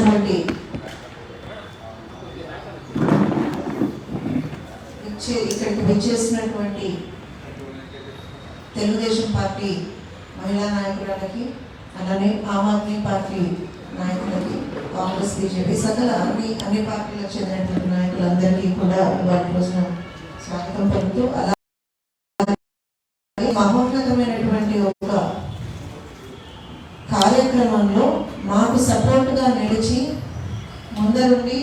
ఇచ్చేసినటువంటి ఇక్కడికి విచ్చేసినటువంటి తెలుగుదేశం పార్టీ మహిళా నాయకురాలకి, అలానే ఆమ్ ఆద్మీ పార్టీ నాయకులకి, కాంగ్రెస్, బీజేపీ సకల అన్ని పార్టీలకు చెందినటువంటి నాయకులందరికీ కూడా వాటి రోజున స్వాగతం పలుకుతూ, అలా మహోన్నతమైనటువంటి ఒక కార్యక్రమంలో మాకు సపోర్ట్గా నిలిచి ముందరుండి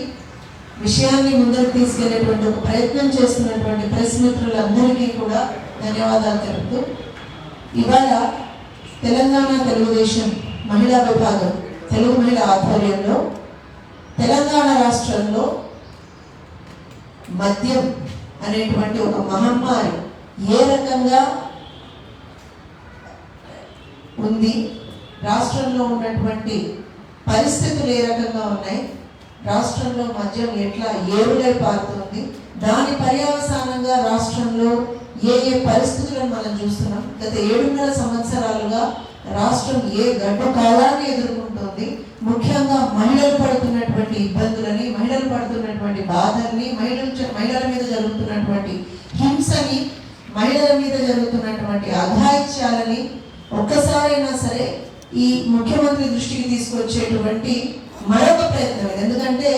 విషయాన్ని ముందరకు తీసుకెళ్లేటువంటి ఒక ప్రయత్నం చేస్తున్నటువంటి ప్రెస్ మిత్రులందరికీ కూడా ధన్యవాదాలు తెలుపుతూ, ఇవాళ తెలంగాణ తెలుగుదేశం మహిళా విభాగం తెలుగు మహిళ ఆధ్వర్యంలో తెలంగాణ రాష్ట్రంలో మద్యం అనేటువంటి ఒక మహమ్మారి ఏ రకంగా ఉంది, రాష్ట్రంలో ఉన్నటువంటి పరిస్థితులు ఏ రకంగా ఉన్నాయి, రాష్ట్రంలో మద్యం ఎట్లా ఏరులై పారుతుంది, దాని పర్యవసానంగా రాష్ట్రంలో ఏ పరిస్థితులను మనం చూస్తున్నాం. గత 7.5 సంవత్సరాలుగా రాష్ట్రం ఏ గడ్డు కాలాన్ని ఎదుర్కొంటుంది, ముఖ్యంగా మహిళలు పడుతున్నటువంటి ఇబ్బందులని, మహిళలు పడుతున్నటువంటి బాధల్ని, మహిళల మీద జరుగుతున్నటువంటి హింసని, మహిళల మీద జరుగుతున్నటువంటి అఘాయిత్యాలని ఒక్కసారైనా సరే ఈ ముఖ్యమంత్రి దృష్టికి తీసుకొచ్చేటువంటి మరొక ప్రయత్నం. ఎందుకంటే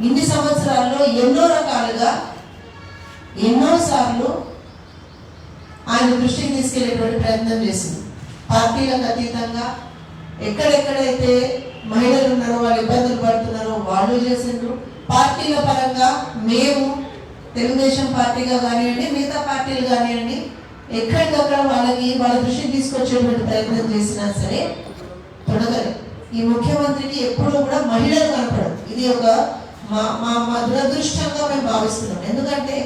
ఇన్ని సంవత్సరాల్లో ఎన్నో రకాలుగా ఎన్నోసార్లు ఆయన దృష్టికి తీసుకెళ్లేటువంటి ప్రయత్నం చేసింది. పార్టీలకు అతీతంగా ఎక్కడెక్కడైతే మహిళలు ఉన్నారో, వాళ్ళు ఇబ్బందులు పడుతున్నారో వాళ్ళు చేసిండ్రు. పార్టీల పరంగా మేము తెలుగుదేశం పార్టీగా కానివ్వండి, మిగతా పార్టీలు కానివ్వండి, ఎక్కడికక్కడ వాళ్ళ దృష్టికి తీసుకొచ్చేటువంటి ప్రయత్నం చేసినా సరే తొడగలి. ఈ ముఖ్యమంత్రికి ఎప్పుడు కూడా మహిళలు కనపడదు. ఇది ఒక మా దురదృష్టంగా మేము భావిస్తున్నాం. ఎందుకంటే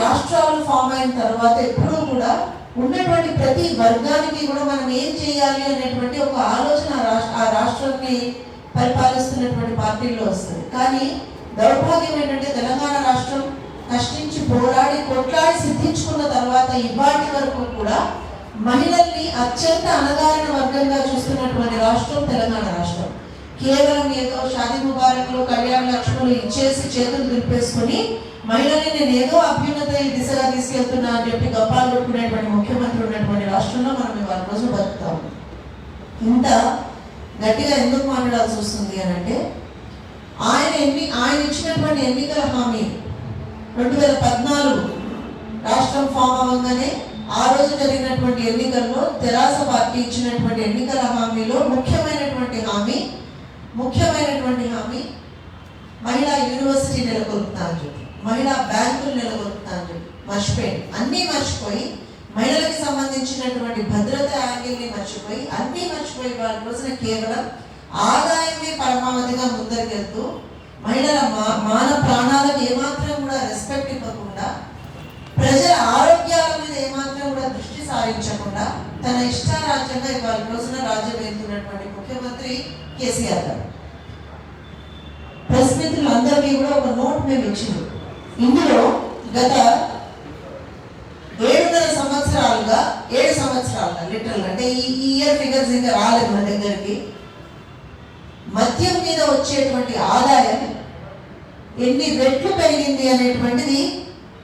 రాష్ట్రాలు ఫామ్ అయిన తర్వాత ఎప్పుడూ కూడా ఉన్నటువంటి ప్రతి వర్గానికి కూడా మనం ఏం చేయాలి అనేటువంటి ఒక ఆలోచన ఆ రాష్ట్రాన్ని పరిపాలిస్తున్నటువంటి పార్టీల్లో వస్తుంది. కానీ దౌర్భాగ్యం ఏంటంటే తెలంగాణ రాష్ట్రం కష్టించి పోరాడి కొట్లాడి సిద్ధించుకున్న తర్వాత ఇవాటి వరకు కూడా మహిళల్ని అత్యంత అణగారిన వర్గంగా చూస్తున్నటువంటి రాష్ట్రం తెలంగాణ రాష్ట్రం. కేవలం ఏదో షాదీ ముబారక్లో కళ్యాణ లక్ష్ములు ఇచ్చేసి చేతులు దులిపేసుకుని మహిళల్ని నేను ఏదో అభ్యున్నత దిశగా తీసుకెళ్తున్నా అని చెప్పి గప్పాలు కొట్టుకునేటువంటి ముఖ్యమంత్రి ఉన్నటువంటి రాష్ట్రంలో మనం ఇవాళ రోజు బతుకుతాం. ఇంత గట్టిగా ఎందుకు మాట్లాడాల్సి వస్తుంది అని అంటే ఆయన ఇచ్చినటువంటి ఎన్నికల హామీ 2014 రాష్ట్రం ఫామ్ అవ్వగానే ఆ రోజు జరిగినటువంటి ఎన్నికల్లో తెరాస పార్టీ ఇచ్చినటువంటి ఎన్నికల హామీలో ముఖ్యమైనటువంటి హామీ మహిళా యూనివర్సిటీ నెలకొల్పుతా అని చెప్పి, మహిళా బ్యాంకులు నెలకొల్పుతా అని చెప్పి మర్చిపోయింది. అన్నీ మర్చిపోయి మహిళలకు సంబంధించినటువంటి భద్రత యాంగిల్ని మర్చిపోయి వాళ్ళ రోజున కేవలం ఆదాయమే పరమావధిగా ముందరికెళ్తూ మహిళల మాన ప్రాణాలకు ఏమాత్రం కూడా రెస్పెక్ట్ ఇవ్వకుండా, ప్రజల ఆరోగ్యాల మీద ఏమాత్రం కూడా దృష్టి సారించకుండా తన ఇష్టారాజ్యంగా ఇవాళ రోజున రాజ్యం వెళ్తున్నటువంటి ముఖ్యమంత్రి కేసీఆర్ గారు. ప్రెస్ మిత్రులందరికీ కూడా ఒక నోట్ మేము ఇచ్చింది. ఇందులో గత 7 సంవత్సరాలుగా లిటరల్ అంటే ఈ ఇయర్ ఫిగర్స్ ఇంకా రాలేదు మన దగ్గరికి, మద్యం మీద వచ్చేటువంటి ఆదాయం ఎన్ని రెట్లు పెరిగింది అనేటువంటిది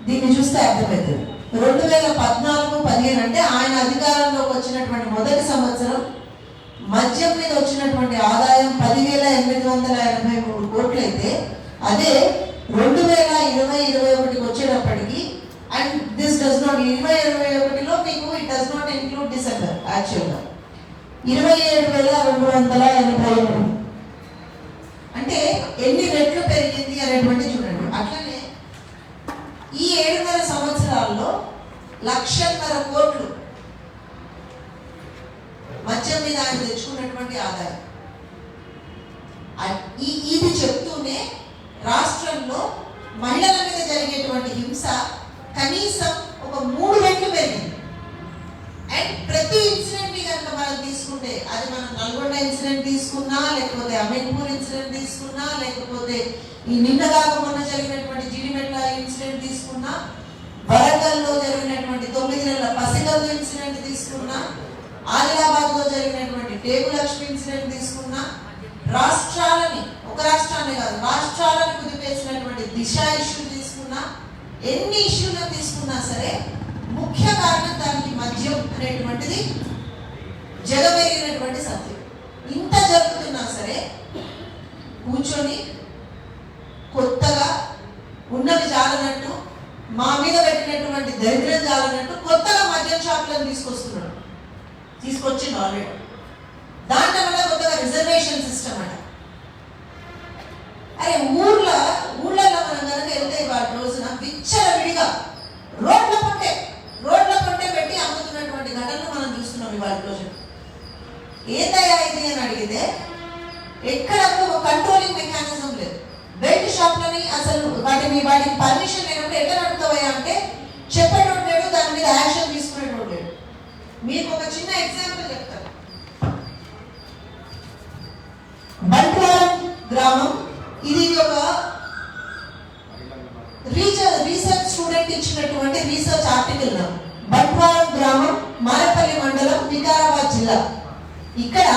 దీన్ని చూస్తే అర్థమవుతుంది. 2014-15 అంటే ఆయన అధికారంలోకి వచ్చినటువంటి మొదటి సంవత్సరం మద్యం మీద వచ్చినటువంటి ఆదాయం 10,883 కోట్లు అయితే, అదే 2020-21 వచ్చేటప్పటికి, అండ్ దిస్ డస్ నాట్ 2021లో మీకు it does not include December, యాక్చువల్గా 27,283 అంటే ఎన్ని రెట్లు పెరిగింది అనేటువంటి చూడండి. అట్లనే ఈ 7.5 సంవత్సరాల్లో 1,00,000 కోట్లు మద్యం మీద ఆయన తెచ్చుకున్నటువంటి ఆదాయం. ఇది చెప్తూనే రాష్ట్రంలో మహిళల మీద జరిగేటువంటి హింస కనీసం ఒక 3 రెట్లు పెరిగింది. అండ్ ప్రతి ఇన్సిడెంట్ కనుక మనం తీసుకుంటే, అది మనం నల్గొండ ఇన్సిడెంట్ తీసుకున్నా, లేకపోతే అమీన్పూర్ ఇన్సిడెంట్ తీసుకున్నా, లేకపోతే ఈ నిన్నగాక మొన్న జరిగినటువంటి జీడిమెట్ల ఇన్సిడెంట్ తీసుకున్నా, వరంగల్లో జరిగినటువంటి 9 నెలల పసిగల్లు ఇన్సిడెంట్ తీసుకున్నా, ఆదిలాబాద్లో జరిగినటువంటి టేకు లక్ష్మి ఇన్సిడెంట్ తీసుకున్నా, దిశ ఇష్యూ తీసుకున్నా, ఎన్ని ఇష్యూలను తీసుకున్నా సరే ముఖ్య కారణం దానికి మద్యం అనేటువంటిది జగమెరిగినటువంటి సత్యం. ఇంత జరుగుతున్నా సరే కూర్చొని కొత్తగా ఉన్నవి జాలనట్టు, మా మీద పెట్టినటువంటి దరిద్రం జాలనట్టు కొత్తగా మద్యం షాపులను తీసుకొచ్చిండు ఆల్రెడీ. దాంట్లో వల్ల కొత్తగా రిజర్వేషన్ సిస్టమ్ అంట. అరే ఊళ్ళలో మనం కనుక వెళ్తే వాటి రోజున విచ్చలవిడిగా రోడ్ల పొంటే పెట్టి అమ్ముతున్నటువంటి ఘటనలు మనం చూస్తున్నాం ఇవాళ రోజు. ఏదయ్యా ఇది అని అడిగితే ఎక్కడ కంట్రోలింగ్ మెకానిజం లేదు. బెల్ట్ షాప్లని అసలు వాటికి పర్మిషన్ లేనప్పుడు ఎక్కడ నడుపుతావయ్యా అంటే చెప్పేటోడు లేడు, దాని మీద యాక్షన్ తీసుకునేటోడు లేడు. మీకు ఒక చిన్న ఎగ్జాంపుల్ చెప్తాను. బంట్వారం గ్రామం, ఇది ఒక రీసెర్చ్ స్టూడెంట్ ఇచ్చినటువంటి రీసెర్చ్ ఆర్టికల్. బంట్వారం గ్రామం, మారేపల్లి మండలం, వికారాబాద్ జిల్లా. ఇక్కడ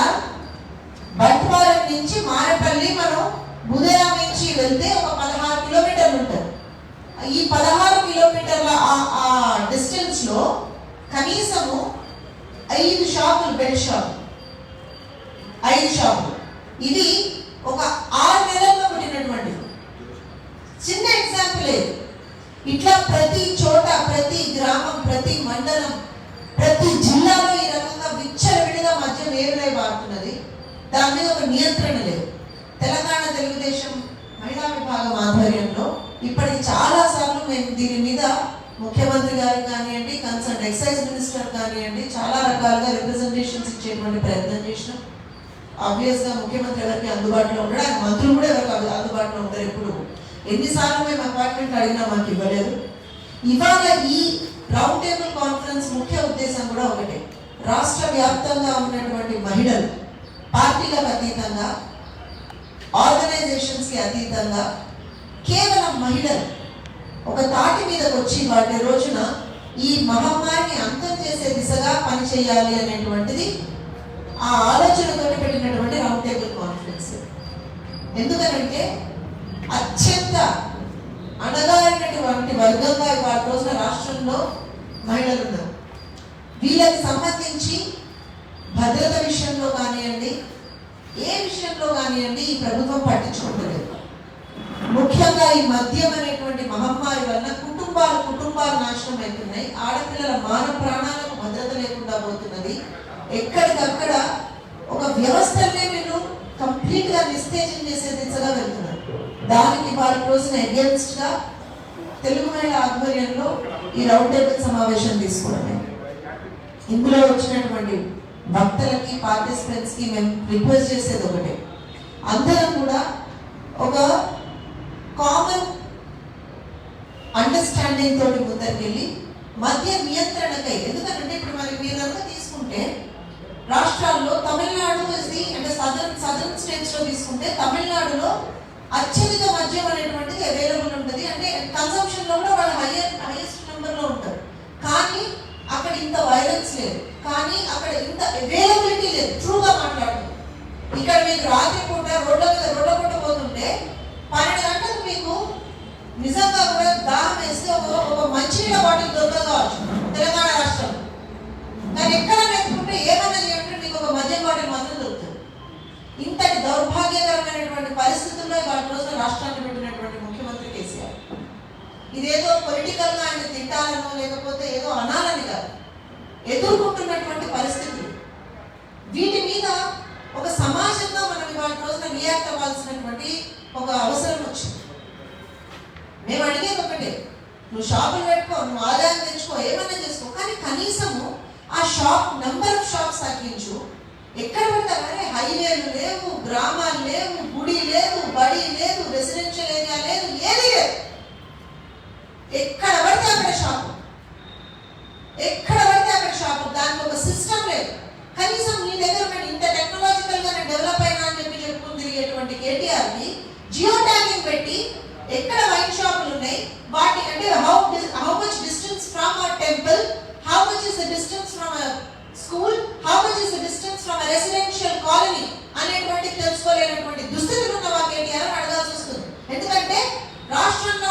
బంట్వారం నుంచి మారేపల్లి మనం బుధరా నుంచి వెళ్తే ఒక 16 కిలోమీటర్లు ఉంటుంది. ఈ 16 కిలోమీటర్ల ఆ డిస్టెన్స్ లో కనీసము 5 షాపులు, బెల్ట్ షాపులు 5 షాపులు. ఇది ఒక 6 నెలల్లో పుట్టినటువంటి చిన్న ఎగ్జాంపుల్ లేదు. ఇట్లా ప్రతి చోట, ప్రతి గ్రామం, ప్రతి మండలం, ప్రతి జిల్లాలో ఈ రకంగా విచ్చలవిడిగా మద్యం వేరులై మారుతున్నది. దాని మీద ఒక నియంత్రణ లేదు. తెలంగాణ తెలుగుదేశం మహిళా విభాగం ఆధ్వర్యంలో ఇప్పటికి చాలా సార్లు మేము దీని మీద ముఖ్యమంత్రి గారికి కానివ్వండి, కన్సర్న్ ఎక్సైజ్ మినిస్టర్ కానివ్వండి, చాలా రకాలుగా రిప్రజెంటేషన్స్ ఇచ్చేటువంటి ప్రయత్నం చేసినాం. ఆబ్వియస్ గా ముఖ్యమంత్రి ఎవరికి అందుబాటులో ఉండడు, ఆయన మంత్రులు కూడా ఎవరికి అందుబాటులో ఉంటారు. ఎప్పుడు ఎన్నిసార్లు మేము అపాయింట్మెంట్ అడిగినా మాకు ఇవ్వలేదు. ఇవాళ ఈ రౌండ్ టేబుల్ కాన్ఫరెన్స్ ముఖ్య ఉద్దేశం కూడా ఒకటే. రాష్ట్ర వ్యాప్తంగా ఉన్నటువంటి మహిళలు పార్టీలకు అతీతంగా, ఆర్గనైజేషన్స్ కి అతీతంగా కేవలం మహిళలు ఒక తాటి మీదకి వచ్చి వాటి రోజున ఈ మహమ్మారిని అంతం చేసే దిశగా పనిచేయాలి అనేటువంటిది ఆ ఆలోచనతో పెట్టినటువంటి రౌండ్ టేబుల్ కాన్ఫరెన్స్. ఎందుకనంటే అత్యంత అణగారినటువంటి వర్గంగా వాటి రోజున రాష్ట్రంలో మహిళలు ఉన్నారు. వీళ్ళకి సంబంధించి భద్రత విషయంలో కానివ్వండి, ఏ విషయంలో కానివ్వండి ఈ ప్రభుత్వం పట్టించుకుంటలేదు. ముఖ్యంగా ఈ మద్యం అనేటువంటి మహమ్మారి వలన కుటుంబాలు నాశనం అవుతున్నాయి. ఆడపిల్లల మాన ప్రాణాలకు భద్రత లేకుండా పోతున్నది. ఎక్కడికక్కడ ఒక వ్యవస్థలనే మీరు కంప్లీట్ గా నిస్తేజం చేసే దిశగా వెళ్తున్నారు. దానికి వారి రోజున అగేన్స్ట్ గా తెలుగు మహిళ ఆధ్వర్యంలో ఈ రౌండ్ టేబుల్ సమావేశం తీసుకోవడమే. ఇందులో వచ్చినటువంటి భక్తులకి, పార్టిసిపెంట్స్ కి మేము రిక్వెస్ట్ చేసేది ఒకటే, అందరం కూడా ఒక కామన్ అండర్స్టాండింగ్ తోటి ముందరికెళ్ళి మద్య నియంత్రణకై. ఎందుకంటే ఇప్పుడు మరి మీరంతా తీసుకుంటే రాష్ట్రాల్లో తమిళనాడు అంటే సదర్న్ స్టేట్స్ లో తీసుకుంటే తమిళనాడులో అత్యధిక మద్యం అనేటువంటిది అవైలబుల్ ఉంటుంది. అంటే కన్సంప్షన్ లో కూడా వాళ్ళు హైయెస్ట్ నెంబర్ లో ఉంటారు. కానీ అక్కడ ఇంత వైలెన్స్ లేదు, కానీ అక్కడ ఇంత అవైలబిలిటీ లేదు. ట్రూగా మాట్లాడుతుంది. ఇక్కడ మీకు రాత్రి పూట రోడ్ల పూట పోతుంటే 12 గంటలకు మీకు నిజంగా కూడా దాహం వేస్తే ఒక మంచినీళ్ళ బాటిల్ దొరకదు కావచ్చు తెలంగాణ రాష్ట్రంలో. కానీ ఎక్కడ వెతుకుంటే ఏమన్నా చేయంటే మీకు ఒక మద్యం బాటిల్ మాత్రం దొరుకుతుంది. ఇంతటి దౌర్భాగ్యకరమైనటువంటి పరిస్థితుల్లో వాటి రోజున రాష్ట్రాన్ని పెట్టినటువంటి ముఖ్యమంత్రి కేసీఆర్ ఇదేదో పొలిటికల్ గా ఆయన తిట్టాలనో లేకపోతే ఏదో అనాలని కాదు, ఎదుర్కొంటున్నటువంటి పరిస్థితులు. వీటి మీద ఒక సమాజంగా మనం ఇవాళ రోజున రియాక్ట్ అవ్వాల్సినటువంటి ఒక అవసరం వచ్చింది. మేము అడిగేది ఒకటే, నువ్వు షాపులు పెట్టుకో, నువ్వు ఆదాయం తెచ్చుకో, ఏమన్నా చేసుకో, కానీ కనీసము ఆ నెంబర్ ఆఫ్ షాప్స్ తగ్గించు. ఎక్కడ పడతారే హైవేలు లేవు, గ్రామాలు లేవు, గుడి లేదు, బడి లేదు, రెసిడెన్షియల్ ఏరియా లేదు, ఏది లేదు. ఎక్కడ పడితే అక్కడ షాపు, ఎక్కడ పడితే అక్కడ షాపు. దానికి ఒక సిస్టమ్ లేదు. కనీసం నీ దగ్గర ఇంత టెక్నాలజికల్ గా డెవలప్ అయినా అని చెప్పుకుని తిరిగేటువంటి కేటీఆర్కి జియో ట్యాగింగ్ పెట్టి ఎక్కడ వైన్ షాపులు ఉన్నాయి, వాటి అంటే how much distance from a temple, how much is the distance from a school, how much is the distance from a residential colony అనేటువంటి తెలుసుకోలేనటువంటి దుస్థితులు ఉన్న కేటీఆర్ అడగాల్సి వస్తుంది. ఎందుకంటే రాష్ట్రంలో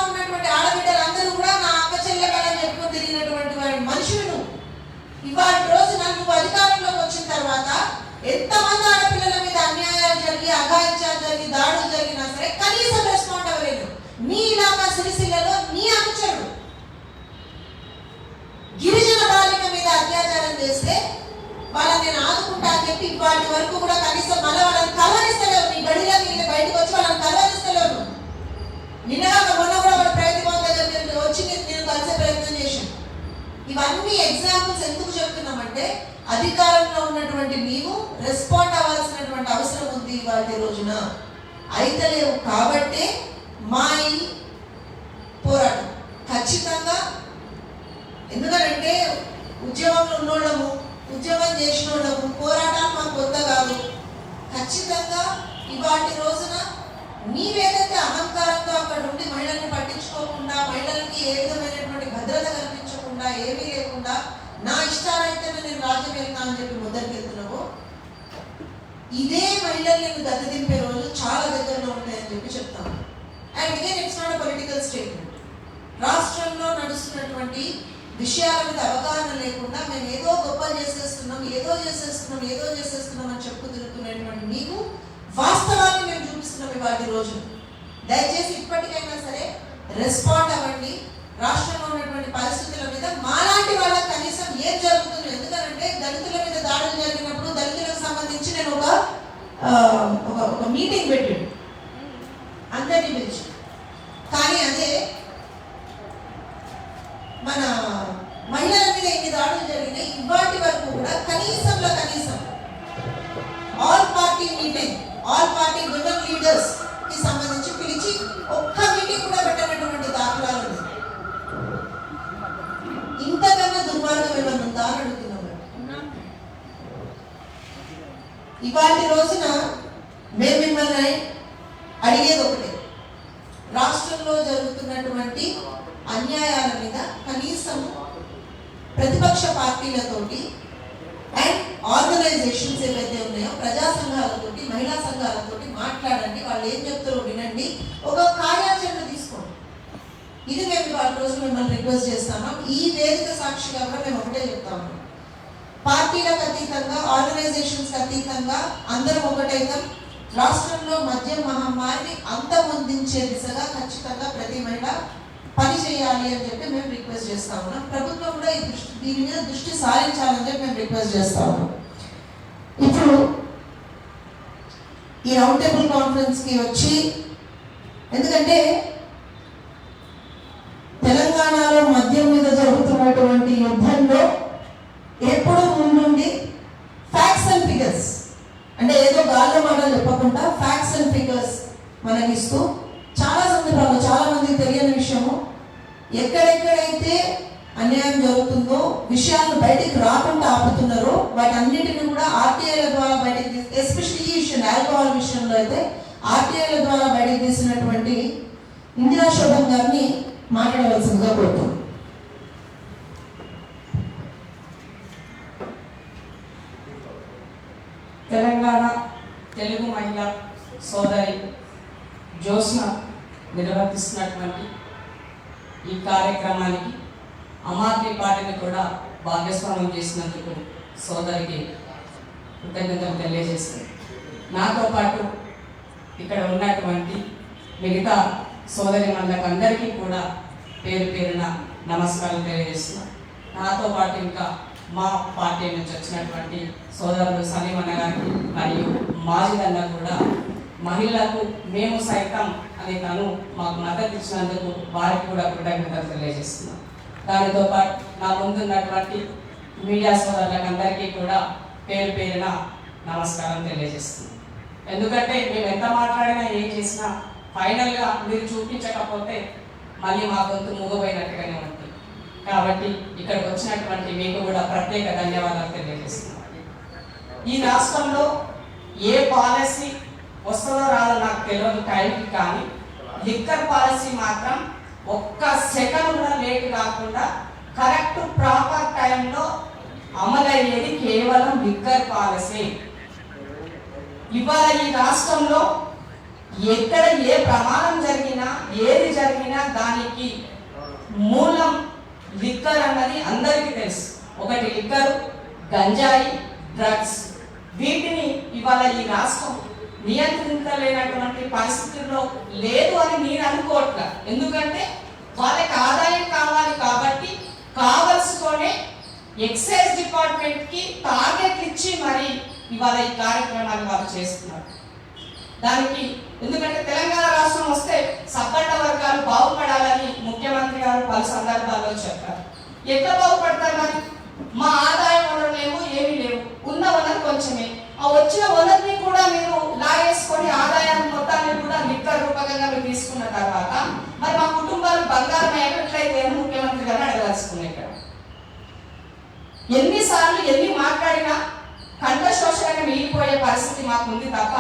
ఉన్నటువంటి నీవు రెస్పాండ్ అవ్వాల్సినటువంటి అవసరం ఉంది ఇవాళ రోజున. అయితలేవు కాబట్టే మా ఈ పోరాటం ఖచ్చితంగా. ఎందుకంటే ఉద్యమంలో ఉన్నోళ్ళము, ఉద్యమం చేసిన వాళ్ళము, పోరాటాలు మాకు కొత్త కాదు. ఖచ్చితంగా ఇవాటి రోజున నీవేదైతే అహంకారంతో అక్కడ ఉండి మహిళల్ని పట్టించుకోకుండా, మహిళలకి ఏ విధమైనటువంటి భద్రత కల్పించకుండా, ఏమీ లేకుండా నా ఇష్టాలైతే నేను రాజ్యం వెళ్తా అని చెప్పి మొదలుకెళ్తున్నావు, ఇదే మహిళల్ని నేను దత్తదింపే రోజు చాలా దగ్గరలో ఉంటాయని చెప్పి చెప్తాను. And again it's not political statement. రాష్ట్రంలో నడుస్తున్నటువంటి విషయాల మీద అవగాహన లేకుండా మేము ఏదో గొప్పలు చేసేస్తున్నాం, ఏదో చేసేస్తున్నాం అని చెప్పు తిరుగుతున్నటువంటి మీకు వాస్తవాన్ని మేము చూపిస్తున్నాం ఇవాళ రోజు. దయచేసి ఇప్పటికైనా సరే రెస్పాండ్ అవ్వండి. రాష్ట్రంలో ఉన్నటువంటి పరిస్థితుల మీద మాలాంటి వాళ్ళకి కనీసం ఏం జరుగుతుంది. ఎందుకంటే దళితుల మీద దాడులు జరిగినప్పుడు దళితులకు సంబంధించి నేను ఒక మీటింగ్ పెట్టాను అందరినీ పిలిచి. కానీ అదే మన మహిళల మీద ఎన్ని దాడులు జరిగినాయి ఇవాటి వరకు కూడా కనీసంలో కనీసం all party meeting, all party women leaders కి సంబంధించి పిలిచి ఒక్క మీటింగ్ కూడా పెట్టినటువంటి దాఖలాలు ఉన్నాయి. ఇంతకన్నా దుర్మార్గం ఏమన్నా ఉందా అని అడుగుతున్నాం. ఇవాటి రోజున మేము మిమ్మల్ని అడిగేది ఒకటే, రాష్ట్రంలో జరుగుతున్నటువంటి అన్యాయాల మీద కనీసం ప్రతిపక్ష పార్టీలతోటి అండ్ ఆర్గనైజేషన్స్ ఏవైతే ఉన్నాయో ప్రజా సంఘాలతోటి, మహిళా సంఘాలతోటి మాట్లాడండి. వాళ్ళు ఏం చెప్తారో వినండి, ఒక కార్యాచరణ తీసుకోండి. ఇది మేము వాళ్ళ రోజు మిమ్మల్ని రిక్వెస్ట్ చేస్తాము. ఈ వేదిక సాక్షిగా కూడా మేము ఒకటే చెప్తాము, పార్టీలకు అతీతంగా, ఆర్గనైజేషన్స్ అతీతంగా అందరం ఒకటైతాం. రాష్ట్రంలో మద్యం మహమ్మారిని అంతమొందించే దిశగా ఖచ్చితంగా ప్రతి మహిళ పని చేయాలి అని చెప్పి మేము రిక్వెస్ట్ చేస్తా ఉన్నాం. ప్రభుత్వం కూడా దీని మీద దృష్టి సారించాలని చెప్పి మేము రిక్వెస్ట్ చేస్తా ఉన్నాం. ఇప్పుడు ఈ రౌండ్ టేబుల్ కాన్ఫరెన్స్ కి వచ్చి, ఎందుకంటే తెలంగాణలో మద్యం మీద జరుగుతున్నటువంటి యుద్ధంలో ఎప్పుడు ముందుండి ఫ్యాక్ట్స్ అండ్ ఫిగర్స్, అంటే ఏదో గాల్లో మాటలు చెప్పకుండా ఫ్యాక్ట్స్ అండ్ ఫిగర్స్ మనకిస్తూ, చాలా సందర్భాల్లో చాలా మందికి తెలియని విషయము, ఎక్కడెక్కడైతే అన్యాయం జరుగుతుందో, విషయాలను బయటికి రాకుండా ఆపుతున్నారో వాటన్నిటిని కూడా ఆర్టీఐల ద్వారా బయటికి తీసి, ఎస్పెషల్లీ ఈ విషయం ఆల్కహాల్ విషయంలో అయితే ఆర్టీఐల ద్వారా బయటికి తీసినటువంటి ఇందిరా శోభన్ గారిని మాట్లాడవలసిందిగా కోరుతున్నాం. తెలంగాణ తెలుగు మహిళా సోదరి జ్యోత్స్న నిర్వర్తిస్తున్నటువంటి ఈ కార్యక్రమానికి అమాత్రి పార్టీని కూడా భాగస్వామ్యం చేసినందుకు సోదరికి కృతజ్ఞతలు తెలియజేస్తుంది. నాతో పాటు ఇక్కడ ఉన్నటువంటి మిగతా సోదరి మండలకు అందరికీ కూడా పేరు పేరున నమస్కారాలు తెలియజేస్తున్నాను. నాతో పాటు ఇంకా మా పార్టీ నుంచి వచ్చినటువంటి సోదరులు సలీమన్న గారికి మరియు మాజిద్ అన్న కూడా మహిళలకు మేము సైతం అని తను మాకు మద్దతు ఇచ్చినందుకు వారికి కూడా కృతజ్ఞతలు తెలియజేస్తున్నాం. దానితో పాటు నా ముందున్నటువంటి మీడియా సోదరులకు అందరికీ కూడా పేరు పేరున నమస్కారం తెలియజేస్తున్నాం. ఎందుకంటే మేము ఎంత మాట్లాడినా ఏం చేసినా ఫైనల్గా మీరు చూపించకపోతే మళ్ళీ మా గొంతు మూగపోయినట్టుగానే ఉంటుంది. కాబట్టి ఇక్కడికి వచ్చినటువంటి మీకు కూడా ప్రత్యేక ధన్యవాదాలు తెలియజేస్తున్నాం. ఈ రాష్ట్రంలో ఏ పాలసీ వస్తుందో రాదో నాకు తెలియదు టైంకి, కానీ లిక్కర్ పాలసీ మాత్రం ఒక్క సెకండ్ కూడా లేట్ కాకుండా కరెక్ట్ ప్రాపర్ టైంలో అమలయ్యేది కేవలం లిక్కర్ పాలసీ. ఇవాళ ఈ రాష్ట్రంలో ఎక్కడ ఏ ప్రమాదం జరిగినా, ఏది జరిగినా దానికి మూలం లిక్కర్ అన్నది అందరికీ తెలుసు. ఒకటి లిక్కర్, గంజాయి, డ్రగ్స్. వీటిని ఇవాళ ఈ రాష్ట్రం నియంత్రించలేనటువంటి పరిస్థితుల్లో లేదు అని నేను అనుకోవట్లా. ఎందుకంటే వాళ్ళకి ఆదాయం కావాలి కాబట్టి కావలసుకొనే ఎక్సైజ్ డిపార్ట్మెంట్కి టార్గెట్ ఇచ్చి మరి ఇవాళ ఈ కార్యక్రమాన్ని వాళ్ళు చేస్తున్నారు. దానికి ఎందుకంటే తెలంగాణ రాష్ట్రం వస్తే సబ్బడ్డ వర్గాలు బాగుపడాలని ముఖ్యమంత్రి గారు పలు సందర్భాల్లో చెప్పారు. ఎట్లా బాగుపడతారు మరి? మా ఆదాయ వనరులేమో ఏమీ లేవు, ఉన్న వనరు కొంచెమే. ఆ వచ్చిన వనరుని కూడా మీరు లాగేసుకొని ఆదాయాన్ని మొత్తాన్ని కూడా లిక్కర్ రూపకంగా మీరు తీసుకున్న తర్వాత మరి మా కుటుంబాలు బంగారం ఎట్లయితే ముఖ్యమంత్రి గారిని అడగదలుచుకున్నాయి. ఇక్కడ ఎన్నిసార్లు ఎన్ని మాట్లాడినా కంఠశోషంగా మిగిలిపోయే పరిస్థితి మాకుంది తప్ప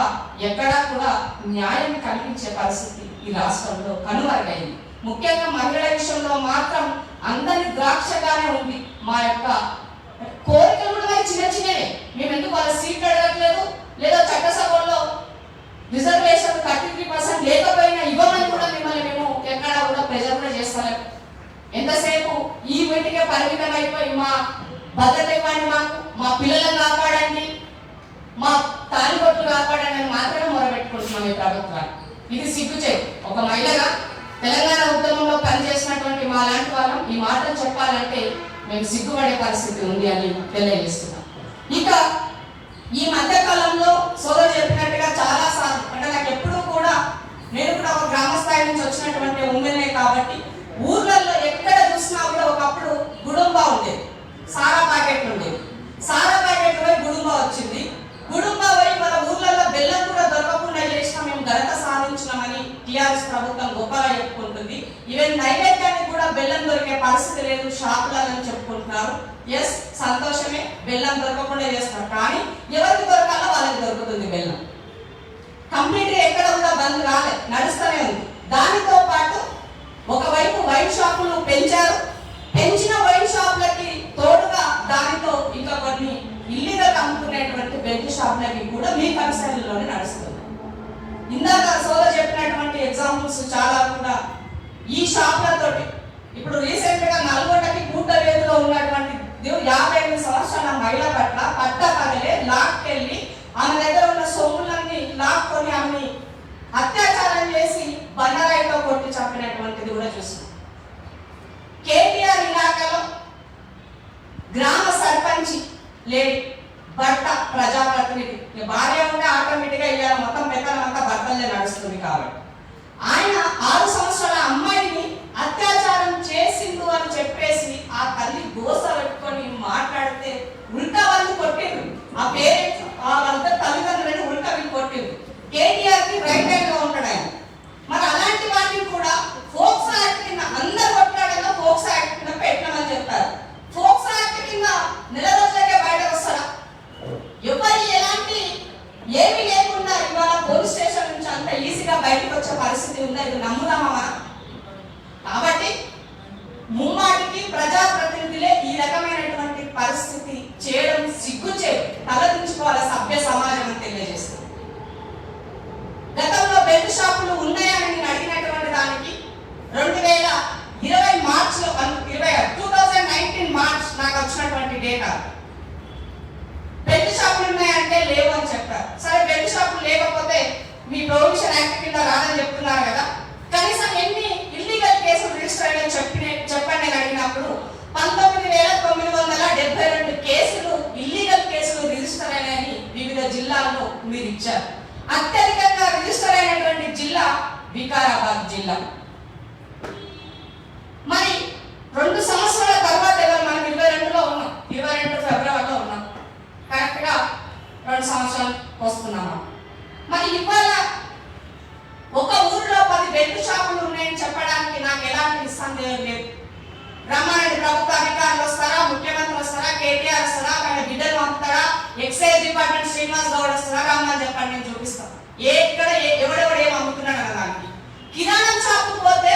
ఎక్కడా కూడా న్యాయం కల్పించే పరిస్థితి ఈ రాష్ట్రంలో కనుమరుగైంది. ముఖ్యంగా మహిళల విషయంలో మాత్రం అందరి ద్రాక్షగానే ఉంది. మా యొక్క కోరికలు కూడా చిన్న చిన్నవే. మేము ఎందుకు వాళ్ళ సీట్లు అడగట్లేదు, లేదా చట్టసభల్లో రిజర్వేషన్ 33% లేకపోయినా ఇవ్వమని కూడా మిమ్మల్ని మేము ఎక్కడా కూడా ప్రెజర్ కూడా చేస్తలేము. ఎంతసేపు ఈ వీటికే పరిమితం అయిపోయి మా భద్రత ఇవ్వండి, మాకు మా పిల్లలను కాపాడండి, మా తాలిబొట్లు కాపాడండి అని మాత్రమే మొరబెట్టుకుంటున్నాం ఈ ప్రభుత్వాన్ని. ఇది సిగ్గుచేటు. ఒక మహిళగా తెలంగాణ ఉద్యమంలో పనిచేసినటువంటి మా లాంటి వాళ్ళం ఈ మాటలు చెప్పాలంటే మేము సిగ్గుపడే పరిస్థితి ఉంది అని తెలియజేస్తున్నాం. ఇక ఈ మధ్య కాలంలో సోదరు చెప్పినట్టుగా చాలా సార్లు అంటే నాకు ఎప్పుడూ కూడా నేను కూడా ఒక గ్రామ స్థాయి నుంచి వచ్చినటువంటి ఉమెనే కాబట్టి ఊర్లలో ఎక్కడ చూసినా కూడా ఒకప్పుడు గుడుంబా ఉండేది, సారా ప్యాకెట్లు ఉండేది. సారా ప్యాకెట్ పోయి గుడుంబా వచ్చింది. గుడుంబా పోయి మన ఊర్లలో బెల్లం కూడా దొరకకుండా చేసినా మేము ఘనత సాధించినామని టీఆర్ఎస్ ప్రభుత్వం గొప్పగా చెప్పుకుంటుంది. ఈవెన్ నైవేద్యానికి కూడా బెల్లం దొరికే పరిస్థితి లేదు, షాపులని చెప్పుకుంటున్నారు. ఎస్, సంతోషమే, బెల్లం దొరకకుండా చేస్తారు. కానీ ఎవరికి దొరకాలో వాళ్ళకి దొరుకుతుంది బెల్లం. కంప్లీట్ గా ఎక్కడ కూడా బంద్ రాలేదు, నడుస్తూనే ఉంది. దానితో పాటు ఒకవైపు వైన్ షాపులు పెంచారు. పెంచిన వైన్ షాపులకి తోడుగా దానితో ఇంకా కొన్ని ఇల్లీగల్ అమ్ముకునేటువంటి బెల్ట్ షాపులకి కూడా మీ కన్సర్న్లోనే నడుస్తుంది. ఇందాక సోదరు చెప్పినటువంటి ఎగ్జాంపుల్స్ చాలా కూడా ఈ షాపులతోటి ఇప్పుడు రీసెంట్ గా నల్గొండకి కూటవేదిలో ఉన్నటువంటి 58 సంవత్సరాల మహిళ పట్ల పట్టపగలే లాక్కెళ్ళి ఆమె దగ్గర ఉన్న సొమ్ములన్నీ లాక్కొని ఆమెని అత్యాచారం చేసి బండరాయితో కొట్టి చంపినటువంటిది కూడా చూస్తున్నాం. కేటీఆర్ ఇలాకాలో గ్రామ సర్పంచ్ లేడీ, భర్త ప్రజాప్రతినిధి, భార్య ఉంటే ఆటోమేటిక్గా ఇవాళ మొత్తం పెత్తనం అంతా భర్తలే నడుస్తుంది. కాబట్టి ఆయన 6 సంవత్సరాల అమ్మాయిని అత్యాచారం చేసిండు అని చెప్పేసి ఆ తల్లి గోస పెట్టుకొని మాట్లాడితే ఉల్టా వాళ్ళు కొట్టిండు. ఆ పేరెంట్స్ వాళ్ళంతా తల్లిదండ్రులను ఉల్టా వీళ్ళు కొట్టిండు. కేటీఆర్ కి రైట్ హ్యాండ్ గా ఉంటాడు ఆయన. మరి అలాంటి వాటిని కూడా ఫోక్సో యాక్ట్ కింద అందరు కొట్లాడేలా ఫోక్సో యాక్ట్ కింద పెట్టమని చెప్పారు. ఫోక్సో యాక్ట్ కింద నెల రోజులకే బయటకు వస్తారా? ఎవరి ఎలాంటి ఏమీ లేకుండా ఇవాళ పోలీస్ స్టేషన్ నుంచి అంత ఈజీగా బయటకు వచ్చే పరిస్థితి ఉందా? ఇది నమ్ముదామా? కాబట్టి ముమ్మాటికి ప్రజాప్రతినిధులే ఈ రకమైనటువంటి పరిస్థితి చేయడం సిగ్గుచే తలదించుకోవాలి సభ్య సమాజం అని తెలియజేస్తుంది. గతంలో బెల్ట్ షాపులు ఉన్నాయని నేను అడిగినటువంటి దానికి 2020 మార్చ్లో 2019 మార్చ్ నాకు వచ్చినటువంటి డేటా బెల్ట్ షాపులు ఉన్నాయంటే లేవు అని చెప్పారు. సరే, బెల్ట్ షాపులు లేకపోతే మీ ప్రొహిబిషన్ యాక్ట్ కింద రాదని చెప్తున్నారు కదా, కనీసం ఎన్ని ఇల్లీగల్ కేసులు రిజిస్టర్ అయినా చెప్పండి అని అడిగినప్పుడు 19,972 కేసులు ఇల్లీగల్ కేసులు రిజిస్టర్ అయినాయని వివిధ జిల్లాల్లో మీరు ఇచ్చారు. అత్యధికంగా రిజిస్టర్ అయినటువంటి జిల్లా వికారాబాద్ జిల్లా. మరి 2 సంవత్సరాల తర్వాత మనం 22లో ఉన్నాం, 22 ఫిబ్రవరిలో ఉన్నాం, కరెక్ట్ గా 2 సంవత్సరాలు వస్తున్నాము. మరి ఇవాళ ఒక ఊరిలో 10 బెల్ట్ షాపులు ఉన్నాయని చెప్పడానికి నాకు ఎలాంటి సందేహం లేదు. రమ్మారెడ్డి ప్రభుత్వ అధికారులు వస్తారా, ముఖ్యమంత్రి వస్తారా, కేటీఆర్ వస్తారా, ఆయన బిడ్డలు పంపుతారా, ఎక్సైజ్ డిపార్ట్మెంట్ శ్రీనివాస్ గౌడ్ వస్తారా, రమ్మని చెప్పండి, నేను చూపిస్తాను ఎక్కడ ఎవడెవడు ఏం అమ్ముతున్నాడు అన్నదానికి. కిరాణం షాపుకు పోతే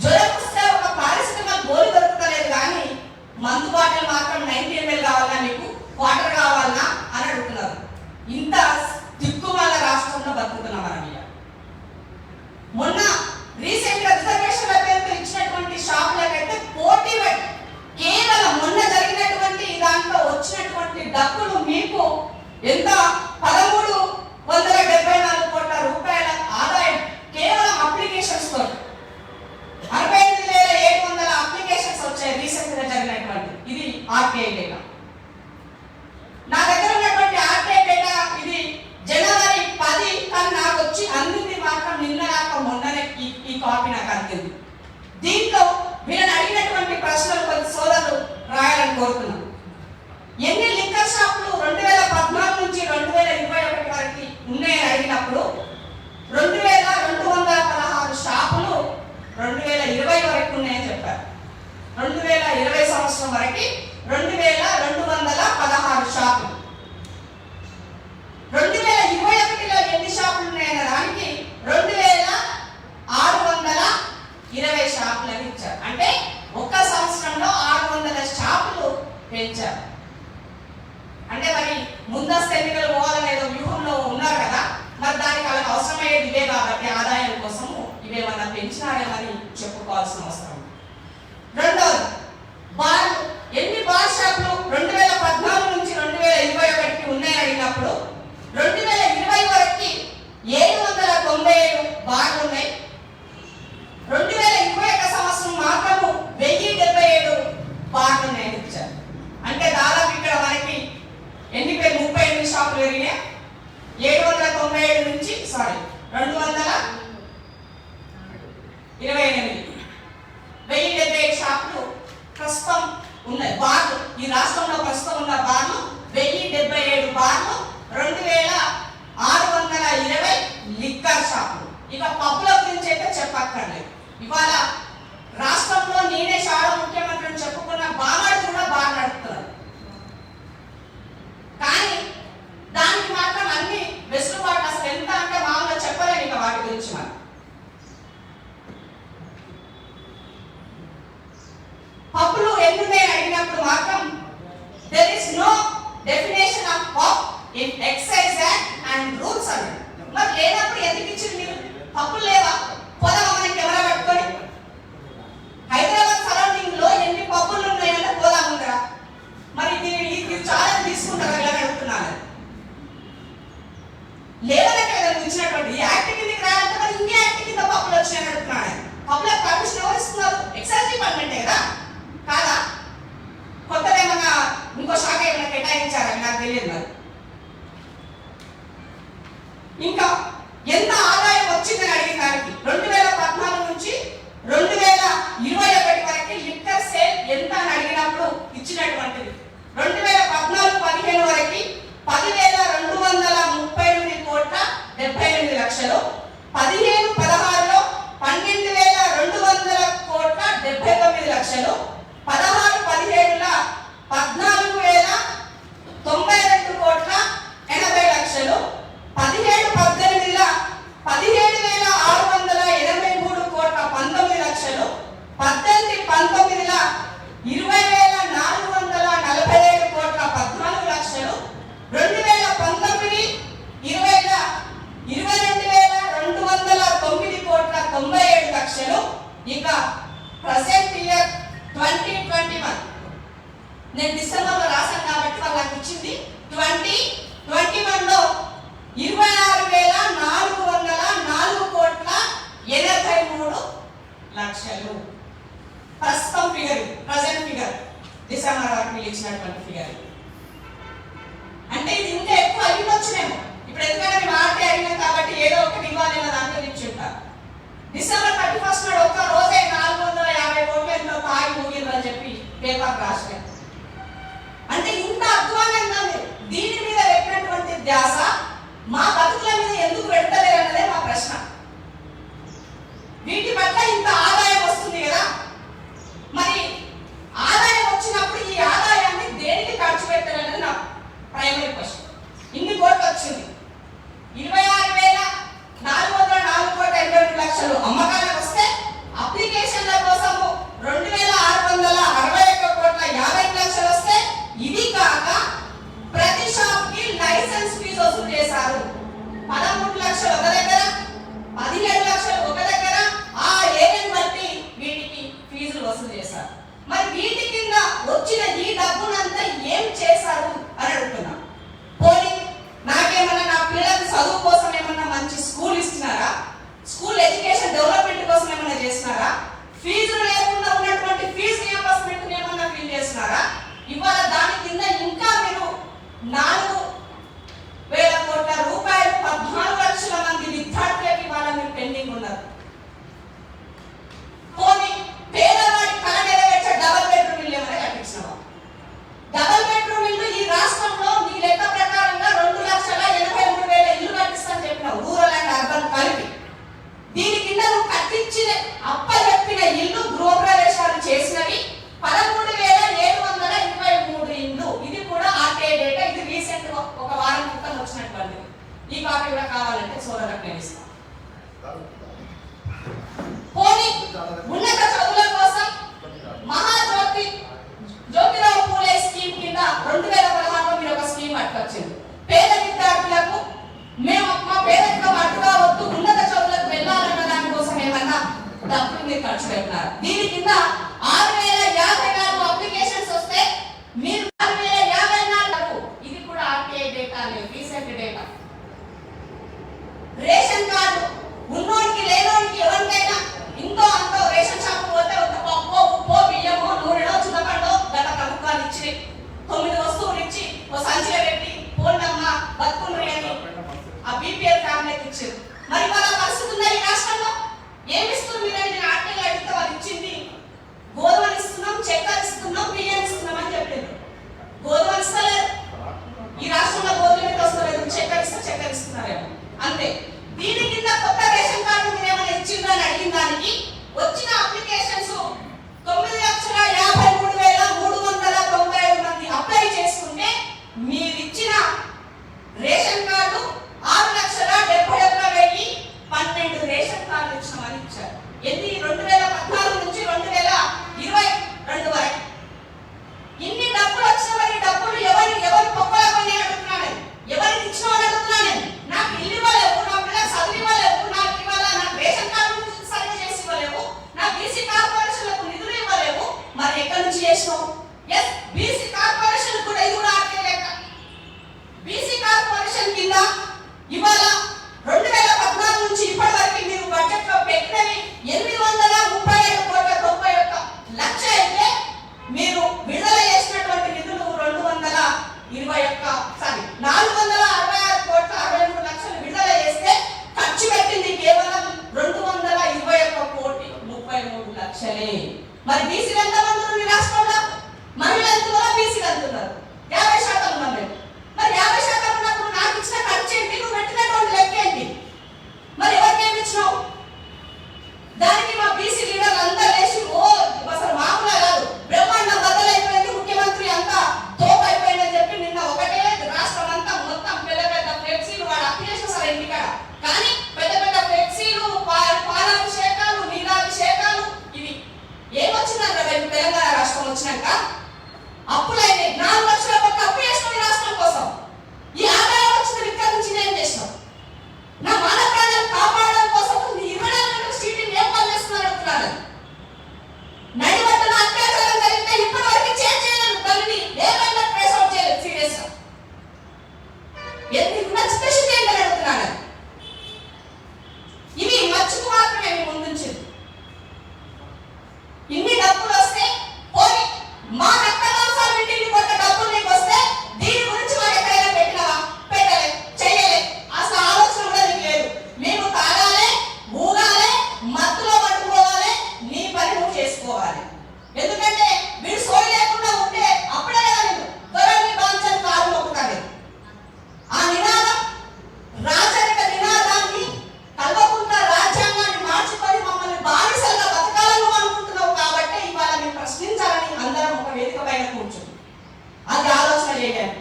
జ్వరం వస్తే ఒక పారిశ్రామిక గోలు దొరుకుతలేదు, కానీ మందు బాటిల్ మాత్రం 90 ml కావాలా, మీకు వాటర్ కావాలన్నా అని అడుగుతున్నారు. ఇంత దిక్కుమాల రాష్ట్రంలో బతుకుతున్నాం మనం. మొన్న రీసెంట్ గా రిజర్వేషన్ల పేరుతో ఇచ్చినటువంటి షాపులకైతే పోటీ పెట్టి కేవలం మొన్న జరిగినటువంటి దాంట్లో వచ్చినటువంటి డబ్బులు మీకు ఎంత 1374 కోట్ల రూపాయల ఆదాయం కేవలం అప్లికేషన్స్ తో 65,700 అప్లికేషన్స్ వచ్చాయి రీసెంట్ గా జరిగినటువంటి. ఇది ఆర్టీఐ డేటా. నా దగ్గర ఉండేది ఇవే కాబట్టి ఆదాయం కోసము ఇవేమన్నా పెంచినారేమని చెప్పుకోవాల్సిన అవసరం. రెండవది బార్లు. ఎన్ని బార్ షాపులు 2014 నుంచి 2021కి ఉన్నాయని అడిగినప్పుడు 2020 వరకు 797 బార్లు ఉన్నాయి. 2021 సంవత్సరం మాత్రము 1077 బార్లు ఉన్నాయని ఇచ్చారు. అంటే దాదాపు ఇక్కడ మనకి ఎన్ని 38 షాపులు పెరిగినాయి. 797 నుంచి 228 1077 షాపులు ప్రస్తుతం ఉన్నాయి. బార్లు ఈ రాష్ట్రంలో ప్రస్తుతం ఉన్న బార్లు 1077 బార్లు, 2620 లిక్కర్ షాపులు. ఇక పబ్బుల గురించి అయితే చెప్పక్కర్లేదు. ఇవాళ రాష్ట్రంలో నేనే చాలా ముఖ్యమంత్రిని చెప్పుకున్న బామాడు కూడా బాగా నడుపుతున్నారు. కానీ దానికి మాత్రం అన్ని వెసులుబాటు అసలు ఎంత అంటే మామూలుగా చెప్పలేను ఇక వాటి గురించి. మనం పబ్బులు ఎందుకని అడిగినప్పుడు మాత్రం there is no definition of pub in excise act and rules అన్నారు. మరి లేనప్పుడు ఎందుకు ఇచ్చింది మీరు? పబ్బులు లేవా? పోదామా మనం కెమెరా పట్టుకొని? హైదరాబాద్ సరౌండింగ్ లో ఎన్ని పబ్బులు ఉన్నాయంటే పోదాముందరా? మరి ఇది చాలా తీసుకుంటారా ఇలా అడుగుతున్నాను. లేవనే కదా ఇచ్చినటువంటి ఈ యాక్ట్ కిందకి రావాలంటే మరి ఇంకే యాక్ట్ కింద పబ్బులు వచ్చినాయని అడుగుతున్నాను. పబ్లిక్ పర్మిషన్ ఎవరు ఇస్తున్నారు? ఎక్సైజ్ డిపార్ట్మెంటే కదా, కాదా? కొత్తగా ఏమన్నా ఇంకో శాఖ ఏమైనా కేటాయించారని నాకు తెలియదు. మరి ఇంకా ఎంత ఆదాయం వచ్చిందని అడిగిన దానికి 2014 నుంచి 2021 వరకు లిక్కర్ సేల్ ఎంత అని అడిగినప్పుడు ఇచ్చినటువంటిది 2014-15 వరకు 10,238 కోట్ల 78 లక్షలు, 15-16లో 12,200 కోట్ల 79 లక్షలు, 16-17లో 14,092 కోట్ల 80 లక్షలు, 17-18లో 17,683 కోట్ల 19 లక్షలు, 18-19లో 20,447 కోట్ల 14 లక్షలు, 2019-20లో 22,209 కోట్ల 97 లక్షలు. ఇక ప్రెసెంట్ ఇయర్ 2021 నేను డిసెంబర్లో రాశాను కాబట్టి వాళ్ళకి ఇచ్చింది 2021లో 26,404 కోట్ల 83 లక్షలు. ప్రస్తుతం ఫిగర్, ప్రజెంట్ ఫిగర్, డిసెంబర్ వరకు ఇచ్చినటువంటి ఫిగర్. అంటే ఇది ఇంకా ఎక్కువ అయ్యిందొచ్చునేమో. ఇప్పుడు ఎందుకంటే మేము ఆడితే అడిగినాం కాబట్టి ఏదో ఒకటి ఇవ్వాలి అన్న దాంట్లో ఇచ్చి ఉంటారు. డిసెంబర్ 31 నాడు ఒక్క రోజే 450 కోట్లు ఎంతో తాగి ముగిందని చెప్పి పేపర్ రాశారు. అంటే ఇంత అధ్వానంగా దీని మీద పెట్టినటువంటి ధ్యాస మా బతుకుల మీద ఎందుకు పెడతలేరు అన్నదే మా ప్రశ్న. వీటి పట్ల ఇంత ఆదాయం వస్తుంది కదా, మరి ఆదాయం వచ్చినప్పుడు ఈ ఆదాయాన్ని దేనికి ఖర్చు పెట్టాలనేది నా ప్రైమరీ క్వశ్చన్. ఇన్ని కోట్లు వచ్చింది, 26,404 కోట్ల 82 లక్షలు అమ్మకాలకు వస్తే అప్లికేషన్ల కోసము 2,661 కోట్ల 50 లక్షలు వస్తే ఇది కాక ప్రతి షాప్ కి లైసెన్స్ ఫీజు వసూలు చేశారు. 13 లక్షలు ఒక దగ్గర, 17 లక్షలు ఒక దగ్గర, ఆ ఏరియాని బట్టి వీటికి ఫీజులు వసూలు చేశారు. మరి వీటి కింద వచ్చిన ఈ డబ్బునంతా ఏం చేశారు అని అడుగుతున్నా. పోనీ నాకేమన్నా నా పిల్లలకి చదువు కోసం ఏమన్నా మంచి స్కూల్ ఇస్తున్నారా? స్కూల్ ఎడ్యుకేషన్ డెవలప్మెంట్ కోసం ఏమన్నా చేస్తున్నారా? ఫీజులు లేకుండా ఉన్నటువంటి ఫీజు రియంబర్స్మెంట్ ఏమన్నా ఫీల్ చేస్తున్నారా? ఇవాళ దాని కింద ఇంకా మీరు 4,000 కోట్ల రూపాయలు 14 లక్షల మంది విద్యార్థులకి ఇవాళ మీరు పెండింగ్ ఉన్నారు. పోనీ పేదవాడి కళ నెరవేర్చే డబల్ బెడ్రూమ్ ఇల్లు ఏమైనా కట్టించినావా? డబల్ బెడ్రూమ్ ఇల్లు ఈ రాష్ట్రంలో నీ లెక్క ప్రకారంగా 2,83,000 ఇల్లు కట్టిస్తాను చెప్పినావు, రూరల్ అండ్ అర్బన్ కలిపి. దీని కింద నువ్వు కట్టించిన అప్పచెప్పిన ఇల్లు గృహప్రవేశాలు చేసినవి 13,723 ఇల్లు. ఇది కూడా ఆర్టీఐ డేటా, ఇది రీసెంట్ ఒక వారం క్రితం వచ్చినటువంటిది. ఈ కాపీ కూడా కావాలంటే సోదరులకు నేను ఇస్తాను. పోనీ ఉన్నత చదువుల కోసం జ్యోతిరావు పూలే స్కీమ్ కింద 2016లో మీరు ఒక స్కీమ్ పట్టుకొచ్చింది. పేద విద్యార్థులకు మేము మా పేదరికం అడ్డుగా వద్దు, ఉన్నత మరి వాళ్ళ పరిస్థితి ఉందా ఈ రాష్ట్రంలో? ఏమిస్తున్నారు మీరంటే నేను ఆర్టీలో అడిగితే వాళ్ళు ఇచ్చింది గోధుమలు ఇస్తున్నాం, చక్కెర ఇస్తున్నాం, బియ్యం ఇస్తున్నాం అని చెప్పారు. గోధుమలు ఇస్తలేదు ఈ రాష్ట్రంలో, గోధుమ మీద వస్తలేదు, చక్కెర ఇస్తున్నారేమో అంతే. దీని కింద కొత్త రేషన్ కార్డు మీరు ఏమైనా ఇచ్చిండ్రు అని అడిగిన దానికి వచ్చిన అప్లికేషన్స్ 9,53,395 మంది అప్లై చేసుకుంటే మీరు ఇచ్చిన రేషన్ కార్డు 6,71,12 రేషన్ కార్డులు ఇచ్చినామని ఇచ్చారు. ఎన్ని 2014 నుంచి 2022 వరకు ఇన్ని డబ్బులు వచ్చినవని డబ్బులు ఎవరి పొక్కల కొని అడుగుతున్నాను, ఎవరికి ఇచ్చినామని అడుగుతున్నాను. నాకు ఇల్లు ఇవ్వలేవు, నా పిల్లలకు చదువు ఇవ్వలేవు, నాకు ఇవాళ నాకు రేషన్ కార్డు సరిగ్గా చేసి ఇవ్వలేవు, నా బీసీ కార్పొరేషన్లకు నిధులు ఇవ్వలేవు. మరి ఎక్కడి నుంచి చేసినావు? ఎస్, బీసీ కార్పొరేషన్ కూడా ఇది కూడా ఆర్కే లెక్క. బీసీ కార్పొరేషన్ కింద ఇవాళ 2014 నుంచి ఇప్పటి వరకు మీరు బడ్జెట్ లో పెట్టినవి 837,91 అయితే మీరు విడుదల చేసినటువంటి నిధులు 466,63 విడుదల చేస్తే ఖర్చు పెట్టింది కేవలం 221,33 మరి బీసీలు ఎంతమంది ఉన్నారు ఈ రాష్ట్రంలో? మహిళలు ఎంత ఉన్నారు, బీసీలు ఎంత ఉన్నారు? 50% ఉన్నాం మేము. మరి 50% ఉన్నప్పుడు నాకు ఇచ్చిన ఖర్చు ఏంటి, నువ్వు పెట్టినటువంటి లెక్క ఏంటి? మరి ఎవరికి ఏమి ఇచ్చినావు? దానికి మా బీసీ లీడర్లు అందరూ లేచి అసలు మామూలుగా కాదు, బ్రహ్మాండం బద్దలైపోయింది, ముఖ్యమంత్రి అంతా తోపు అయిపోయిందని చెప్పి నిన్న ఒకటే రాష్ట్రం అంతా మొత్తం పెద్ద పెద్ద ఫ్లెక్సీలు వాడు అప్లికేషన్ సరే ఇంటికాడ, కానీ పెద్ద పెద్ద ఫ్లెక్సీలు, పాలాభిషేకాలు, నీలాభిషేకాలు, ఇవి ఏమొచ్చిందంటే రేపు తెలంగాణ రాష్ట్రం వచ్చినాక అప్పులైతే 4 లక్షల కోట్ల అప్పు చేసినాం ఈ రాష్ట్రం కోసం. ఈ ఆదాయం వచ్చిన ఇక్కడ నుంచి నేను చేసినాం. నా మానవ ప్రాణాలు కాపాడడం కోసం 24 గంటల స్ట్రీట్ని ఏం పని చేస్తున్నారు అడుగుతున్నాను. నడిబట్టల అత్యాచారం జరిగితే ఇప్పటి వరకు చేంజ్ చేయలేదు, దానిని ఏమైనా ట్రేస్ అవుట్ చేయలేదు సీరియస్ గా. ఎందుకు స్పెషల్ ఏంటని అడుగుతున్నాను. ఇవి మచ్చుకు మాత్రమే మీ ముందుంచింది. ఇన్ని డబ్బులు వస్తే పోనీ మా రక్త మాంసాలు ఇంటికి కొట్ట డబ్బులు నీకు వస్తే దీని గురించి మాకు ఎక్కడైనా పెట్టినవా? పెట్టలే, చేయలే, అసలు ఆలోచన కూడా నీకు లేదు. మేము తాగాలి, ఊగాలి, మత్తులో పట్టుకోవాలి, నీ పని నువ్వు చేసుకోవాలి. ఎందుకంటే వీడు సోయి లేకుండా ఉంటే అప్పుడే కదా నేను త్వరని బాంచని కారు మొక్కుతాను. ఆ నినాదం రాజరిక నినాదాన్ని కల్వకుంట్ల రాజ్యాంగాన్ని మార్చుకొని మమ్మల్ని బానిసలుగా బతకాలను అనుకుంటున్నావు కాబట్టి ఇవాళ మేము ప్రశ్నించాలని అందరం ఒక వేదిక పైన కూర్చుంది. అది ఆలోచన చేయాలి.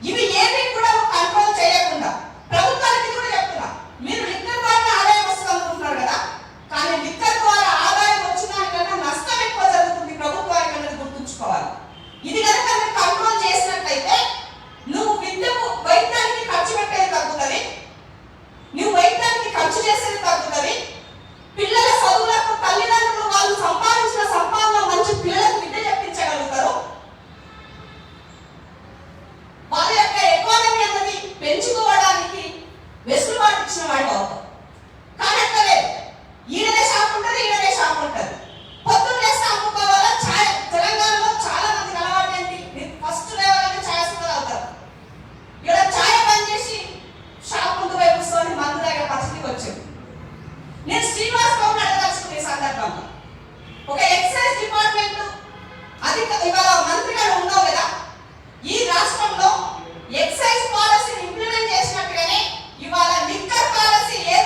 ఇవి ఏమీ కూడా కంట్రోల్ చేయకుండా ప్రభుత్వానికి కూడా చెప్తున్నా, మీరు లిక్కర్ ద్వారా ఆదాయం వస్తుంది అనుకుంటున్నారు కదా, కానీ లిక్కర్ ద్వారా ఆదాయం వచ్చిన దానికన్నా నష్టం ఎక్కువ జరుగుతుంది ప్రభుత్వానికి అన్నది గుర్తుంచుకోవాలి. ఇది కనుక మీరు కంట్రోల్ చేసినట్లయితే నువ్వు విద్యకు వైద్యానికి ఖర్చు పెట్టేది తగ్గుతుంది, నువ్వు వైద్యానికి ఖర్చు చేసేది తగ్గుతుంది, పిల్లల చదువులకు తల్లిదండ్రులు వాళ్ళు సంపాదించిన సంపాదన మంచి పిల్లలకు విద్య చెప్పించగలుగుతారు. వాళ్ళ యొక్క ఎకానమీ అన్నది పెంచుకోవడానికి వెసులుబాటు ఇచ్చిన వాడు అవుతాం. కానీ అక్కలేదు, ఈడనే షాప్ ఉంటుంది, ఈడనే షాప్ ఉంటుంది. పొద్దున్న లేస్తే అమ్ముకోవాలా ఛాయ్. తెలంగాణలో చాలా మందికి అలవాటు ఏంటి, ఫస్ట్ లేవాలని ఛాయ్ వస్తుంది అవుతారు. ఇక్కడ ఛాయ్ బంద్ చేసి షాప్ ముందు వైపు కూర్చొని మందు తాగే పరిస్థితికి వచ్చింది. నేను శ్రీనివాస్ బాబుని అడగదలుచుకునే సందర్భంలో ఒక ఎక్సైజ్ డిపార్ట్మెంట్ ఇవాళ మంత్రిగా ఉన్నావు కదా, ఈ రాష్ట్రంలో ఎక్సైజ్ పాలసీని ఇంప్లిమెంట్ చేసినట్టుగానే ఇవాళ లిక్కర్ పాలసీ ఏ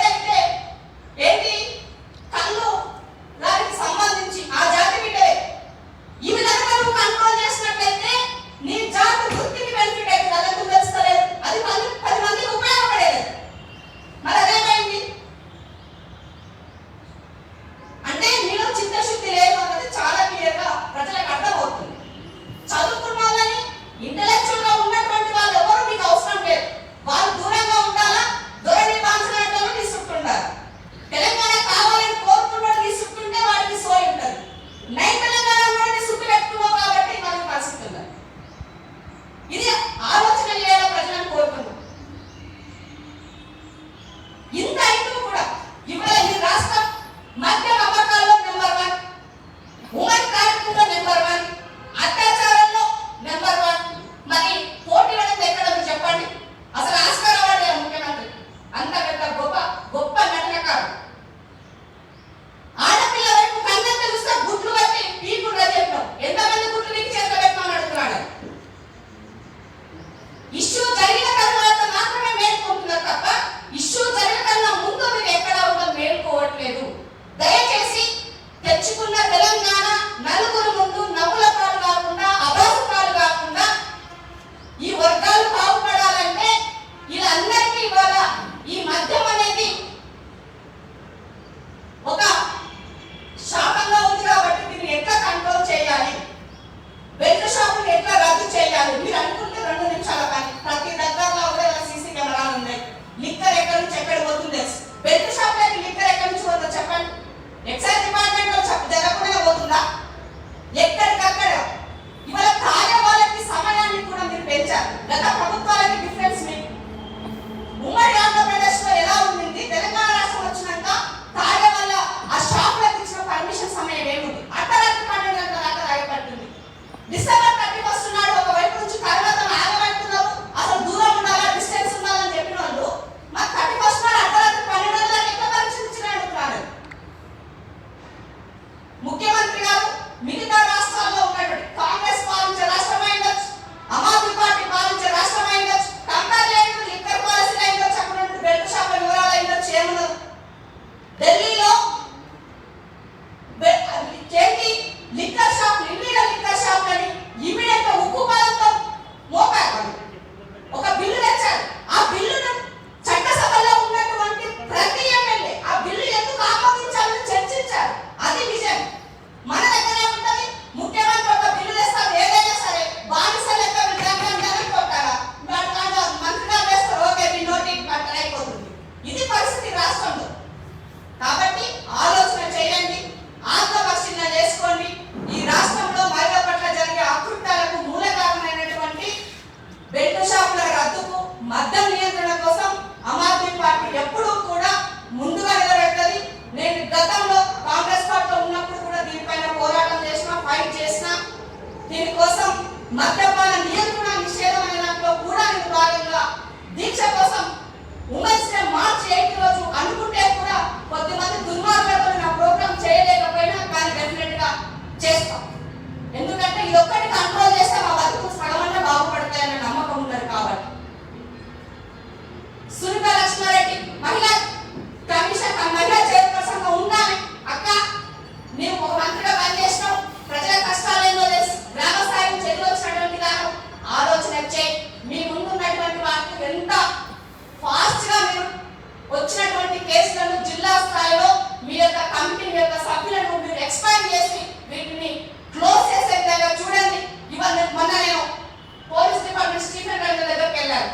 స్టీఫెన్ రవీంద్ర దగ్గరికి వెళ్ళారు.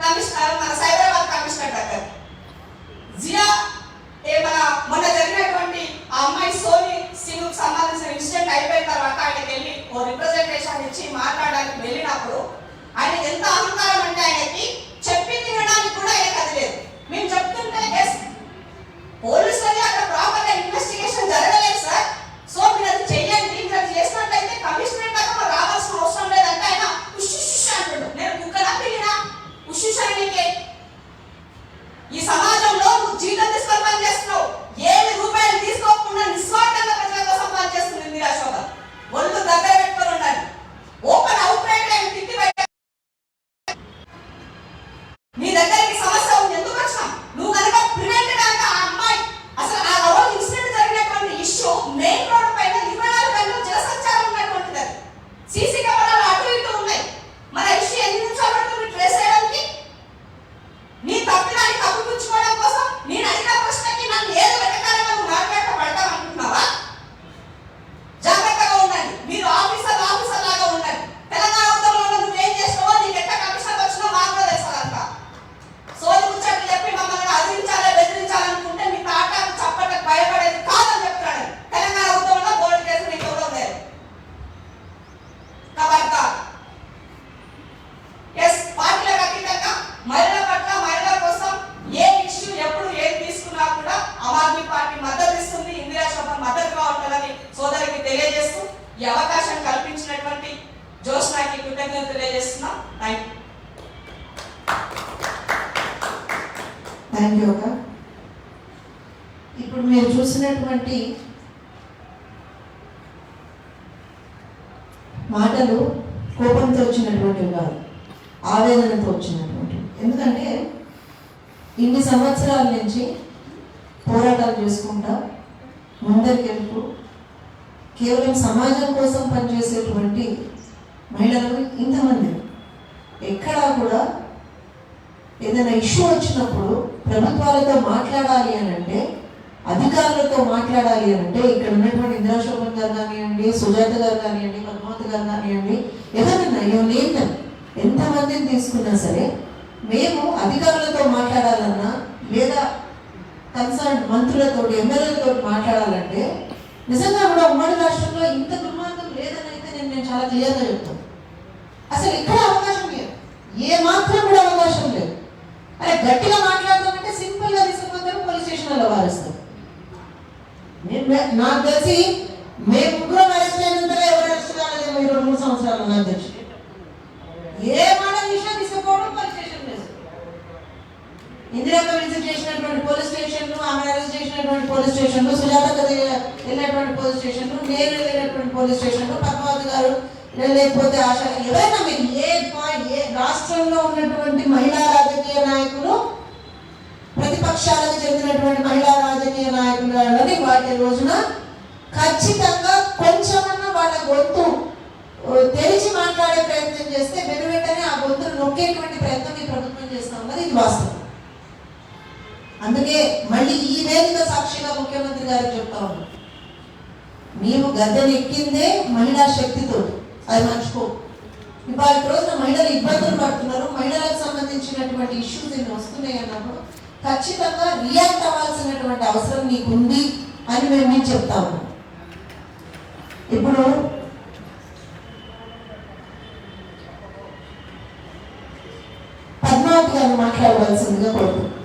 కమిషనర్, మన సైబరాబాద్ కమిషనర్ దగ్గర జియా మొన్న జరిగినటువంటి ఆ అమ్మాయి సోని సింగ్ సంబంధించిన ఇన్సిడెంట్ అయిపోయిన తర్వాత ఆయనకి వెళ్ళి ఓ రిప్రజెంటేషన్ ఇచ్చి మాట్లాడడానికి వెళ్ళినప్పుడు ఆయన ఎంత అహంకారం అంటే ఆయనకి చెప్పి తినడానికి కూడా ఆయన కదిలేదు. మేము చెప్తుంటే ఎస్ పోలీసులని అక్కడ ప్రాపర్గా ఇన్వెస్టిగేషన్ జరగలేదు సార్, సో మీరు అది చెయ్యండి, మీరు అది చేసినట్లయితే కమిషనరేట్ దాకా రావాల్సిన అవసరం లేదంటే ఆయన ఉష్ అంటుండు. నేను కుక్కలా పిల్లినా ఉష్ ఆయనకే. ఈ సమాజంలో నువ్వు జీతం తీసుకొని పని చేస్తున్నావు, 7 రూపాయలు తీసుకోకుండా నిస్వార్థంగా ప్రజల కోసం పనిచేస్తుంది ఇందిరా శోభ. ఒళ్ళు దగ్గర పెట్టుకొని ఉండాలి. ఓపెన్ అవుట్ రైట్ ఆయన తిట్టి నీ దగ్గరికి సమస్య ఉంది, ఎందుకు వచ్చినాం నువ్వు కనుక ప్రివెంట్ కనుక ఆ అమ్మాయి అసలు ఆ రోజు ఇన్సిడెంట్ జరిగినటువంటి ఇష్యూ మెయిన్ రోడ్ పైన 24 గంటలు జనసంచారం ఉన్నటువంటిది. అది సీసీ కెమెరాలు అటు ఇటు ఉన్నాయి. మన ఇష్యూ ఎన్ని నిమిషాలు పడుతుంది ట్రేస్ చేయడానికి? నీ తప్పిదాన్ని కప్పిపుచ్చుకోవడం కోసం నేను అడిగిన ప్రశ్నకి నన్ను ఏదో వెతకాలని నువ్వు మాట్లాడక పడతావు అనుకుంటున్నావా? జాగ్రత్తగా ఉండండి. మీరు ఆఫీసర్ లాగా ఉండండి. తెలంగాణ ఉద్యమంలో నువ్వు ఏం చేసినావో నీకు ఎట్లా కమిషన్ వచ్చినా మాకు కూడా తెలుసదంతా. సోది ముచ్చట్లు చెప్పి మమ్మల్ని అదిరించాలి బెదిరించాలనుకుంటే మీ తాటాకు చప్పట్లకు భయపడేది కాదని చెప్తున్నాడు. తెలంగాణ ఉద్యమంలో బోల్డ్ కేసులు నీకు ఎవరో లేదు కాబట్టి ఎస్ పార్టీలకు అతీతంగా మహిళల పట్ల మహిళల కోసం ఏ ఇష్యూ ఎప్పుడు ఏం తీసుకున్నా కూడా ఆమ్ ఆద్మీ పార్టీ మద్దతు ఇస్తుంది, ఇందిరా శోభ మద్దతుగా ఉంటుందని సోదరికి తెలియజేస్తూ ఈ అవకాశం కల్పించినటువంటి జోష్నాకి కృతజ్ఞతలు తెలియజేస్తున్నాం. థ్యాంక్ యూ అక్క. ఇప్పుడు మీరు చూసినటువంటి మాటలు కోపంతో వచ్చినటువంటివి కాదు, ఆవేదనతో వచ్చినటువంటివి. ఎందుకంటే ఇన్ని సంవత్సరాల నుంచి పోరాటాలు చేసుకుంటా ముందరికి వెళ్తూ కేవలం సమాజం కోసం పనిచేసేటువంటి మహిళలు ఇంతమంది ఎక్కడా కూడా ఏదైనా ఇష్యూ వచ్చినప్పుడు ప్రభుత్వాలతో మాట్లాడాలి అని అంటే, అధికారులతో మాట్లాడాలి అని అంటే ఇక్కడ ఉన్నటువంటి ఇందిరా శోభన్ గారు కానివ్వండి, సుజాత గారు కానివ్వండి, పద్మావతి గారు కానివ్వండి, ఎవరన్నా నేను ఎంతమందిని తీసుకున్నా సరే మేము అధికారులతో మాట్లాడాలన్నా లేదా కన్సర్న్ మంత్రులతో ఎమ్మెల్యేలతో మాట్లాడాలంటే నిజంగా కూడా ఉమ్మడి రాష్ట్రంలో ఇంత దుర్మార్గం లేదని అయితే నేను చాలా క్లియర్గా చెప్తాను. అసలు ఇక్కడ అవకాశం లేదు, ఏ మాత్రం కూడా అవకాశం లేదు. అరే గట్టిగా మాట్లాడదామంటే సింపుల్గా తీసుకుపోతారు, పోలీస్ స్టేషన్లో వారిస్తారు. నాకు తెలిసి మేము ముగ్గురం అరెస్ట్ అయినంతగా ఎవరు అరెస్ట్ కాలేదేమో 23 సంవత్సరాలు నాకు తెలిసి. ఏ మాట విషయం తీసుకుపోవడం పోలీస్ స్టేషన్ లేదు. ఇందిరాక విజిట్ చేసినటువంటి పోలీస్ స్టేషన్లు, ఆమె అరెస్ట్ చేసినటువంటి పోలీస్ స్టేషన్లు, సుజాత వెళ్ళినటువంటి పోలీస్ స్టేషన్లు, నేను వెళ్ళినటువంటి పోలీస్ స్టేషన్లు, పద్మావతి గారు లేకపోతే ఆశ, ఎవరైనా మీరు ఏ రాష్ట్రంలో ఉన్నటువంటి మహిళా రాజకీయ నాయకులు, ప్రతిపక్షాలకు చెందినటువంటి మహిళా రాజకీయ నాయకులని వాటి రోజున ఖచ్చితంగా కొంచెమన్నా వాళ్ళ గొంతు తెరిచి మాట్లాడే ప్రయత్నం చేస్తే వెంటనే ఆ గొంతును నొక్కేటువంటి ప్రయత్నం ఈ ప్రభుత్వం చేస్తా ఉన్నది, ఇది వాస్తవం. అందుకే మళ్ళీ ఈ వేదిక సాక్షిగా ముఖ్యమంత్రి గారికి చెప్తా ఉన్నాం, నీవు గద్దెను ఎక్కిందే మహిళా శక్తితో, అది మర్చిపో. ఇవాళ రోజున మహిళలు ఇబ్బందులు పడుతున్నారు, మహిళలకు సంబంధించినటువంటి ఇష్యూస్ ఇన్ని వస్తున్నాయి అన్నప్పుడు ఖచ్చితంగా రియాక్ట్ అవ్వాల్సినటువంటి అవసరం నీకుంది అని మేము చెప్తాము. ఇప్పుడు పద్మావతి గారు మాట్లాడవలసిందిగా కోరుతున్నాను.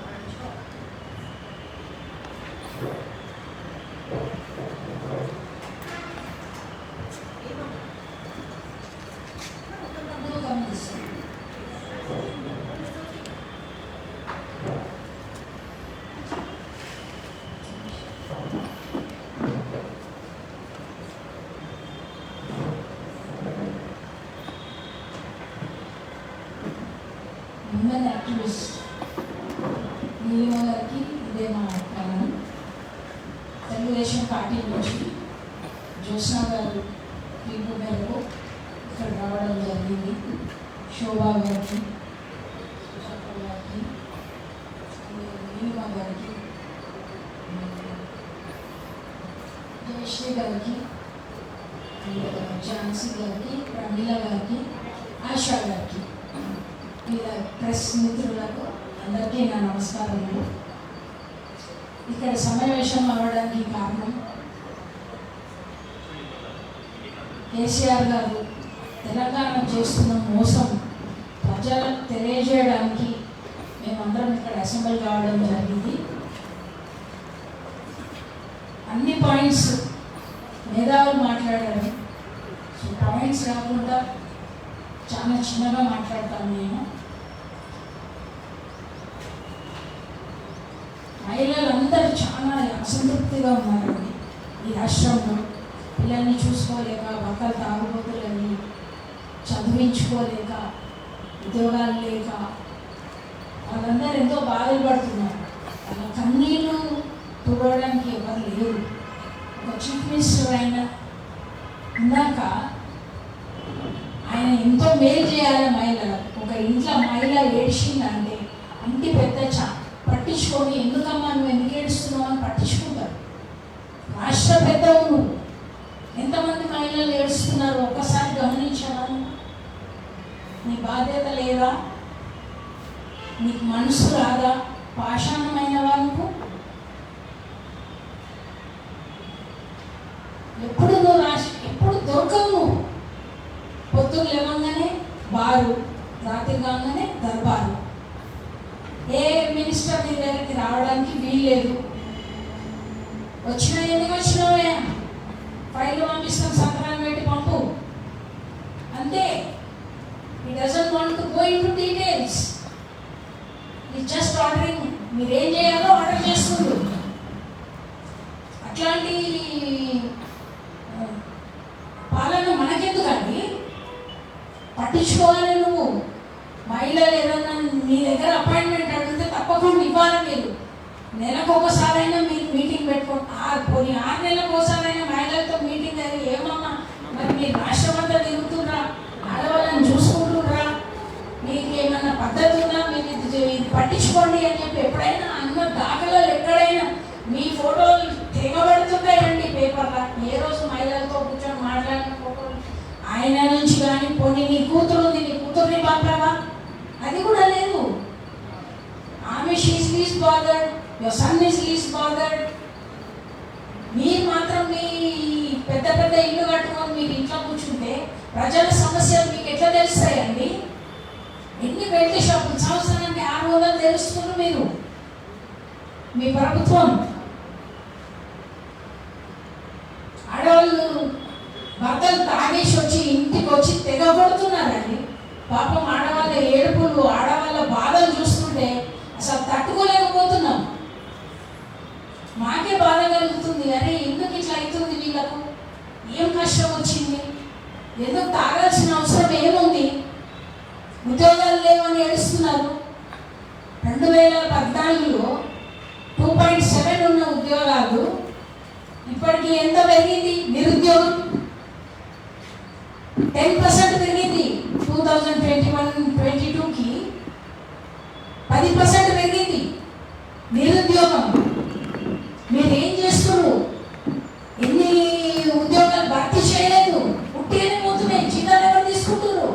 ఉమెన్ యాక్టివిస్ట్ నీలిమ గారికి ఇదే మా కారణం. తెలుగుదేశం పార్టీ నుంచి జ్యోత్స్న గారు పిలుపు మేరకు ఇక్కడ రావడం జరిగింది. శోభా గారికి, సుజాత గారికి, నీలిమ గారికి, జయశ్రీ గారికి, ఝాన్సీ గారికి, ప్రమీల గారికి, ఆశా గారికి, వీళ్ళ ప్రెస్ మిత్రులకు అందరికీ నా నమస్కారములు. ఇక్కడ సమావేశం అవ్వడానికి కారణం కేసీఆర్ గారు తెలంగాణ చేస్తున్న మోసం ప్రజలకు తెలియజేయడానికి మేమందరం ఇక్కడ అసెంబ్లీ కావడం జరిగింది. అన్ని పాయింట్స్ మేధావులు మాట్లాడారు. సో పాయింట్స్ కాకుండా చాలా చిన్నగా మాట్లాడతాను నేను. మహిళలందరూ చాలా అసంతృప్తిగా ఉన్నారండి ఈ రాష్ట్రంలో. పిల్లల్ని చూసుకోలేక, భర్తలు తాగుబోతులని చదివించుకోలేక, ఉద్యోగాలు లేక వాళ్ళందరూ ఎంతో బాధలు పడుతున్నారు. వాళ్ళ కన్నీళ్ళు తుడవడానికి ఎవరు లేరు. ఒక చీఫ్ మినిస్టర్ అయిన ఉన్నాక ఆయన ఎంతో మేలు చేయాలి మహిళలకు. ఒక ఇంట్లో మహిళ ఏడ్చిందంటే ఇంటి పెద్ద పట్టించుకొని ఎందుకమ్మా నువ్వు ఎందుకు ఏడుస్తున్నావు అని పట్టించుకుంటారు. రాష్ట్ర పెద్దవు నువ్వు, ఎంతమంది మహిళలు ఏడుస్తున్నారు ఒక్కసారి గమనించావా? నీ బాధ్యత లేదా? నీకు మనసు రాదా? పాషాణమైన వాళ్ళకు ఎప్పుడు నువ్వు ఎప్పుడు దొరకవు. నువ్వు పొద్దున్న లేవంగానే బారు, రాత్రి కాగానే దర్బారు. ఏ మినిస్టర్ నీ దగ్గరికి రావడానికి వీల్లేదు. వచ్చినా ఎందుకు వచ్చినావే, ఫైల్ పంపిస్తాం సంక్రాంతి పెట్టి పంపు అంతే. ఈ doesn't want to go in to details. ఈ జస్ట్ ఆర్డరింగ్, మీరేం చేయాలో ఆర్డర్ చేస్తుంది. అట్లాంటి పాలన మనకెందుకండి? పట్టించుకోవాలి నువ్వు. మహిళలు ఏదన్నా మీ దగ్గర అపాయింట్మెంట్ అడిగితే తప్పకుండా ఇవ్వాలి. మీరు నెలకు ఒకసారైనా మీరు మీటింగ్ పెట్టుకోండి. పోనీ 6 నెలలకు ఒకసారైనా మహిళలతో మీటింగ్ అది. ఏమన్నా మరి మీరు రాష్ట్రమంతా తిరుగుతున్నా, ఆడవాళ్ళని చూసుకుంటున్నారా? మీకు ఏమన్నా పద్ధతి ఉందా? మీరు ఇది పట్టించుకోండి అని చెప్పి ఎప్పుడైనా అన్న దాఖలాలు ఎక్కడైనా మీ ఫోటోలు తెగబడుతుంటాయండి పేపర్లో. ఏ రోజు మహిళలతో కూర్చొని మాట్లాడిన ఫోటోలు ఆయన నుంచి కానీ, పోనీ నీ కూతురు ఉంది, నీ కూతుర్ని పంపావా? అది కూడా లేదు. ఆమె she is least bothered, your son is least bothered. మీరు మాత్రం మీ పెద్ద పెద్ద ఇల్లు కట్టుకొని మీరు ఇంట్లో కూర్చుంటే ప్రజల సమస్యలు మీకు ఎట్లా తెలుస్తాయండి? ఎన్ని బెల్ట్ షాపులు సంవత్సరానికి 600 తెలుస్తున్నారు మీరు, మీ ప్రభుత్వం. ఆడవాళ్ళు భర్తలు తాగేసి వచ్చి ఇంటికి వచ్చి తెగబడుతున్నారండి. పాపం ఆడవాళ్ళ ఏడుపులు, ఆడవాళ్ళ బాధలు చూస్తుంటే అసలు తట్టుకోలేకపోతున్నాం. మాకే బాధ కలుగుతుంది. అరే ఎందుకు ఇట్లా అవుతుంది వీళ్ళకు? ఏం కష్టం వచ్చింది? ఎందుకు తాగాల్సిన అవసరం ఏముంది? ఉద్యోగాలు లేవని ఏడుస్తున్నారు. 2014లో 2.7 ఉన్న ఉద్యోగాలు ఇప్పటికి ఎంత పెరిగింది? నిరుద్యోగం 10% పెరిగింది. 2021-22కి 10% పెరిగింది నిరుద్యోగం. మీరేం చేస్తున్నారు? ఎన్ని ఉద్యోగాలు భర్తీ చేయలేదు, పుట్టిగానే పోతున్నాయి. జీతాలు ఎవరు తీసుకుంటున్నారు?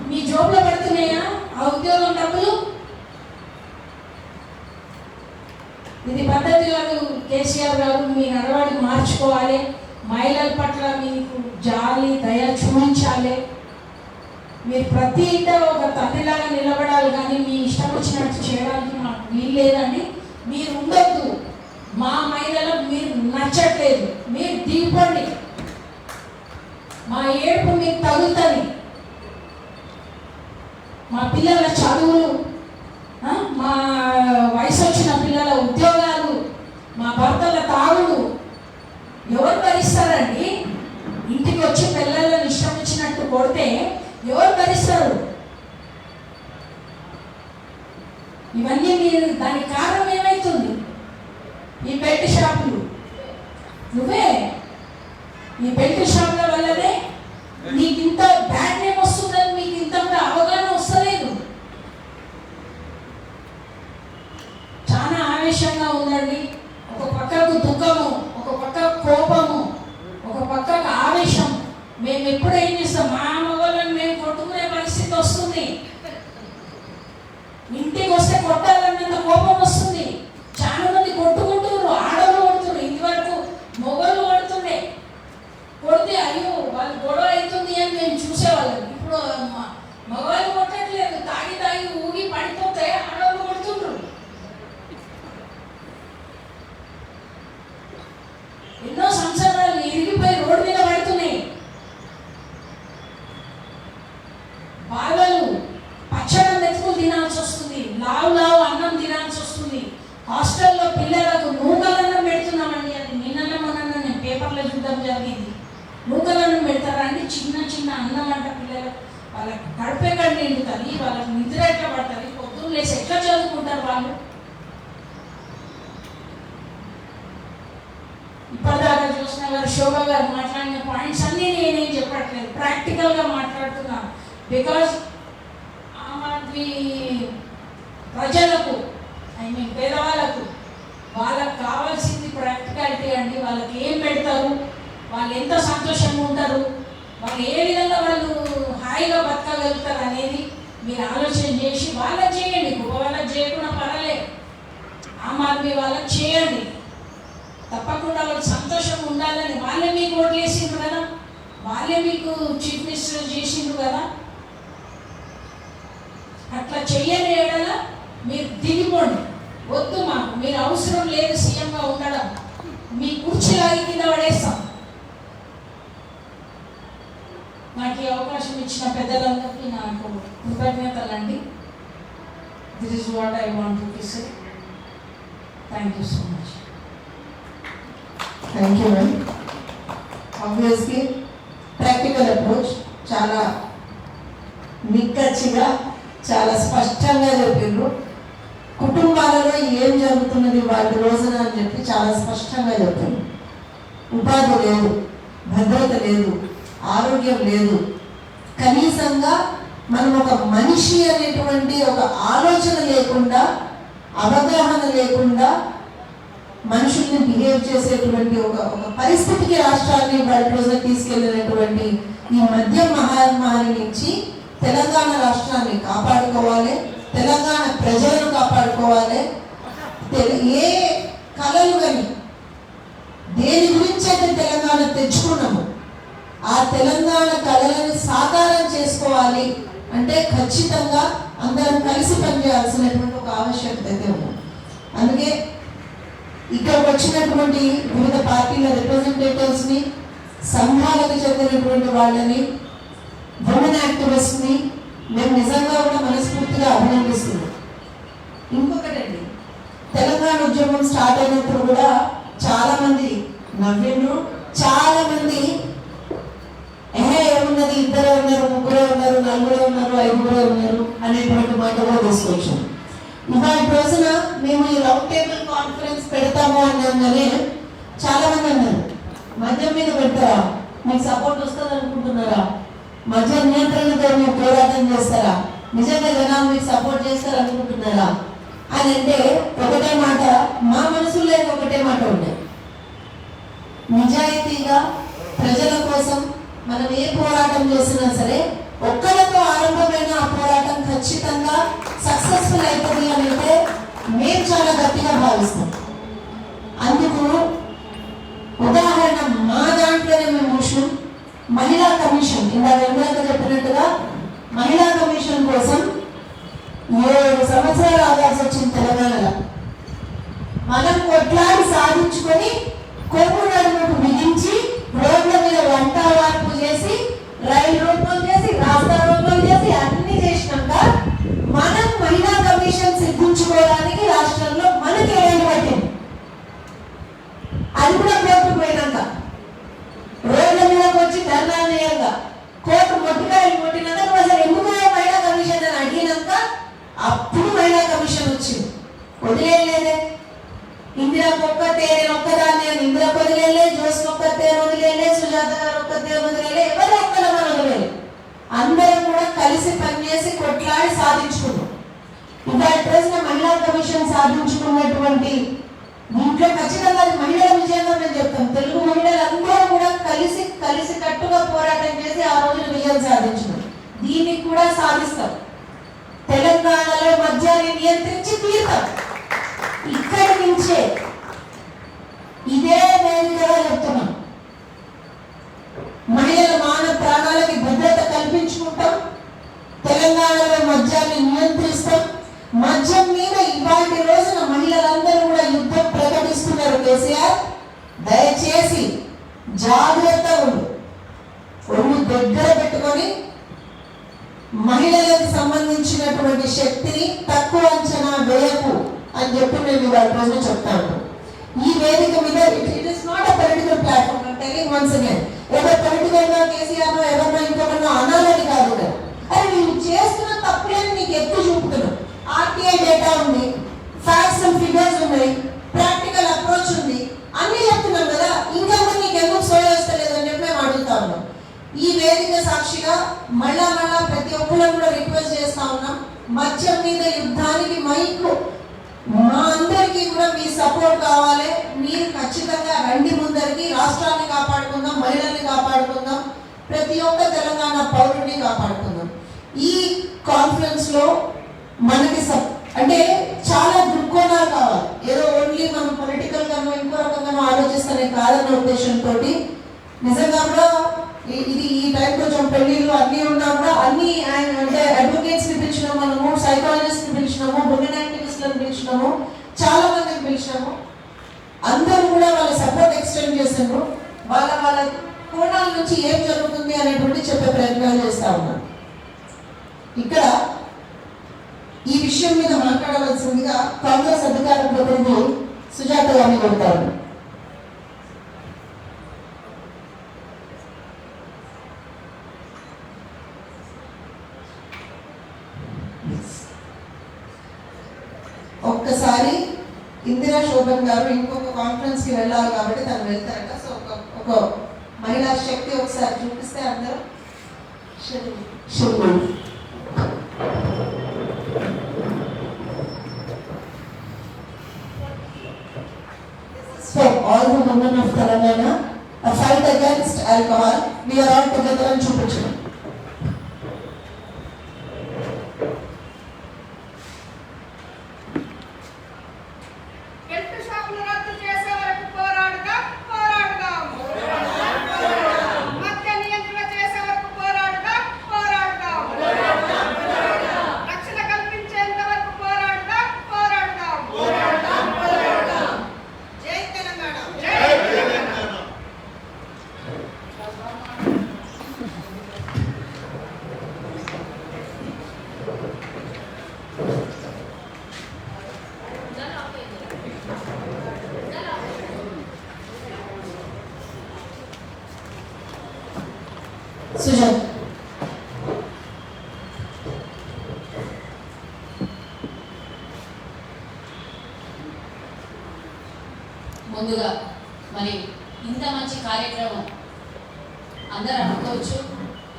మీ జోబులో పడుతున్నాయా ఆ ఉద్యోగం డబ్బులు? ఇది పద్ధతి కాదు. కేసీఆర్ గారు మీ నడవడికి మార్చుకోవాలి. మహిళల పట్ల మీకు జాలి, దయ చూపించాలి. మీరు ప్రతి ఇంట ఒక తండ్రిలాగా నిలబడాలి, కానీ మీ ఇష్టం వచ్చినట్టు చేయడానికి మాకు వీలు లేదండి. మీరు ఉండొద్దు. మా మహిళలకు మీరు నచ్చట్లేదు, మీరు దిగిపోండి. మా ఏడుపు మీకు తగులుతుంది. మా పిల్లల చదువులు, మా వయసు వచ్చిన పిల్లల ఉద్యోగాలు, మా భర్తల తాగుడు ఎవరు భరిస్తారండి? ఇంటికి వచ్చి పిల్లలను ఇష్టం వచ్చినట్టు కొడితే ఎవరు భరిస్తారు? ఇవన్నీ మీరు దానికి కారణం ఏమవుతుంది? ఈ బెల్ట్ షాపులు. నువ్వే ఈ బెల్ట్ షాపుల వల్లనే నీకు ఇంత బ్యాడ్ నేమ్ వస్తుందని మీకు ఇంత అవగాహన వస్తలేదు. చాలా ఆవేశంగా ఉందండి. ఒక పక్కకు దుఃఖము, ఒక పక్క కోపము, ఒక పక్కకు ఆవేశం. మేము ఎప్పుడు ఏం చేస్తాం? మా అమ్మ వాళ్ళని మేము కొట్టాలన్నంత కోపం వస్తుంది. చాలా మంది కొట్టుకుంటున్నారు, ఆడవాళ్ళు కొడుతున్నారు. ఇంతవరకు మొగలు కొడుతుండే, కొడితే అయ్యో వాళ్ళు గొడవ అవుతుంది అని మేము చూసేవాళ్ళం. ఇప్పుడు మగవాళ్ళు కొట్టట్లేదు, తాగి తాగి ఊగి పడిపోతే ఆడవాళ్ళు కొడుతుండ్రు. ఎన్నో సంవత్సరాలు ఇరిగిపోయి రోడ్డు మీద పడుతున్నాయి. బాధలు, పచ్చడి మెతుకులు తినాల్సి వస్తుంది, లావు అన్నం తినాల్సి వస్తుంది. హాస్టల్లో పిల్లలకు నూకలన్నం పెడుతున్నామండి. అది నిన్న మొన్న నేను పేపర్లో చూడడం జరిగింది. నూకలన్నం పెడతారా అండి? చిన్న చిన్న అన్నం అంట పిల్లలకు. వాళ్ళకి కడుపు ఎక్కడ నిండుతుంది, వాళ్ళకి నిద్ర ఎట్లా పడుతుంది, పొద్దున్న లేసి ఎట్లా చదువుకుంటారు వాళ్ళు? ఇప్పటిదాకా చూసిన గారు, శోభ గారు మాట్లాడిన పాయింట్స్ అన్నీ నేనేం చెప్పట్లేదు, ప్రాక్టికల్గా మాట్లాడుతున్నాను. బికాజ్ ఆమ్ ఆద్మీ ప్రజలకు, పేదవాళ్ళకు, వాళ్ళకు కావాల్సింది ప్రాక్టికాలిటీ అండి. వాళ్ళకి ఏం పెడతారు, వాళ్ళు ఎంత సంతోషంగా ఉంటారు, వాళ్ళు ఏ విధంగా వాళ్ళు హాయిగా బతకగలుగుతారు అనేది మీరు ఆలోచన చేసి వాళ్ళకి చేయండి. గొప్ప వాళ్ళకి చేయకుండా పర్వాలేదు, ఆమ్ ఆద్మీ వాళ్ళకి చేయండి. తప్పకుండా వాళ్ళు సంతోషంగా ఉండాలని వాళ్ళే మీకు ఓట్లు వేసిండ్రు కదా, వాళ్ళే మీకు చీఫ్ మినిస్టర్ చేసిండ్రు కదా. అట్లా చెయ్యని ఏడల మీరు దిగిపోండి. వద్దు, మాకు మీరు అవసరం లేదు సీఎంగా ఉండడం, మీ కుర్చీ లాగి కింద పడేస్తాం. నాకు ఈ అవకాశం ఇచ్చిన పెద్దలందరికీ నాకు కృతజ్ఞతలండి. This is what I want to say. Thank you so much. Thank you ma'am. Obviously practical approach చాలా నిక్కచ్చిగా, చాలా స్పష్టంగా చెప్పిండ్రు. కుటుంబాలలో ఏం జరుగుతున్నది వాటి రోజున అని చెప్పి చాలా స్పష్టంగా చెప్పిండ్రు. ఉపాధి లేదు, భద్రత లేదు, ఆరోగ్యం లేదు, కనీసంగా మనం ఒక మనిషి అనేటువంటి ఒక ఆలోచన లేకుండా, అవగాహన లేకుండా మనుషుల్ని బిహేవ్ చేసేటువంటి ఒక పరిస్థితికి రాష్ట్రాన్ని వాటి రోజున తీసుకెళ్ళినటువంటి ఈ మద్యం మహమ్మారి నుంచి తెలంగాణ రాష్ట్రాన్ని కాపాడుకోవాలి, తెలంగాణ ప్రజలను కాపాడుకోవాలి. ఏ కళలు కానీ దేని గురించి అయితే తెలంగాణ తెచ్చుకున్నాము, ఆ తెలంగాణ కళలను సాకారం చేసుకోవాలి అంటే ఖచ్చితంగా అందరం కలిసి పనిచేయాల్సినటువంటి ఒక ఆవశ్యకత అయితే ఉంది. అందుకే ఇక్కడికి వచ్చినటువంటి వివిధ పార్టీల రిప్రజెంటేటివ్స్ని, సంఘాలకు చెందినటువంటి వాళ్ళని, ఉమెన్ యాక్టివిస్ట్ని మేము నిజంగా కూడా మనస్ఫూర్తిగా అభినందిస్తున్నాం. ఇంకొకటండి, తెలంగాణ ఉద్యమం స్టార్ట్ అయినప్పుడు కూడా చాలా మంది నవ్విండ్రు, చాలా మంది ఏమున్నది, ఇద్దరే ఉన్నారు, ముగ్గురే ఉన్నారు, నలుగురే ఉన్నారు, ఐదుగురే ఉన్నారు అనేటువంటి మాట కూడా తీసుకొచ్చాం. ఇవాళ రోజున మేము ఈ రౌండ్ టేబుల్ కాన్ఫరెన్స్ పెడతాము అన్నాగానే చాలా మంది అన్నారు, మద్యం మీద పెడతారా, మీకు సపోర్ట్ వస్తుంది అనుకుంటున్నారా, మద్య నియంత్రణతో మీరు పోరాటం చేస్తారా, నిజంగా జనాలు మీకు సపోర్ట్ చేస్తారు అనుకుంటున్నారా అని అంటే ఒకటే మాట మా మనసులో ఒకటే మాట ఉండే, నిజాయితీగా ప్రజల కోసం మనం ఏ పోరాటం చేసినా సరే ఒక్కరితో ఆరంభమైన ఆ పోరాటం ఖచ్చితంగా సక్సెస్ఫుల్ అవుతుంది అని అయితే మేము చాలా గట్టిగా భావిస్తాం. అందుకు ఉదాహరణ మా దాంట్లోనే మేము మహిళా కమిషన్, ఇందాక చెప్పినట్టుగా మహిళా కమిషన్ కోసం 7 సంవత్సరాలు ఆగాల్సి వచ్చింది తెలంగాణలో. మనం కొట్లాడి సాధించుకొని కొమ్ము నడుముకు బిగించి రోడ్ల మీద వంట వార్పు చేసి, రైలు రోడ్లు చేసి, రాస్తా రోడ్లు చేసి అన్ని చేసినాక మనం మహిళా కమిషన్ సిద్ధించుకోవడానికి రాష్ట్రంలో మనకి ఏడు పట్టింది. అది కూడా కోర్టుకు పోయినాక, రోడ్ల మీదకి వచ్చి ధర్నా చేయంగా కోర్టు మొట్టికాయలు కొట్టినాక నువ్వు అసలు ఎందుకు మహిళా కమిషన్ అని అడిగినాక అప్పుడు మహిళా కమిషన్ వచ్చింది. వదిలేదే ఇందిరాకు ఒక్కతే, నేను ఒక్కదాన్ని అని ఇందిరాకు వదిలేలే, జోస్కి ఒక్కతే వదిలేలే, సుజాత గారు ఒక్కతే వదిలేలే, ఎవరు ఒక్కల మనం వదిలేదు. అందరం కూడా కలిసి పనిచేసి కొట్లాడి సాధించుకున్నాం. ఇవాళ రోజున మహిళా కమిషన్ సాధించుకున్నటువంటి దీంట్లో ఖచ్చితంగా అది మహిళల విజయంగా మేము చెప్తాం. తెలుగు మహిళలందరూ కూడా కలిసి కట్టుగా పోరాటం చేసి ఆ రోజున విజయం సాధించుకున్నాం. దీనికి కూడా సాధిస్తాం. తెలంగాణలో మద్యాన్ని నియంత్రించి తీరుతాం. ఇక్కడి నుంచే ఇదే వేదికగా చెప్తున్నాం. మహిళల మాన ప్రాణాలకి భద్రత కల్పించుకుంటాం. తెలంగాణలో మద్యాన్ని నియంత్రిస్తాం. మద్యం మీద ఇవాటి రోజున మహిళలందరూ కూడా యుద్ధం ప్రకటిస్తున్నారు. కేసీఆర్ దయచేసి జాగ్రత్త ఒళ్ళు దగ్గర పెట్టుకొని మహిళలకు సంబంధించినటువంటి శక్తిని తక్కువ అంచనా వేయకు అని చెప్పి మేము ఇవాళ రోజున చెప్తాను. ఈ వేదిక మీద it is not a political platform. I'm telling once again, ఏదో పొలిటికల్ గా కేసీఆర్ ఎవరినో ఇంకొకరినో అనాలని కాదు కదా. అరే నేను చేస్తున్న తప్పులేని నీకు ఎత్తు చూపుతున్నాను. ఆర్టీఐ డేటా ఉంది, ఫ్యాక్ట్స్ అండ్ ఫిగర్స్ ఉన్నాయి, ప్రాక్టికల్ అప్రోచ్ ఉంది, అన్ని చెప్తున్నాం కదా. ఇంకా నీకు ఎందుకు సోయ వస్తలేదు అని చెప్పి మేము అడుగుతా ఉన్నాం. ఈ వేదిక సాక్షిగా మళ్ళా ప్రతి ఒక్కరు కూడా రిక్వెస్ట్ చేస్తా ఉన్నాం, మద్యం మీద యుద్ధానికి మైకు మా అందరికీ కూడా మీ సపోర్ట్ కావాలి. మీరు ఖచ్చితంగా రండి ముందరికి. రాష్ట్రాన్ని కాపాడుకుందాం, మహిళల్ని కాపాడుకుందాం, ప్రతి ఒక్క తెలంగాణ పౌరుడిని కాపాడుకుందాం. ఈ కాన్ఫరెన్స్ లో మనకి అంటే చాలా దృక్కోణాలు కావాలి. ఏదో ఓన్లీ మనం పొలిటికల్ గానో ఇంకో రకంగానో ఆలోచిస్తనే కాదన్న ఉద్దేశంతో నిజంగా కూడా ఇది ఈ టైం కొంచెం పెళ్లిళ్ళు అన్నీ ఉన్నా కూడా అన్ని అంటే అడ్వకేట్స్ ని పిలిచినాము, మనము సైకాలజిస్ట్ ని పిలిచినాము, ఉమెన్ యాక్టివిస్ట్లను పిలిచినాము, చాలా మందిని పిలిచినాము. అందరూ కూడా వాళ్ళ సపోర్ట్ ఎక్స్టెండ్ చేసారు. వాళ్ళ కోణాల నుంచి ఏం జరుగుతుంది అనేటువంటి చెప్పే ప్రయత్నాలు చేస్తా ఉన్నారు. ఇక్కడ ఈ విషయం మీద మాట్లాడవలసిందిగా కాంగ్రెస్ అధికార ప్రతినిధి సుజాత గారిని కోరుతారు. ఒక్కసారి ఇందిరా శోభన్ గారు ఇంకొక కాన్ఫరెన్స్ కి వెళ్ళాలి కాబట్టి తను వెళ్తారట. సో ఒక మహిళా శక్తి ఒకసారి చూపిస్తే అందరూ for all the women of Telangana, a fight against alcohol. We are all together and చూపించడం. సుజాత ముందుగా మరి ఇంత మంచి కార్యక్రమం అందరూ అనుకోవచ్చు,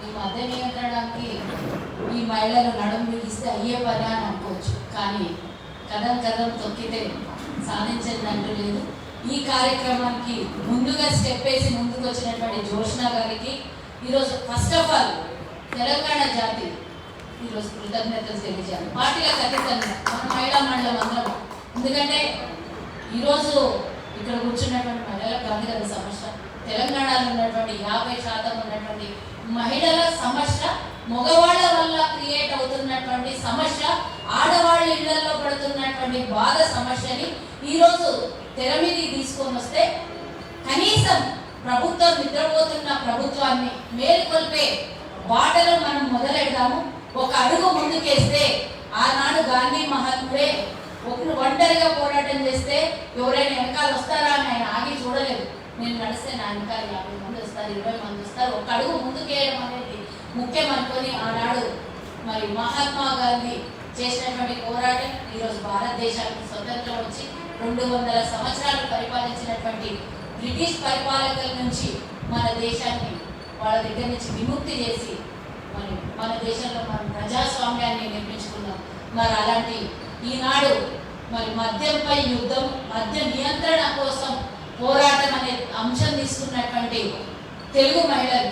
ఈ మద్య నియంత్రణకి ఈ మహిళలు నడుము బిగిస్తే అయ్యే పని అని అనుకోవచ్చు. కానీ కదం తొక్కితే సాధించేదంటూ లేదు. ఈ కార్యక్రమానికి ముందుగా స్టెప్ వేసి ముందుకు వచ్చినటువంటి జోష్నా గారికి ఈరోజు ఫస్ట్ ఆఫ్ ఆల్ తెలంగాణ జాతి ఈరోజు కృతజ్ఞతలు తెలియజేయాలి. పార్టీలకు అతీతంగా మన మహిళా మండలం అందరం. ఎందుకంటే ఈరోజు ఇక్కడ కూర్చున్నటువంటి మహిళలకు కాదు కదా సమస్య, తెలంగాణలో ఉన్నటువంటి 50% ఉన్నటువంటి మహిళల సమస్య, మగవాళ్ళ వల్ల క్రియేట్ అవుతున్నటువంటి సమస్య, ఆడవాళ్ళ ఇళ్లలో పడుతున్నటువంటి బాధ సమస్యని ఈరోజు తెర మీదకి తీసుకొని వస్తే కనీసం ప్రభుత్వం నిద్రపోతున్న ప్రభుత్వాన్ని మేలుకొల్పే బాటలో మనం మొదలెడదాము. ఒక అడుగు ముందుకేస్తే ఆనాడు గాంధీ మహాత్ముడే ఒంటరిగా పోరాటం చేస్తే ఎవరైనా వెనకాల వస్తారా అని ఆయన ఆగి చూడలేదు. నేను నడిస్తే నా వెనకాల 50 మంది వస్తారు, 20 మంది వస్తారు, ఒక అడుగు ముందుకేయడం అనేది ముఖ్యం అనుకొని ఆనాడు మరి మహాత్మా గాంధీ చేసినటువంటి పోరాటం ఈరోజు భారతదేశానికి స్వతంత్రం వచ్చి 200 సంవత్సరాలు పరిపాలించినటువంటి బ్రిటిష్ పరిపాలకుల నుంచి మన దేశాన్ని వాళ్ళ దగ్గర నుంచి విముక్తి చేసి మరి మన దేశంలో మనం ప్రజాస్వామ్యాన్ని నిర్మించుకున్నాం. మరి అలాంటి ఈనాడు మరి మద్యంపై యుద్ధం, మద్య నియంత్రణ కోసం పోరాటం అనే అంశం తీసుకున్నటువంటి తెలుగు మహిళలు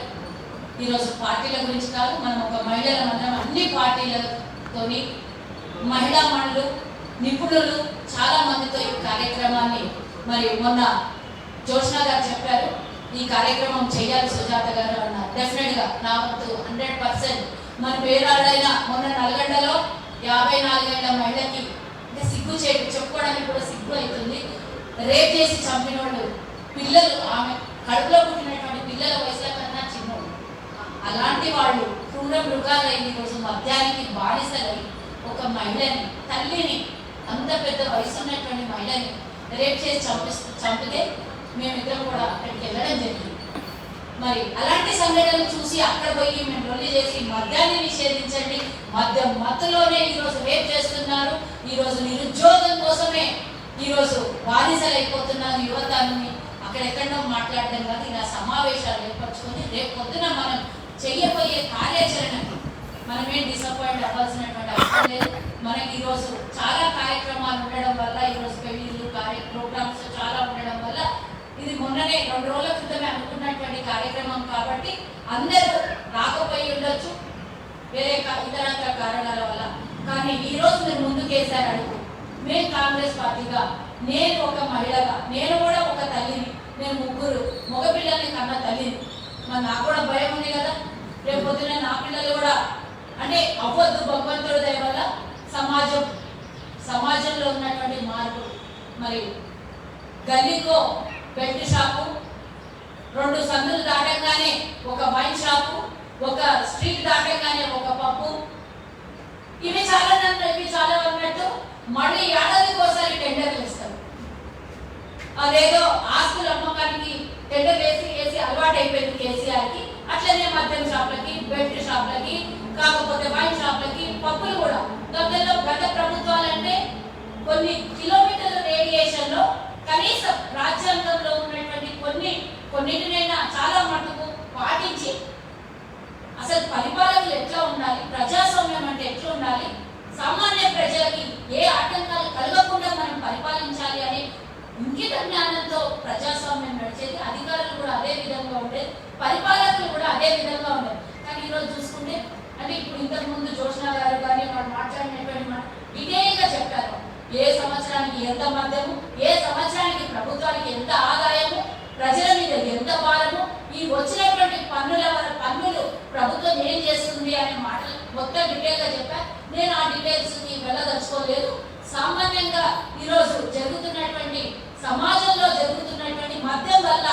ఈరోజు పార్టీల గురించి కాదు, మనం ఒక మహిళల మనం అన్ని పార్టీలతోని మహిళా మండలు నిపుణులు చాలా మందితో ఈ కార్యక్రమాన్ని మరి మొన్న జోష్న గారు చెప్పారు, ఈ కార్యక్రమం చేయాలి సుజాత గారు అన్నారు. డెఫినెట్గా నా వంతు 100%. మన పేరాడైనా మొన్న నల్గొండలో 54 ఏళ్ల మహిళకి అంటే సిగ్గు చెప్పుకోవడానికి కూడా సిగ్గు అవుతుంది. రేప్ చేసి చంపిన వాళ్ళు పిల్లలు, ఆమె కడుపులో పుట్టినటువంటి పిల్లల వయసుల కన్నా చిన్నోళ్ళు. అలాంటి వాళ్ళు క్రూర మృగాలైన ఈరోజు మద్యానికి బానిసలై ఒక మహిళని, తల్లిని, అంత పెద్ద వయసు ఉన్నటువంటి మహిళని రేప్ చేసి చంపితే మేమిద్దరం కూడా అక్కడికి వెళ్ళడం జరిగింది. మరి అలాంటి సంఘటనలు చూసి అక్కడ పోయి మేము రొల్లి చేసి మద్యాన్ని నిషేధించండి, మద్యం మత్తులోనే ఈరోజు రేప్ చేస్తున్నారు, ఈరోజు నిరుద్యోగం కోసమే ఈరోజు బానిసలైపోతున్నారు యువతని అక్కడెక్కడో మాట్లాడడం కాదు, ఇలా సమావేశాలు ఏర్పరచుకొని రేపు పొద్దున మనం చెయ్యబోయే కార్యాచరణకి మనమేం డిసప్పాయింట్ అవ్వాల్సినటువంటి అవసరం లేదు. మనకి ఈరోజు చాలా కార్యక్రమాలు ఉండడం వల్ల, ఈరోజు పెళ్లిళ్ళు ప్రోగ్రామ్స్ చాలా ఉండడం వల్ల, ఇది మొన్ననే 2 రోజుల క్రితమే అనుకున్నటువంటి కార్యక్రమం కాబట్టి అందరూ రాకపోయి ఉండొచ్చు వేరే ఇతరత్ర కారణాల వల్ల. కానీ ఈరోజు మీరు ముందుకేసారు అడుగు. మేము కాంగ్రెస్ పార్టీగా, నేను ఒక మహిళగా, నేను కూడా ఒక తల్లిని, నేను 3 మగపిల్లల్ని కన్నా తల్లిని. మరి నాకు కూడా భయం ఉంది కదా, రేపు పొద్దున నా పిల్లలు కూడా అంటే అవ్వద్దు. భగవంతుడి దయ వల్ల సమాజంలో ఉన్నటువంటి మార్పు, మరి గల్లీకో బెల్ట్ షాపు, 2 సందులు దాటంగానే ఒక వైన్ షాపు, ఒక స్ట్రీట్ దాటంగానే ఒక పప్పు, ఇవి చాలా అన్నట్టు మళ్ళీ ఏడాదికి ఒకసారి టెండర్లు ఇస్తారు. అదేదో ఆస్తుల అమ్మకానికి టెండర్ వేసి అలవాటు అయిపోయింది కేసీఆర్కి. అట్లనే మద్యం షాప్లకి, బెల్ట్ షాప్లకి, కాకపోతే వైన్ షాప్లకి, పప్పులు కూడా గత ప్రభుత్వాలంటే కొన్ని కిలోమీటర్ల రేడియేషన్లో కనీసం రాజ్యాంగంలో ఉన్నటువంటి కొన్నిటినైనా చాలా మటుకు పాటించి అసలు పరిపాలనలు ఎట్లా ఉండాలి, ప్రజాస్వామ్యం అంటే ఎట్లా ఉండాలి, సామాన్య ప్రజలకి ఏ ఆటంకాలు కలగకుండా మనం పరిపాలించాలి అనే ఇంకిత జ్ఞానంతో ప్రజాస్వామ్యం నడిచేది. అధికారులు కూడా అదే విధంగా ఉండేది, పరిపాలకులు కూడా అదే విధంగా ఉండేది. కానీ ఈరోజు చూసుకుంటే అంటే ఇప్పుడు ఇంతకుముందు జోష్న గారు కానీ వాళ్ళు మాట్లాడినటువంటి ఇదేగా చెప్పారు, ఏ సంవత్సరానికి ఎంత మద్యము, ఏ సంవత్సరానికి ప్రభుత్వానికి ఎంత ఆదాయము, ప్రజల మీద ఎంత భారము, ఈ వచ్చినటువంటి పన్నులు ప్రభుత్వం ఏం చేస్తుంది అనే మాటలు మొత్తం డీటెయిల్గా చెప్పారు. నేను ఆ డీటెయిల్స్కి వెళ్ళదలుచుకోలేదు. సామాన్యంగా ఈరోజు జరుగుతున్నటువంటి సమాజంలో జరుగుతున్నటువంటి మద్యం వల్ల,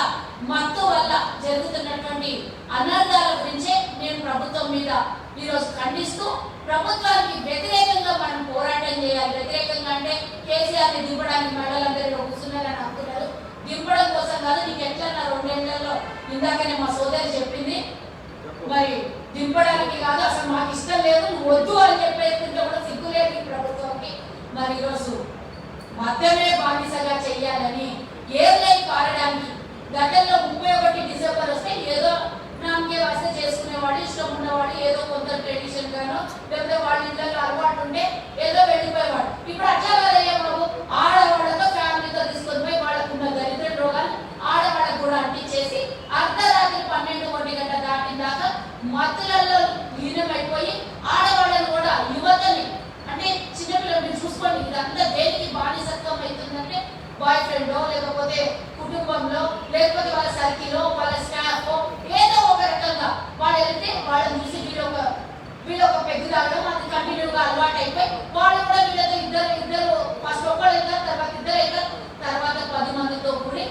మత్తు వల్ల జరుగుతున్నటువంటి అనర్థాల గురించే నేను ప్రభుత్వం మీద ఈరోజు ఖండిస్తూ ప్రభుత్వానికి వ్యతిరేకంగా మనం పోరాటం చేయాలి. వ్యతిరేకంగా అంటే కేసీఆర్ని దింపడానికి మహిళలందరూ కూర్చున్నారని అనుకున్నారు. దింపడం కోసం కాదు, నీకు ఎట్లా 2 ఏళ్లలో ఇందాకనే మా సోదరి చెప్పింది, మరి దింపడానికి కాదు, అసలు మాకు ఇష్టం లేదు, నువ్వు వద్దు అని చెప్పేస్తుంటే కూడా సిగ్గు లేదు ఈ ప్రభుత్వానికి. మరి ఈరోజు మద్యమే బానిసగా చెయ్యాలని ఏర్లై పారడానికి గతంలో 31 డిసెంబర్ వస్తే ఏదో నామకే వస చేసుకునేవాడు, ఇష్టం ఉన్నవాడు, ఏదో కొంత ట్రెడిషన్ గానో లేకపోతే వాళ్ళ ఇళ్ళలో అలవాటు ఉంటే ఏదో వెళ్ళిపోయేవాడు. ఇప్పుడు అట్లా కదయ్యా బాబు, ఆడవాళ్ళతో ఫ్యామిలీతో తీసుకొని పోయి వాళ్ళకున్న దరిద్ర రోగాలు ఆడవాళ్ళకు కూడా అంటించేసి అర్ధరాత్రి 12-1 గంట దాటిన దాకా మత్తులలో లీనమైపోయి ఆడవాళ్ళని కూడా, యువతని అంటే చిన్నపిల్లలు చూసుకోండి, ఇదంతా దేనికి బానిసత్వం అవుతుందంటే బాయ్ ఫ్రెండో లేకపోతే కుటుంబంలో లేకపోతే వాళ్ళ సర్కిల్లో వాళ్ళ స్టాఫ్ ఏదో ఒక రకంగా వాళ్ళు వెళ్తే వాళ్ళని చూసి వీళ్ళు ఒక పెగ్గు తాగడం అది కంటిన్యూగా అలవాటు అయిపోయి వాళ్ళు కూడా వీళ్ళతో ఇద్దరు ఫస్ట్ ఒక్కళ్ళు వెళ్తారు, తర్వాత 2 వెళ్తారు, తర్వాత 10 మందితో కూడి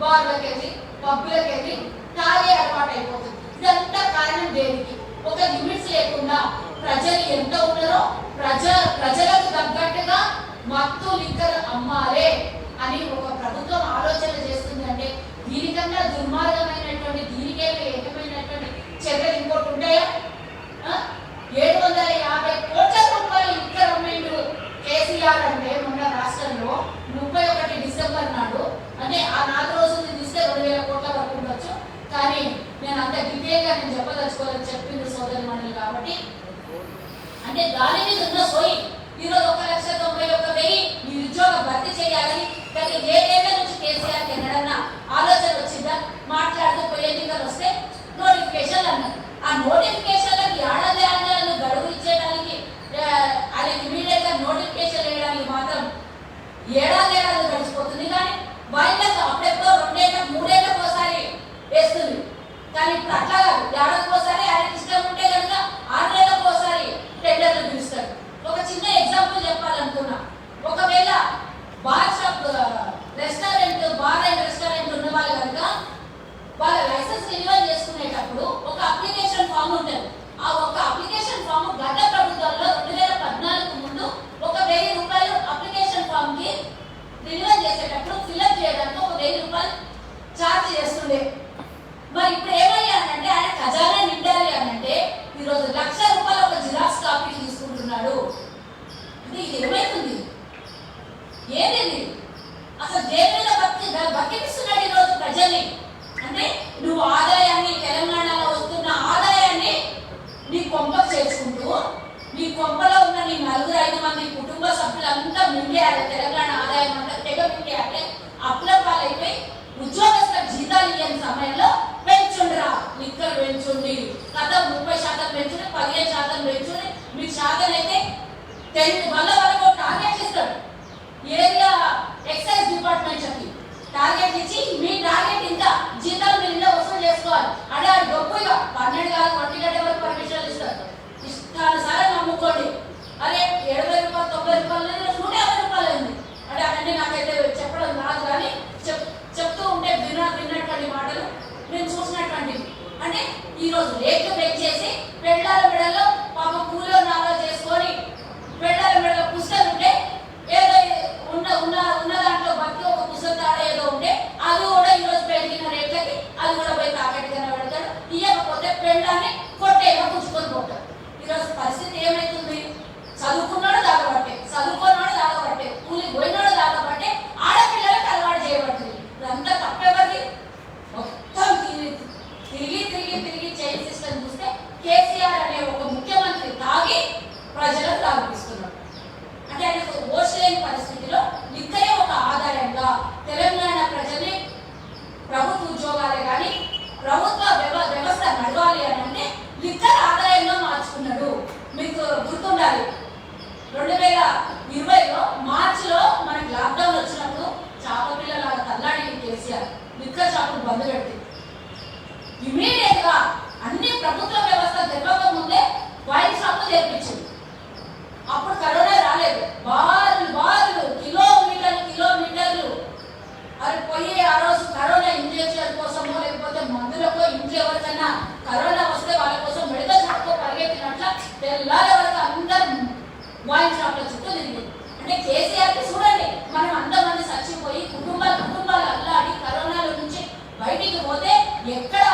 బార్లకు వెళ్ళి పబ్బులకు వెళ్ళి తాగే అలవాటు అయిపోతుంది. ఇదంతా కారణం దేనికి? ఒక లిమిట్స్ లేకుండా ప్రజలు ఎంత ఉన్నారో ప్రజలకు తగ్గట్టుగా మత్తు లిక్కర్ అమ్మాలే అని ఒక ప్రభుత్వం ఆలోచన చేస్తుంది అంటే దీనికన్నా దుర్మార్గమైనటువంటి, దీనికే ఏకమైనటువంటి చర్యలు ఇంకోటి ఉంటాయా? 750 కోట్ల రూపాయలు లిక్కర్ అమ్మిండు కేసీఆర్ అంటే మొన్న రాష్ట్రంలో 31 డిసెంబర్ నాడు, అంటే ఆ 4 రోజులు తీస్తే 2000 కోట్ల వరకు ఉండొచ్చు. కానీ నేను అంత డీటెయిల్గా నేను చెప్పదలుచుకోవాలని చెప్పింది సోదరి మండలి కాబట్టి, అంటే దాని మీద ఉన్న సోయి ఈరోజు 1,91,000 నిరుద్యోగ భర్తీ చేయాలని గత 7 ఏళ్ల నుంచి కేసీఆర్ ఎన్నడన్నా ఆలోచన వచ్చిందా? మాట్లాడుతూ ఎన్నికలు వస్తే నోటిఫికేషన్లు అన్నారు. ఆ నోటిఫికేషన్లకు ఏడాది గడువు ఇచ్చేయడానికి ఆయన ఇమీడియట్ గా ఏడాది గడిచిపోతుంది. కానీ వాళ్ళకి అప్పుడెప్పుడో 2 ఏళ్ళకి 3 ఏళ్ళకి ఒకసారి వేస్తుంది. కానీ ఇప్పుడు అట్లా కాదు, ఏడాదికి ఒకసారి ఆయనకి ఇష్టం ఉంటే కనుక 6 నెలలకు ఒకసారి టెండర్లు పిలుస్తాడు. ఒక చిన్న ఎగ్జాంపుల్ చెప్పాలనుకున్నా, ఒకవేళ bar shop restaurant bar and restaurant ఉన్న వాళ్ళు కనుక వాళ్ళ లైసెన్స్ రెన్యువల్ చేసుకునేటప్పుడు ఒక అప్లికేషన్ ఫామ్ ఉంటుంది. ఆ ఒక అప్లికేషన్ ఫామ్ గత ప్రభుత్వంలో 2014 ముందు ఒక 1000 రూపాయలు అప్లికేషన్ ఫామ్ కి రెన్యువల్ చేసేటప్పుడు ఫిల్అప్ చేయడానికి ఒక 1000 రూపాయలు ఛార్జ్ చేస్తుండే. మరి ఇప్పుడు ఏమయ్యానంటే ఆయన ఖజానా నిండాలి అనంటే ఈరోజు 1,00,000 రూపాయలు ఒక జిరాక్స్ కాపీ తీసుకుంటున్నాడు. అంటే ఇది ఏమైతుంది? ఏది అసలు దేని మీద బతికిస్తున్నాడు ఈరోజు ప్రజల్ని? అంటే నువ్వు ఆదాయాన్ని, తెలంగాణలో వస్తున్న ఆదాయాన్ని నీ కొంపకు చేర్చుకుంటూ నీ కొంపలో ఉన్న నీ 4-5 మంది కుటుంబ సభ్యులంతా మింగేయాలి. తెలంగాణ ఆదాయం అంతా తెగ మింగేయాలి. అప్పుల పాలైపోయి ఉద్యోగస్తులకు జీతాలు ఇవ్వని సమయంలో పెంచుండ్రా, లిక్కర్ పెంచుండి, కథ 30% పెంచుండి, 15% పెంచుండి, మీకు శాతం అయితే 10 వరకు టార్గెట్ ఇస్తాడు. ఏరియా ఎక్సైజ్ డిపార్ట్మెంట్ చెప్పి టార్గెట్ ఇచ్చి మీ టార్గెట్ ఇంత జీతాలు మీరు ఇంత వసూలు చేసుకోవాలి అంటే అది డబ్బు ఇక 12 కాదు 20 వరకు పర్మిషన్లు ఇస్తారు. ఇష్టానుసారం నమ్ముకోండి. అదే 70 రూపాయలు 90 రూపాయలు 150 రూపాయలు అయింది అంటే అవన్నీ నాకైతే చెప్పడం రాదు. కానీ చెప్తూ ఉంటే విన్నటువంటి మాటలు నేను చూసినటువంటి అంటే ఈరోజు రేట్లు పెంచేసి పెళ్ళాల మెడల్లో పాప కూలో నాలో చేసుకొని పెళ్ళాల మెడలో పుస్తకం ఉంటే ఏదో ఉన్న దాంట్లో బట్టి ఒక పుస్తకాడ ఏదో ఉంటే అది కూడా ఈరోజు పెరిగిన రేట్లకి అది కూడా పోయి తాకట్టుగా పెడతాడు. ఇవ్వకపోతే పెళ్ళాన్ని కొట్టేగా పుచ్చుకొని పోతాడు. ఈరోజు పరిస్థితి ఏమైతుంది? చదువుకున్నాడు దాగబట్టే, చదువుకున్నాడు దాగబట్టే, కూలి పోయినాడు దాగబట్టే ఆడపిల్లలకు అలవాటు చేయబడుతుంది. ఇదంతా తప్పెవరిది? మొత్తం తిరిగి చైన్ సిస్టమ్ చూస్తే కేసీఆర్ అనే ఒక ముఖ్యమంత్రి తాగి ప్రజలకు తాగిపిస్తున్నాడు. అంటే ఆయనకు ఓర్చలేని పరిస్థితిలో లిక్కరే ఒక ఆదాయంగా తెలంగాణ ప్రజల్ని ప్రభుత్వ ఉద్యోగాలే కానీ ప్రభుత్వ వ్యవస్థ నడవాలి అని అంటే లిక్కర్ ఆదాయంగా మార్చుకున్నాడు. మీకు గుర్తుండాలి 2020లో మార్చిలో మనకి లాక్డౌన్ వచ్చినప్పుడు చేప పిల్లలాగా తల్లాడి కేసీఆర్ లిక్కర్ షాపులు బంద్ పెడితే ఇమీడియట్ గా అన్ని ప్రభుత్వ వ్యవస్థ తెరవక ముందే వైన్ షాపులు తెరిపించింది. అప్పుడు కరోనా రాలేదు. బార్లు కిలోమీటర్లు అది పోయి ఆ రోజు కరోనా ఇంజెక్షన్ కోసమో లేకపోతే మందులకో ఇంట్లో ఎవరికైనా కరోనా వస్తే వాళ్ళ కోసం మెడికల్ షాప్ లో పరిగెత్తినట్ల తెల్లారి వరకు అందరు వైన్ షాప్ల చుట్టూ తిరిగింది. అంటే కేసీఆర్ కి చూడండి, మనం అంతమంది చచ్చిపోయి కుటుంబాలు అల్లాడి కరోనాల నుంచి బయటికి పోతే ఎక్కడ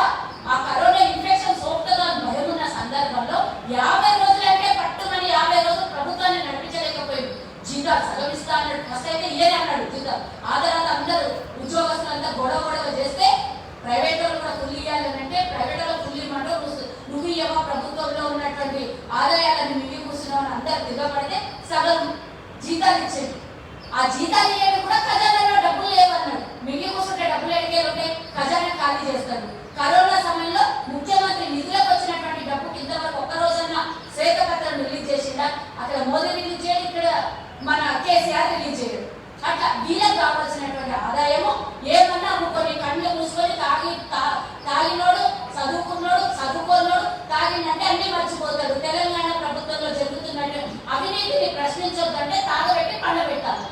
ఆ కరోనా ఇన్ఫెక్షన్ సోపుతుందో అని భయం ఉన్న సందర్భంలో 50 రోజులంటే పట్టుమని 50 రోజులు ప్రభుత్వాన్ని నడిపించలేకపోయింది. జీతాలు సగం ఇస్తా అన్నాడు. ఫస్ట్ అయితే ఇయ్యని అన్నాడు జీతాలు. ఆ తర్వాత అందరూ ఉద్యోగస్తులంతా గొడవ చేస్తే ప్రైవేట్ వాళ్ళు కూడా ఫుల్ ఇవ్వాలి అని అంటే ప్రైవేట్ వాళ్ళు ఫుల్ ఇవ్వమంటూ నువ్వు ఇవ్వమా ప్రభుత్వంలో ఉన్నటువంటి ఆదాయాలను మిగిలి కూర్చున్నావు అని అందరు దిగబడితే సగం జీతాలు ఇచ్చేది. ఆ జీతాలు ఇవ్వడం కూడా ఖజానాలో డబ్బులు లేవన్నాడు. మిగిలి కూర్చుంటే డబ్బులు ఎడికేలుంటే ఖజానా ఖాళీ చేస్తాడు. కరోనా సమయంలో ముఖ్యమంత్రి నిధులకు వచ్చినటువంటి డబ్బుకి ఇంతవరకు ఒక్క రోజన్నా శ్వేతపత్రం రిలీజ్ చేసిందా? అక్కడ మోదీ రిలీజ్ చేయడు, ఇక్కడ మన కేసీఆర్ రిలీజ్ చేయడు. అట్లా వీళ్ళకి కావాల్సినటువంటి ఆదాయము ఏమన్నా అమ్ముకొని కళ్ళు మూసుకొని తాగినోడు చదువుకోనోడు తాగినంటే అన్ని మర్చిపోతాడు. తెలంగాణ ప్రభుత్వంలో జరుగుతున్నట్టు అవినీతిని ప్రశ్నించొద్దంటే తాగబెట్టి పండబెట్టాలి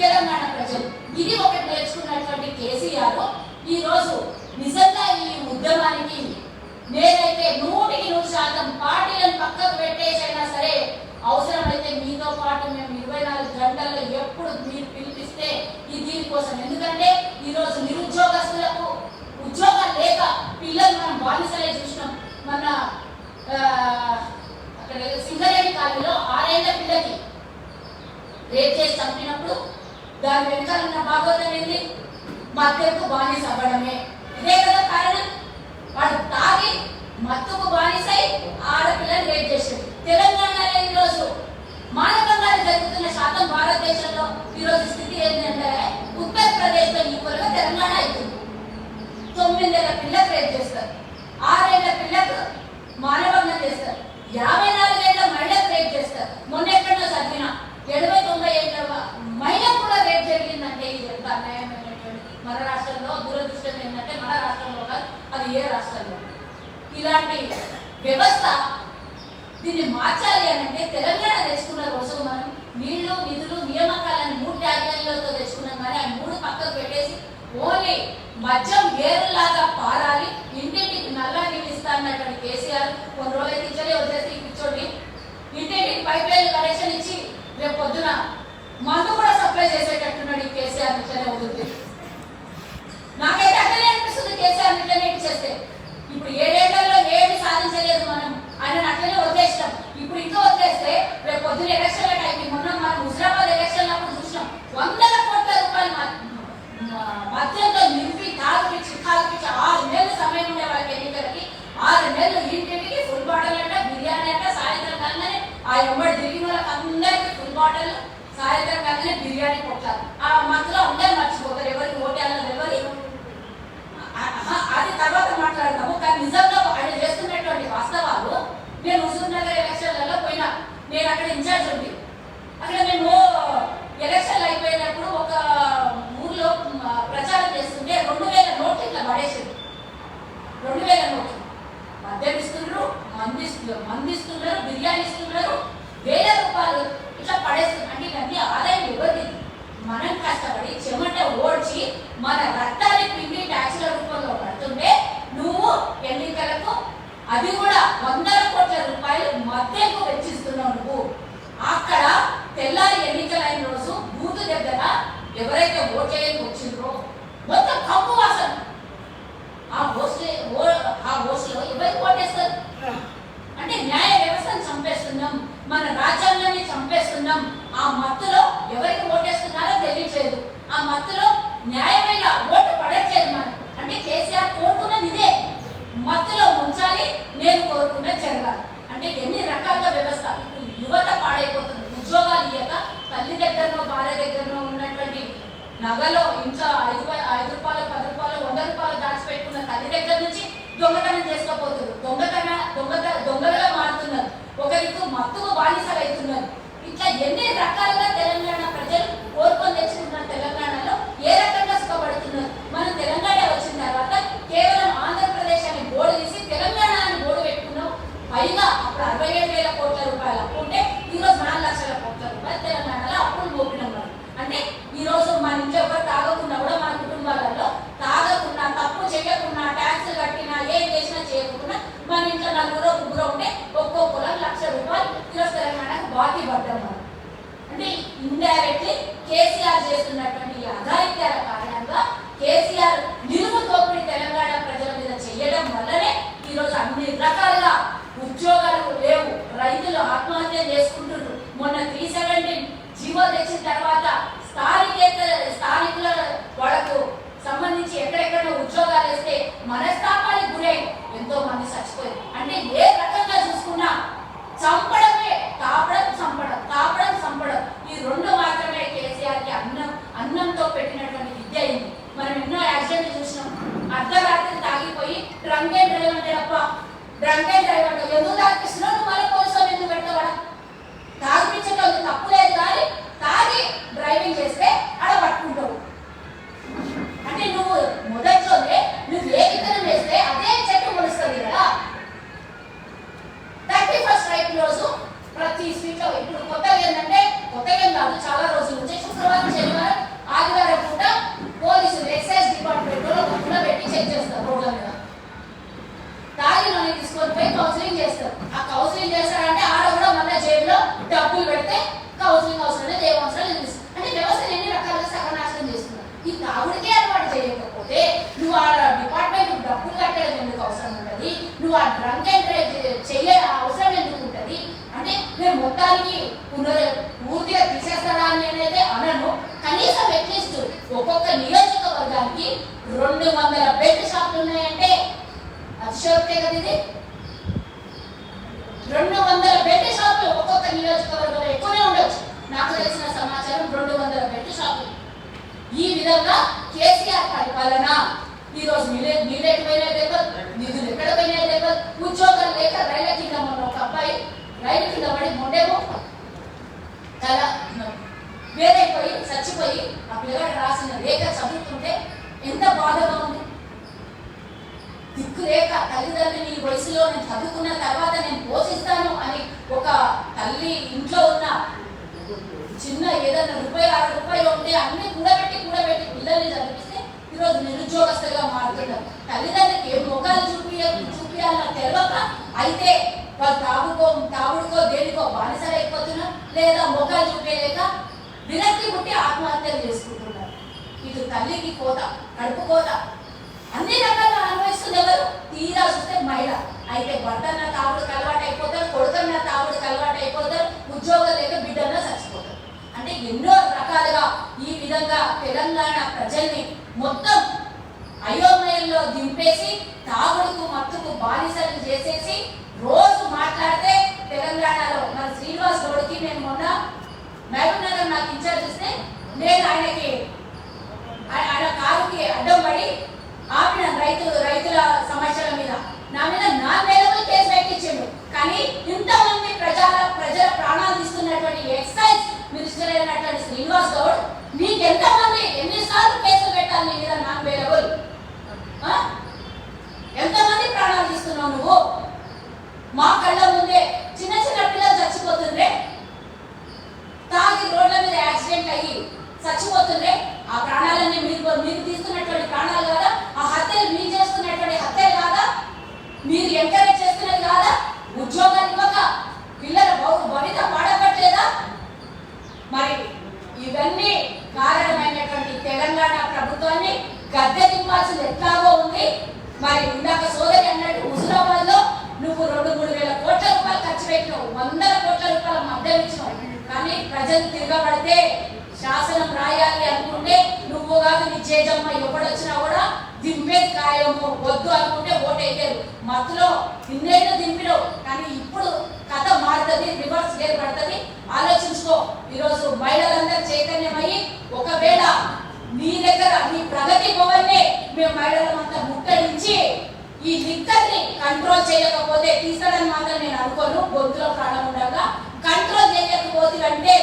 తెలంగాణ ప్రజలు. ఇది ఒకటి నేర్చుకున్నటువంటి కేసీఆర్ ఈ రోజు నిజంగా ఈ ఉద్యమానికి నేనైతే 100% పార్టీలను పక్కకు పెట్టేసైనా సరే అవసరమైతే మీతో పాటు మేము 24 గంటల్లో ఎప్పుడు మీరు పిలిపిస్తే ఈ దీనికోసం. ఎందుకంటే ఈరోజు నిరుద్యోగస్తులకు ఉద్యోగాలు లేక పిల్లలు మనం బానిసలే చూసినాం. మన అక్కడ సింగరేణి కాలంలో 6 ఏళ్ల పిల్లకి రేప్ చేసి చంపినప్పుడు దాని వెనకాల ఉన్న భాగవతం ఏంటి? మద్దతుకు బానిస అవ్వడమే. ఇదే కదా కారణం. వాడు తాగి మత్తుకు బానిసై ఆడపిల్లని రేప్ చేశాడు. తెలంగాణలో ఈరోజు మానవంగాలు జరుగుతున్న శాతం భారతదేశంలో ఈరోజు స్థితి ఏంటంటే ఉత్తరప్రదేశ్ లో ఈక్వల్గా తెలంగాణ అవుతుంది. 9 ఏళ్ల పిల్లకు రేప్ చేస్తారు, 6 ఏళ్ల పిల్లకు మానవంగా చేస్తారు, 54 ఏళ్ల మహిళకు రేప్ చేస్తారు. మొన్న ఎక్కడో చదివిన 70-90 ఏళ్ల మహిళకు కూడా రేప్ ఏ రాష్ట్రంలో ఇలాంటి వ్యవస్థ దీన్ని మార్చాలి అని అంటే తెలంగాణ తెచ్చుకున్న రోజు మనం నీళ్లు నిధులు నియామకాలను 3 ట్యాగ్లైన్లతో తెచ్చుకున్నాం, కానీ ఆ 3 పక్కకు పెట్టేసి ఓన్లీ మద్యం ఏరులాగా పారాలి, ఇంటింటికి నల్లా నీళ్ళు ఇస్తా అన్నటువంటి కేసీఆర్ కొన్ని రోజులైతే ఇచ్చలే వదిలేసి కూర్చోండి, ఇంటింటికి పైప్ లైన్ కనెక్షన్ ఇచ్చి రేపు పొద్దున మందు కూడా సప్లై చేసేటట్టున్నాడు ఈ కేసీఆర్ ఇట్లనే వదులుతుంది. నాకైతే అట్లనే అనిపిస్తుంది కేసీఆర్ ఇట్లనే ఇచ్చేస్తే. ఇప్పుడు 7 ఏళ్లలో ఏమి సాధించలేదు మనం, ఆయన అట్లనే వదిలేస్తాం. ఇప్పుడు ఇంకా వదిలేస్తే రేపు పొద్దున ఎలక్షన్ల టైంకి మొన్న మనం హుజరాబాద్ ఎలక్షన్ అప్పుడు చూసినాం, 100 కోట్ల రూపాయలు మద్యంతో నింపి తాగిపించి 6 నెలలు సమయం ఉండే వాళ్ళకి ఎన్నికలకి 6 నెలలు ఇంటింటికి ఫుల్ బాటిల్ అంట, బిర్యానీ అంట, సాయంత్రం కాగానే ఆ ఎంబడి తిరిగిన వాళ్ళకి అందరికీ ఫుల్ బాటిల్, సాయంత్రం కాగానే బిర్యానీ కొట్టారు. ఆ మధ్యలో అందరూ మర్చిపోతారు ఎవరికి ఓటేయాలని ఎవరి అది తర్వాత మాట్లాడతాము. కానీ నిజంగా ఆయన చేస్తున్నటువంటి వాస్తవాలు, నేను హుజూర్ నగర్ ఎలక్షన్లలో పోయినా, నేను అక్కడ ఇన్ఛార్జ్ ఉంది. అక్కడ మేము ఎలక్షన్లు అయిపోయినప్పుడు ఒక ఊర్లో ప్రచారం చేస్తుంటే 2000 నోట్లు ఇట్లా పడేసింది. 2000 నోట్లు మద్యం ఇస్తున్నారు, మందిస్తున్నారు, బిర్యానీ ఇస్తున్నారు, 1000 రూపాయలు ఇట్లా పడేస్తున్నారు. అంటే ఇవన్నీ ఆదాయం ఎవరిది? మనం కష్టపడి చెమట ఓడ్చి మన రక్తాన్ని పిండి ట్యాక్సుల రూపంలో పడుతుంటే నువ్వు ఎన్నికలకు అది కూడా 100 కోట్ల రూపాయలు మద్యంకు వెచ్చిస్తున్నావు. నువ్వు అక్కడ తెల్లారి ఎన్నికలైన రోజు బూత్ దగ్గర ఎవరైతే ఓట్ చేయడానికి వచ్చిండ్రో మొత్తం కంపు వాసన. ఆ ఓట్స్లో ఎవరికి ఓటేస్తారు? అంటే న్యాయ వ్యవస్థను చంపేస్తున్నాం, మన రాజ్యాంగాన్ని చంపేస్తున్నాం. ఆ మత్తులో ఎవరికి ఓటేస్తున్నారో తెలియట్లేదు, ఆ మత్తులో న్యాయమైన ఓటు పడట్లేదు మనం. అంటే కేసీఆర్ కోరుకున్నది ఇదే, మత్తులో ఉంచాలి, నేను కోరుకున్న జరగాలి. అంటే ఎన్ని రకాలుగా వ్యవస్థ. యువత పాడైపోతుంది, ఉద్యోగాలు ఇయ్యక తల్లి దగ్గరనో భార్య దగ్గరనో ఉన్నటువంటి నగలో ఇంట్లో 5 రూపాయలు 10 రూపాయలు 100 రూపాయలు దాచిపెట్టుకున్న తల్లి దగ్గర నుంచి దొంగతనం చేసుకోపోతున్నారు, దొంగలుగా మారుతున్నారు, ఒకరికి మత్తుకు బానిసలు అవుతున్నారు. ఇట్లా ఎన్ని రకాలుగా తెలంగాణ ప్రజలు కోరుకొని తెచ్చుకున్న తెలంగాణలో ఏ రకంగా సుఖపడుతున్నారు. మనం తెలంగాణ వచ్చిన తర్వాత కేవలం ఆంధ్రప్రదేశ్ అని బోర్డు తీసి తెలంగాణ అని బోర్డు పెట్టుకున్నాం. పైగా అప్పుడు 67,000 కోట్ల రూపాయలు అప్పు ఉంటే ఈరోజు 4 లక్షల కోట్ల రూపాయలు తెలంగాణలో అప్పులు మోపినాం మనం. అంటే ఈరోజు మన ఇంట్లో ఎవరు తాగకుండా కూడా మన కుటుంబాలలో తాగకుండా, తప్పు చేయకుండా, ట్యాక్స్ కట్టినా, ఏం చేసినా చేయకుండా మన ఇంట్లో 4 ఉంటే ఒక్కొక్కరు 1 లక్ష రూపాయలు ఈరోజు తెలంగాణకు బాకీ పడ్డాం మనం. అంటే ఇండైరెక్ట్లీ కేసీఆర్ చేస్తున్నటువంటి అఘాయిత్యాల కారణంగా కేసీఆర్ నిలువు దోపిడీ తెలంగాణ ప్రజల మీద చేయడం వల్లనే ఈరోజు అన్ని రకాలుగా ఉద్యోగాలు లేవు, రైతులు ఆత్మహత్య చేసుకుంటున్నారు. మొన్న 370 జీవో తెచ్చిన తర్వాత స్థానికుల వాళ్ళకు సంబంధించి ఎక్కడెక్కడ ఉద్యోగాలు వేస్తే మనస్తాపానికి గురై ఎంతో మంది చచ్చిపోయారు. అంటే ఏ రకంగా చూసుకున్నా చంపడమే, తాపడం చంపడం, తాపడం చంపడం, ఈ 2 మాత్రమే కేసీఆర్కి అన్నంతో పెట్టినటువంటి విద్య అయింది. మనం ఎన్నో యాక్సిడెంట్లు చూసినాం. అర్ధరాత్రి తాగిపోయి డ్రంక్ అండ్ డ్రైవ్ అంటే తప్ప, డ్రంక్ అండ్ డ్రైవ్ అంటే ఎందుకు తాగిస్తున్నావు? నువ్వు మళ్ళీ పోలీసులు ఎందుకు పెడతావా? తాగిపించడం తప్పు లేదు, కానీ తాగి డ్రైవింగ్ చేస్తే అక్కడ పట్టుకుంటావు. అంటే నువ్వు మొదట్లోనే నువ్వు ఏ విత్తనం వేస్తే అదే చెట్టు మొలుస్తుంది కదా. 31st రైట్ రోజు ప్రతి స్ట్రీట్లో ఇప్పుడు కొత్తగా ఏంటంటే, కొత్తగా ఏం కాదు, చాలా రోజుల నుంచి శుక్రవారం, శనివారం, ఆదివారం పూట పోలీసులు ఎక్సైజ్ డిపార్ట్మెంట్ లో పెట్టి చెక్ చేస్తారు రోడ్ల మీద. తాగినోని తీసుకొని పోయి కౌన్సిలింగ్ చేస్తారు. ఆ కౌన్సిలింగ్ చేస్తారంటే ఆడ కూడా మళ్ళీ జేబులో డబ్బులు పెడితే కౌన్సిలింగ్ అవసరం లేదు, ఏం అవసరం లేదు. అంటే వ్యవస్థను ఎన్ని రకాలుగా సర్వనాశనం చేస్తున్నారు. ఈ తాగుడికే అలవాటు చేయకపోతే నువ్వు ఆ డిపార్ట్మెంట్ డబ్బులు కట్టడం ఎందుకు అవసరం ఉంటుంది? నువ్వు ఆ డ్రంక్ అండ్ డ్రైవ్ చేయ అవసరం ఎందుకు ఉంటుంది? అంటే నేను మొత్తానికి పూర్తిగా తీసేస్తారా అని అనేది అనను. కనీసం అట్లీస్ట్ ఒక్కొక్క నియోజకవర్గానికి 200 బెల్ట్ షాపులు ఉన్నాయంటే అతిశయోక్తే కదా ఇది. 200 బెల్ట్ షాపులు ఒక్కొక్క నియోజకవర్గంలో ఎక్కువనే ఉండొచ్చు. నాకు తెలిసిన సమాచారం 200 బెల్ట్ షాపులు. ఈ విధంగా కేసీఆర్ పరిపాలన ఈరోజు నీళ్ళెట్టిపోయినా తెలియదు, నిధులు ఎక్కడ పోయినా తెలియదు, ఉద్యోగాలు లేక రైళ్ల కింద మొన్న ఒక అబ్బాయి రైలు కింద పడి మొండేమో తల వేరైపోయి చచ్చిపోయి ఆ పిల్లగాడు రాసిన లేఖ చదువుతుంటే ఎంత బాధగా ఉంది. దిక్కు లేక తల్లిదండ్రులు ఈ వయసులో నేను చదువుకున్న తర్వాత నేను పోషిస్తాను అని ఒక తల్లి ఇంట్లో ఉన్న చిన్న ఏదైనా రూపాయి 6 రూపాయలు ఉంటే అన్ని కూడబెట్టి పిల్లల్ని చదివిస్తే ఈరోజు నిరుద్యోగస్తులుగా మారుతున్నారు. తల్లిదండ్రులకి ఏ ముఖాలు చూపియాలన్నా తెలియక అయితే వాళ్ళు తాగుడుకో దేనికో బానిసలైపోతున్నారు, లేదా ముఖాలు చూపించలేక విరక్తి పుట్టి ఆత్మహత్యలు చేసుకుంటున్నారు. ఇటు తల్లికి కోత, కడుపు కోత, అన్ని రకాలుగా అనుభవిస్తుంది ఎవరు? తీరా చూస్తే మహిళ. అయితే భర్తన్న తాగుడుకు అలవాటు అయిపోతారు, కొడుకన్న తాగుడుకు అలవాటు అయిపోతారు, ఉద్యోగం లేక బిడ్డన్న చచ్చిపోతారు. అంటే ఎన్నో రకాలుగా ఈ విధంగా తెలంగాణ ప్రజల్ని మొత్తం అయోమయంలో దింపేసి తాగుడుకు మత్తుకు బానిసలు చేసేసి రోజు మాట్లాడితే తెలంగాణలో మన శ్రీనివాస్ గౌడ్కి నేను మొన్న మహబూబ్ నగర్ నాకు ఇన్ఛార్జ్ ఇస్తే నేను ఆయన కారుకి అడ్డం పడి ఆపిన రైతుల సమస్యల మీద నా మీద 4 కేసు పెట్టించిండు. కానీ ఇంతమంది ప్రజల ప్రాణాలు తీస్తున్నటువంటి ఎక్సైజ్ మినిస్టర్ అయినటువంటి శ్రీనివాస్ గౌడ్ మీకు ఎన్నిసార్లు కేసులు పెట్టాలి నీ మీద 4 ఎంతమంది ప్రాణాలు తీస్తున్నావు నువ్వు? మా కళ్ళ ముందే చిన్న పిల్లలు చచ్చిపోతుండ్రే, తాగి రోడ్ల మీద యాక్సిడెంట్ అయ్యి చచ్చిపోతుండ్రే. ఆ ప్రాణాలన్నీ మీరు తీస్తున్నటువంటి ప్రాణాలు కాదా? ఆ హత్యలు మీరు చేస్తున్నటువంటి హత్యలు కాదా? మీరు ఎంకరేజ్ చేస్తున్నది కాదా? ఉద్యోగాలు ఇవ్వక పిల్లల భవిత పాడపట్లేదా? మరి ఇవన్నీ కారణమైనటువంటి తెలంగాణ ప్రభుత్వాన్ని గద్దె దింపాల్సింది ఎట్లాగో ఉంది. మరి ఇందాక సోదరి అన్నట్టు హుజురాబాద్ లో నువ్వు 2-3 వేల కోట్ల రూపాయలు ఖర్చు పెట్టినావు, 100 కోట్ల రూపాయల మద్యం ఇచ్చినావు. కానీ ప్రజలు తిరగబడితే శాసనం రాయాలి అనుకుంటే నువ్వు కాదు నీ చేజమ్మ ఎప్పుడొచ్చినా కూడా దింపేది ఖాయము, వద్దు అనుకుంటే ఓటేయలేరు. మత్తులో ఇన్నేళ్ళు దింపినావు, కానీ ఇప్పుడు కథ మారుతుంది, రివర్స్ గేర్ పడుతుంది. ఆలోచించుకో. ఈరోజు మహిళలందరూ చైతన్యమయ్యి ఒకవేళ నీ దగ్గర నీ ప్రగతి భవన్నే మేము మహిళలంతా ముట్టడించి ఈ లిక్కర్ని కంట్రోల్ చేయకపోతే తీస్తాడని మాత్రం నేను అనుకోను. గొంతులో ప్రాణం ఉండగా కంట్రోల్ చేయకపోతే అంటే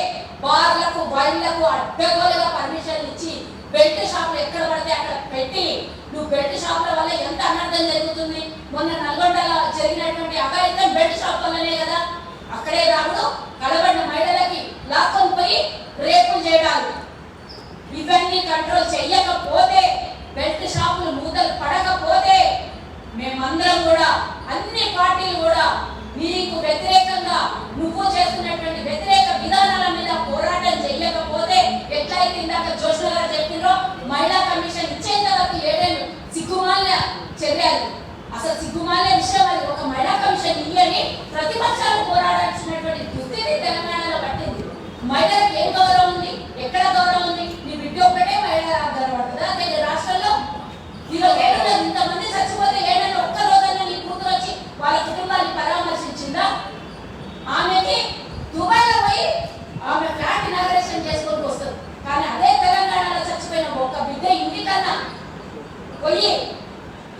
బార్లకు వైన్లకు అడ్డగోలుగా పర్మిషన్ ఇచ్చి బెల్ట్ షాపులు ఎక్కడ పడితే అక్కడ పెట్టి నువ్వు బెల్ట్ షాపుల వల్ల ఎంత అనర్థం జరుగుతుంది. మొన్న నల్గొండలో జరిగినటువంటి అఘాయిత్యం బెల్ట్ షాప్ వల్లనే కదా. అక్కడే రాముడు కలబడిన మహిళలకి లాక్కొని పోయి రేపులు చేయడాలు. ఇవన్నీ కంట్రోల్ చెయ్యకపోతే, బెల్ట్ షాపులు మూతలు పడకపోతే మేమందరం కూడా అన్ని పార్టీలు కూడా నీకు వ్యతిరేకంగా నువ్వు చేస్తున్నటువంటి వ్యతిరేక విధానాల మీద పోరాటం చెయ్యకపోతే ఎట్లయితే ఇందాక జోష్ణ గారు చెప్పిండ్రో మహిళా కమిషన్ ఇచ్చేంత వరకు 7 ఏళ్ళు సిగ్గుమాల్య చర్యలు. అసలు సిగ్గుమాల్య విషయం అది. ఒక మహిళా కమిషన్ ఇయ్యని ప్రతిపక్షాలు పోరాడాల్సినటువంటి దుస్థితి తెలంగాణలో పట్టింది. మహిళలకు ఏం గౌరవం ఉంది? ఎక్కడ గౌరవం ఉంది? నీ బిడ్డ ఒక్కటే మహిళ గౌరవపడుతుందా? అదే రాష్ట్రంలో ఈరోజు ఇంతమంది చచ్చిపోతే ఏడైనా ఒక్క రోజైనా నీ కూతురు వచ్చి వాళ్ళ కుటుంబాన్ని పరామర్శించిందా? ఆమెకి దుబాయ్లో పోయి ఆమె ఫ్లాట్ ఇనాగరేషన్ చేసుకొని వస్తుంది. కానీ అదే తెలంగాణలో చచ్చిపోయిన ఒక్క బిడ్డ ఇంటికన్నా పోయి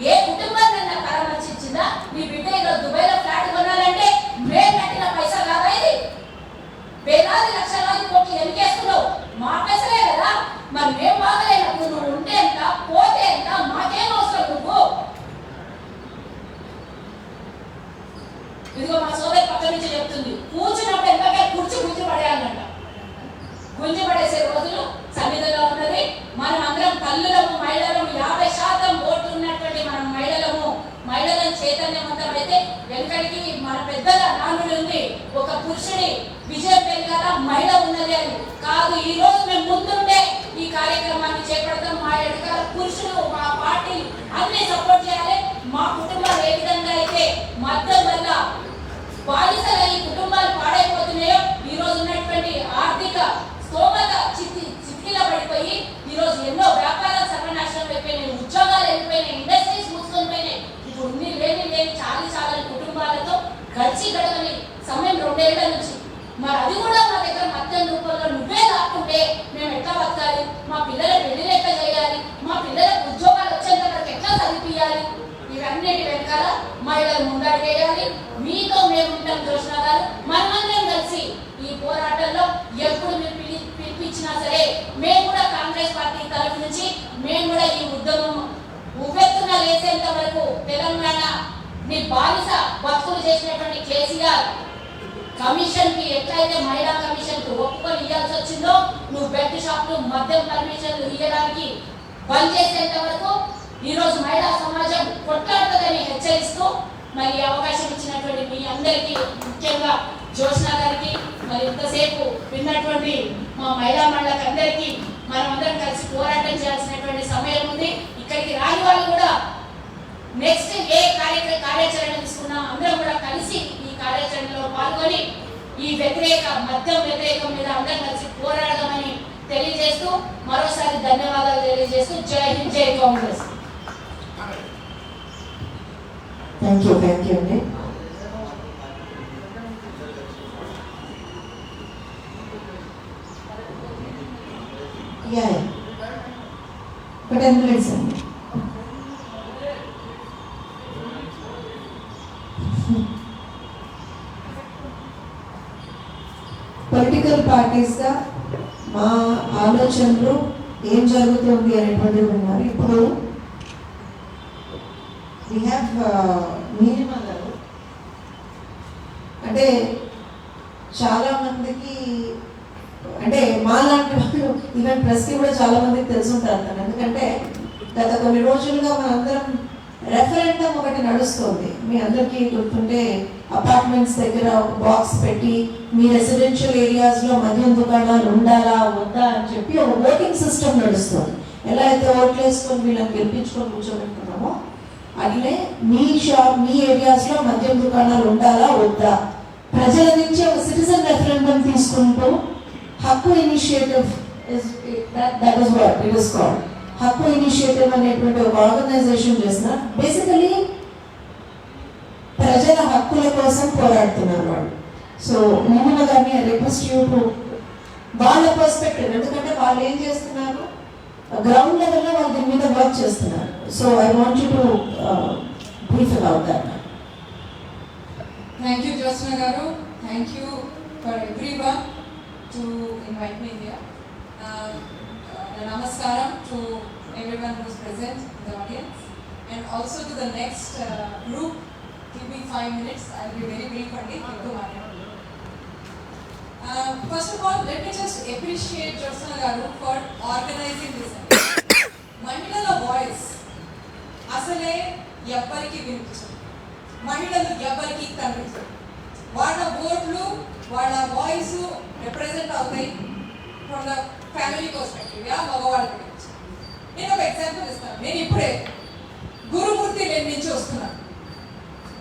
ఏ కుటుంబాన్ని పరామర్శించిందా? నీ బిడ్డ ఈరోజు దుబాయ్లో ఫ్లాట్ కొనాలంటే మేము కట్టిన పైసా కాదా ఇది? వేలాది లక్షలాది కోట్లు ఎన్నికేస్తున్నావు, మా పైసలే కదా. మరి మేము బాగలేనప్పుడు నువ్వు ఉంటే ఎంత, పోతే ఎంత, మాకేం అవసరం నువ్వు? ఇదిగో మా సోదరి పక్క నుంచి చెప్తుంది, కూర్చున్నప్పుడు ఎంతగా గుంజి పడేయాలంట. గుంజి పడేసే రోజులు సన్నిధిలో ఉన్నది. మనం అందరం తల్లులము, మహిళలము, 50% ఓట్లు ఉన్నటువంటి మనం మహిళలను చైతన్యవంతమైతే వెనుకడికి మన పెద్దల నానుడి ఉంది, ఒక పురుషుడి విజయం పెరగాల మహిళ ఉన్నది అని కాదు. ఈ రోజు మేము ముందుండే ఈ కార్యక్రమాన్ని చేపడతాం. మా ఎడకాల పురుషులు, మా పార్టీ అన్ని సపోర్ట్ చేయాలి. మా కుటుంబాలు ఏ విధంగా అయితే మద్యం వల్ల బాధితుల ఈ కుటుంబాలు పాడైపోతున్నాయో, ఈ రోజు ఉన్నటువంటి ఆర్థిక స్తోమత చిట్టిలా పడిపోయి ఈ రోజు ఎన్నో వ్యాపారాలు సర్వనాశనం అయిపోయినాయి, ఉద్యోగాలు వెళ్ళిపోయినాయి, ఇండస్ట్రీస్ మూసుకొని పోయినాయి. ఇప్పుడు లేని చాలా కుటుంబాలతో గడవని సమయం 2 ఏళ్ల నుంచి. మరి అది కూడా మా దగ్గర మద్యం రూపంలో నువ్వే కాకుంటే మేము ఎట్లా బతకాలి? మా పిల్లల పెళ్లి ఎట్లా చేయాలి? మా పిల్లలకు ఉద్యోగాలు వచ్చేంత వరకు ఎట్లా చదివియాలి? ఇవన్నిటి వెనకాల మహిళలు ముందడుగేయాలి. మీతో మేము ఉంటాం జోష్ణ గారు. మనమందరం కలిసి ఈ పోరాటంలో ఎప్పుడు మీరు పిలిపించినా సరే మేము కూడా కాంగ్రెస్ పార్టీ తరఫు నుంచి మేము కూడా ఈ ఉద్యమం ఉవ్వెత్తున లేసేంత వరకు తెలంగాణని బానిస బతుకులు చేసినటువంటి కేసీఆర్ కమిషన్కి ఎట్లయితే మహిళా కమిషన్కి ఒప్పుకొని ఇవ్వాల్సి వచ్చిందో, నువ్వు బెడ్ షాప్లు మద్యం కమిషన్లు ఇవ్వడానికి బంద్ చేసేంత వరకు ఈరోజు మహిళా సమాజం కొట్లాడుతుందని హెచ్చరిస్తూ మరి ఈ అవకాశం ఇచ్చినటువంటి మీ అందరికీ, ముఖ్యంగా జ్యోత్స్న గారికి, మరి ఇంతసేపు విన్నటువంటి మా మహిళా మండలికి అందరికీ మనం అందరం కలిసి పోరాటం చేయాల్సినటువంటి సమయం ఉంది. ఇక్కడికి రాని వాళ్ళు కూడా నెక్స్ట్ ఏ కార్యాచరణ తీసుకున్నా అందరం కూడా కలిసి ఈ కార్యాచరణలో పాల్గొని ఈ మద్యం వ్యతిరేకం మీద అందరం కలిసి పోరాడదామని తెలియజేస్తూ మరోసారి ధన్యవాదాలు తెలియజేస్తూ జై హింద్, జై కాంగ్రెస్. థ్యాంక్ యూ అండి. ఒక 10 minutes అండి. పొలిటికల్ పార్టీస్గా మా ఆలోచనలు ఏం జరుగుతుంది అనేటువంటిది ఉన్నారు. ఇప్పుడు we have నీలిమ గారు, అంటే చాలా మందికి, అంటే మా లాంటి వాళ్ళు ఈవెన్ ప్రెస్కి కూడా చాలా మందికి తెలుసుంటారు తను. ఎందుకంటే గత కొన్ని రోజులుగా మనందరం రెఫరెండం ఒకటి నడుస్తుంది. మీ అందరికీ గుర్తుంటే అపార్ట్మెంట్స్ దగ్గర ఒక బాక్స్ పెట్టి మీ రెసిడెన్షియల్ ఏరియాస్లో మద్యం దుకాణాలు ఉండాలా వద్దా అని చెప్పి ఒక ఓటింగ్ సిస్టమ్ నడుస్తుంది. ఎలా అయితే ఓట్లు వేసుకొని వీళ్ళని గెలిపించుకొని కూర్చోబెట్టుకున్నామో అట్లే మీ ఏరియాస్లో మద్యం దుకాణాలు ఉండాలా వద్దా ప్రజల నుంచి ఒక సిటిజన్ రెఫరెండం తీసుకుంటూ హక్కు initiative that is what it is called. హక్కు ఇనిషియేటివ్ అనేటువంటి ఒక ఆర్గనైజేషన్ చేస్తున్నారు. బేసికలీ ప్రజల హక్కుల కోసం పోరాడుతున్నారు వాళ్ళు. సో నీలిమ గారిని రిక్వెస్ట్ యూ టు వాళ్ళ పర్స్పెక్టివ్, ఎందుకంటే వాళ్ళు ఏం చేస్తున్నారు గ్రౌండ్ లెవెల్లో వాళ్ళు దీని మీద వర్క్ చేస్తున్నారు. So I want you to brief about that. Thank you, Jyotsna Garu. Thank you for everyone to invite me here. Namaskaram to everyone who is present in the audience, and also to the next group. Give me 5 minutes. I will be very brief only. First of all, let me just appreciate Jyotsna Garu for organizing this event. మహిళల voice అసలే ఎవ్వరికి వినిపించదు, మహిళలు ఎవరికి కనిపించదు. వాళ్ళ ఓట్లు వాళ్ళ వాయిస్ రిప్రజెంట్ అవుతాయి ఫ్రమ్ ద ఫ్యామిలీ పర్స్పెక్టివ్, మగవాళ్ళ గురించి. నేను ఒక ఎగ్జాంపుల్ ఇస్తాను. నేను ఇప్పుడే గురుమూర్తి లేన్ నుంచి వస్తున్నాను,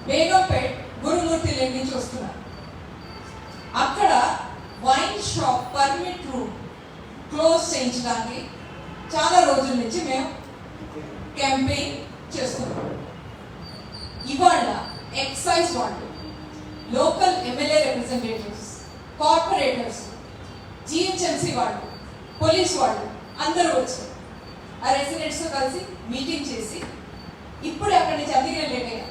బేగంపేట్ గురుమూర్తి లేన్ నుంచి వస్తున్నాను. అక్కడ wine shop permit room close చేయించడానికి చాలా రోజుల నుంచి మేము క్యాంపెయిన్ చేస్తున్నాం. ఇవాళ ఎక్సైజ్ వాళ్ళు, local MLA representatives, corporators, GHMC వాళ్ళు, పోలీస్ వాళ్ళు అందరూ వచ్చారు. ఆ రెసిడెంట్స్తో కలిసి మీటింగ్ చేసి ఇప్పుడే అక్కడి నుంచి అందుకే లేట్ అయ్యా.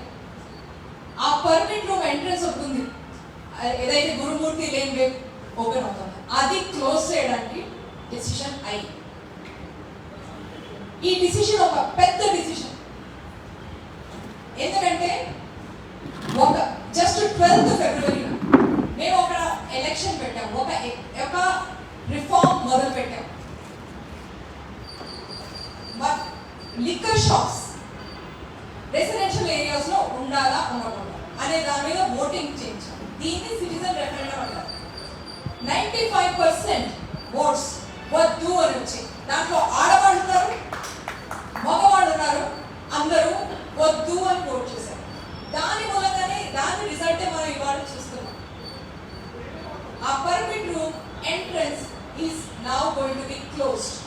ఆ పర్మిట్ రూమ్ ఎంట్రన్స్ ఒకటి ఉంది, ఏదైతే గురుమూర్తి లేన్ వే ఓపెన్ అవుతుంది, అది క్లోజ్ చేయడానికి డెసిషన్ అయ్యి. ఈ డిసిషన్ ఒక పెద్ద డిసిషన్. ఎందుకంటే ఒక జస్ట్ 12th ఫిబ్రవరి మేము ఒక ఎలక్షన్ పెట్టాం, ఒక రిఫార్మ్ మొదలు పెట్టాం. లిక్కర్ షాప్స్ రెసిడెన్షియల్ ఏరియాస్లో ఉండాలా ఉండకూడదా అనే దాని మీద ఓటింగ్ చేయించాం. దీన్ని సిటిజన్ రెఫరెండం అంటారు. 95% ఓట్స్ వద్దు అని వచ్చాయి. దాంట్లో ఆడవాళ్ళు ఉన్నారు, మగవాళ్ళు ఉన్నారు, అందరూ వద్దు అని ఓట్ చేశారు. దాని మూలంగానే దాని రిజల్టే మనం ఇవాళ చూస్తున్నాం. ఆ permit room entrance is now going to be closed.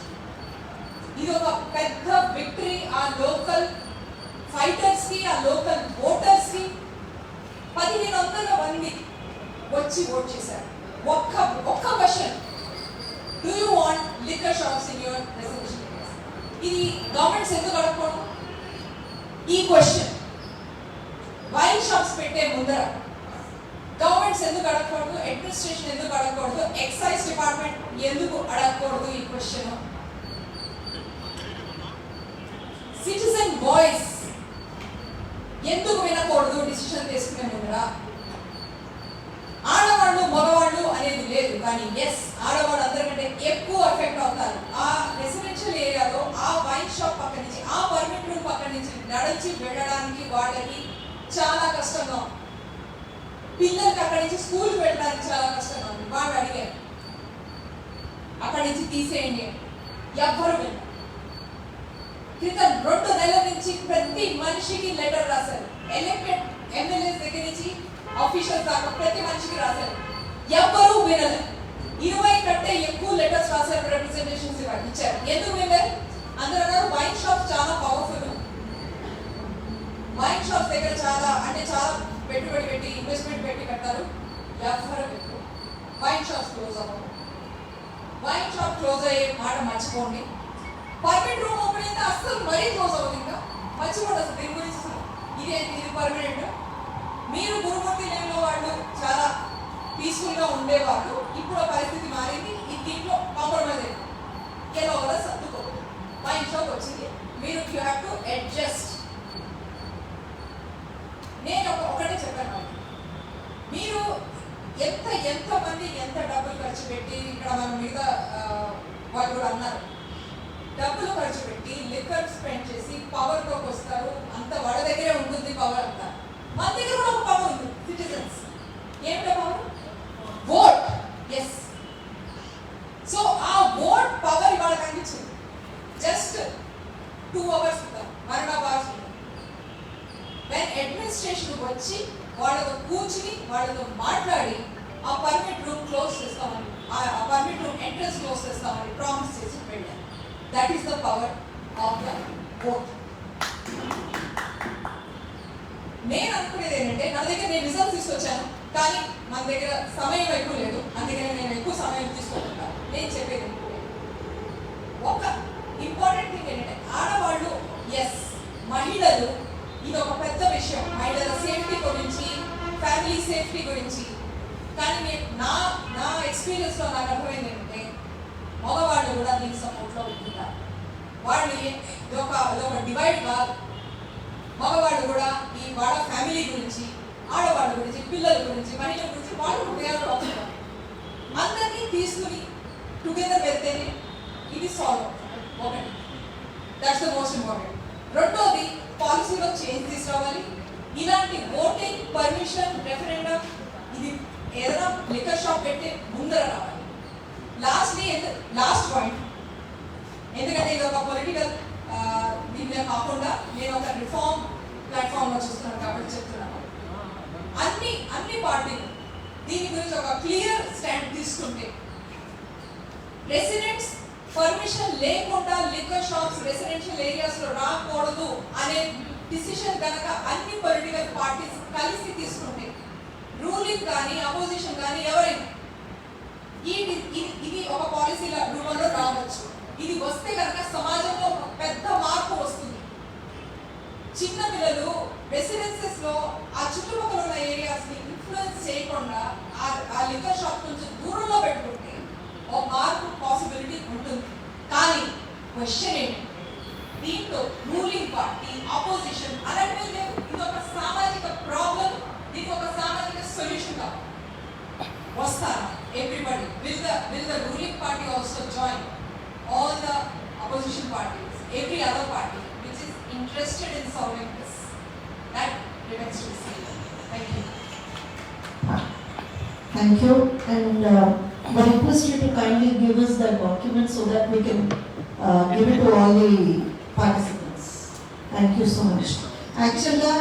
ఇది ఒక పెద్ద విక్టరీ ఆ లోకల్ ఫైటర్స్ కి, ఆ లోకల్ ఓటర్స్ కి. 1500 మంది వచ్చి ఓట్ చేశారు. ఒక్క question, do you want liquor shops in your residential areas? ఇది గవర్నమెంట్స్ ఎందుకు అడగకూడదు? ఈ క్వశ్చన్ వైన్ షాప్స్ పెట్టే ముందర గవర్నమెంట్స్ ఎందుకు అడగకూడదు? అడ్మినిస్ట్రేషన్ ఎందుకు అడగకూడదు? ఎక్సైజ్ డిపార్ట్మెంట్ ఎందుకు అడగకూడదు ఈ క్వశ్చన్? సిటిజన్ వాయిస్ ఎందుకు వినకూడదు డిసిషన్ తీసుకునే ముందర? ఆడవాళ్ళు మగవాళ్ళు అనేది లేదు, కానీ ఎస్ ఆడవాళ్ళు అందరికంటే ఎక్కువ ఎఫెక్ట్ అవుతారు. ఆ రెసిడెన్షియల్ ఏరియాలో ఆ వైన్ షాప్ పక్క నుంచి, ఆ పర్మిట్ రూమ్ పక్క నుంచి నడిచి వెళ్ళడానికి వాళ్ళకి చాలా కష్టంగా ఉంది. పిల్లలకి అక్కడి నుంచి స్కూల్కి వెళ్ళడానికి చాలా కష్టంగా ఉంది. వాళ్ళు అడిగారు అక్కడి నుంచి తీసేయండి, ఎవ్వరు వెళ్ళారు. క్రితం 2 నెలల నుంచి ప్రతి మనిషికి లెటర్ రాశారు. ఎలక్టెడ్ ఎమ్మెల్యేస్ దగ్గర నుంచి ఆఫీషియల్స్ దాకా ప్రతి మనిషికి రాశారు, ఎవ్వరూ వినలేదు. 20 కంటే ఎక్కువ లెటర్స్ రాశారు, రిప్రజెంటేషన్స్ ఇచ్చారు. ఎందుకు వినలేదు? అందరూ అన్నారు వైన్ షాప్స్ చాలా పవర్ఫుల్, వైన్ షాప్స్ దగ్గర చాలా పెట్టుబడి పెట్టి ఇన్వెస్ట్మెంట్ పెట్టి కట్టారు. ఎవ్వరు పెట్టు. వైన్ షాప్స్ క్లోజ్ అవ్వవు. వైన్ షాప్ క్లోజ్ అయ్యే మాట మర్చిపోండి. పర్మిట్ రూమ్ ఓపెన్ అయితే అస్సలు మరీ క్లోజ్ అవ్వదు. ఇంకా మర్చిపోండి అసలు దీని గురించి. ఇది పర్మనెంట్. మీరు గురుమూర్తి లేని వాళ్ళు చాలా పీస్ఫుల్గా ఉండేవాళ్ళు. ఇప్పుడు పరిస్థితి మారింది. దీంట్లో కాంప్రమైజ్ అయింది. ఎలా కూడా సర్దుకో. వైన్ షాప్ వచ్చింది, మీరు యూ హ్యావ్ టు అడ్జస్ట్. నేను ఒకటే చెప్పాను, మీరు ఎంతమంది ఎంత డబ్బులు ఖర్చు పెట్టి, ఇక్కడ మన మీద వాళ్ళు కూడా అన్నారు, డబ్బులు ఖర్చు పెట్టి లిక్కర్ స్పెండ్ చేసి పవర్లోకి వస్తారు. అంత వాళ్ళ దగ్గరే ఉంటుంది పవర్ అంతా. మన దగ్గర కూడా ఒక పవర్ ఉంది, సిటిజన్స్. ఏమిటో పవర్? ఓట్. ఎస్. సో ఆ ఓట్ పవర్ ఇవాళ కనిపించింది. జస్ట్ 2 hours ఉంటాం, 1.5 hours ఉంటాం. వెన్ అడ్మినిస్ట్రేషన్ వచ్చి వాళ్ళతో కూర్చుని వాళ్ళతో మాట్లాడి ఆ పర్మిట్ రూమ్ క్లోజ్ చేస్తామని, ఆ పర్మిట్ రూమ్ ఎంట్రన్స్ క్లోజ్ చేస్తామని ప్రామిస్ చేసి వెళ్ళారు. That is the power of the vote. నేను అనుకునేది ఏంటంటే, నా దగ్గర నేను రిజల్ట్స్ తీసుకొచ్చాను, కానీ మన దగ్గర సమయం ఎక్కువ లేదు, అందుకని నేను ఎక్కువ సమయం తీసుకుంటాను. నేను చెప్పేది ఒక ఇంపార్టెంట్ థింగ్ ఏంటంటే, ఆడవాళ్ళు ఎస్ మహిళలు, ఇది ఒక పెద్ద విషయం, మహిళల సేఫ్టీ గురించి, ఫ్యామిలీ సేఫ్టీ గురించి. కానీ నేను నా ఎక్స్పీరియన్స్లో నాకు అర్థమైంది ఏంటంటే, మగవాళ్ళు కూడా దీని సపోర్ట్లో ఉంటున్నారు. వాళ్ళు ఇది ఒక డివైడ్ కాదు. మగవాళ్ళు కూడా వాళ్ళ ఫ్యామిలీ గురించి, ఆడవాళ్ళ గురించి, పిల్లల గురించి, మహిళల గురించి వాళ్ళు ఉపయోగాలు అవుతున్నారు. అందరినీ తీసుకుని టుగెదర్ వెళ్తేనే ఇది సాల్వ్ అవుతుంది. ఒకటి, దట్స్ ద మోస్ట్ ఇంపార్టెంట్. రెండోది, పాలసీలో చేంజ్ తీసుకురావాలి. ఇలాంటి ఓటింగ్, పర్మిషన్, రెఫరెండం, ఇది ఏదైనా లిక్కర్ షాప్ పెట్టే ముందర రావాలి. లాస్ట్ పాయింట్, ఎందుకంటే ఇది ఒక పొలిటికల్ దీనిలో కాకుండా నేను ఒక రిఫార్మ్ ప్లాట్ఫామ్లో చూస్తున్నాను కాబట్టి చెప్తున్నాను. అన్ని పార్టీలు దీని గురించి ఒక క్లియర్ స్టాండ్ తీసుకుంటే, రెసిడెంట్స్ పర్మిషన్ లేకుండా లిక్కర్ షాప్స్ రెసిడెన్షియల్ ఏరియాస్లో రాకూడదు అనే డిసిషన్ కనుక అన్ని పొలిటికల్ పార్టీస్ కలిసి తీసుకుంటే, రూలింగ్ కానీ అపోజిషన్ కానీ ఎవరైనా ఇది ఒక పాలసీల రూపంలో రావచ్చు. ఇది వస్తే కనుక సమాజంలో ఒక పెద్ద మార్పు వస్తుంది. చిన్న పిల్లలు రెసిడెన్సెస్ లో ఆ చుట్టుపక్కల ఉన్న ఏరియాస్ ని ఇన్ఫ్లుయెన్స్ చేయకుండా ఆ లిక్కర్ షాప్ నుంచి దూరంలో పెట్టుకుంటే ఒక మార్పు పాసిబిలిటీ ఉంటుంది. కానీ క్వశ్చన్ ఏంటి, దీంట్లో రూలింగ్ పార్టీ, ఆపోజిషన్ అలాంటివి లేవు. ఇది ఒక సామాజిక ప్రాబ్లం, దీనికి ఒక సామాజిక సొల్యూషన్ కావాలి. వస్తారా everybody? will the ruling party also join all the opposition parties, every other party which is interested in solving this? That remains to be seen. Thank you. Thank you, and I request you to kindly give us the document so that we can give it to all the participants. Thank you so much. Actually,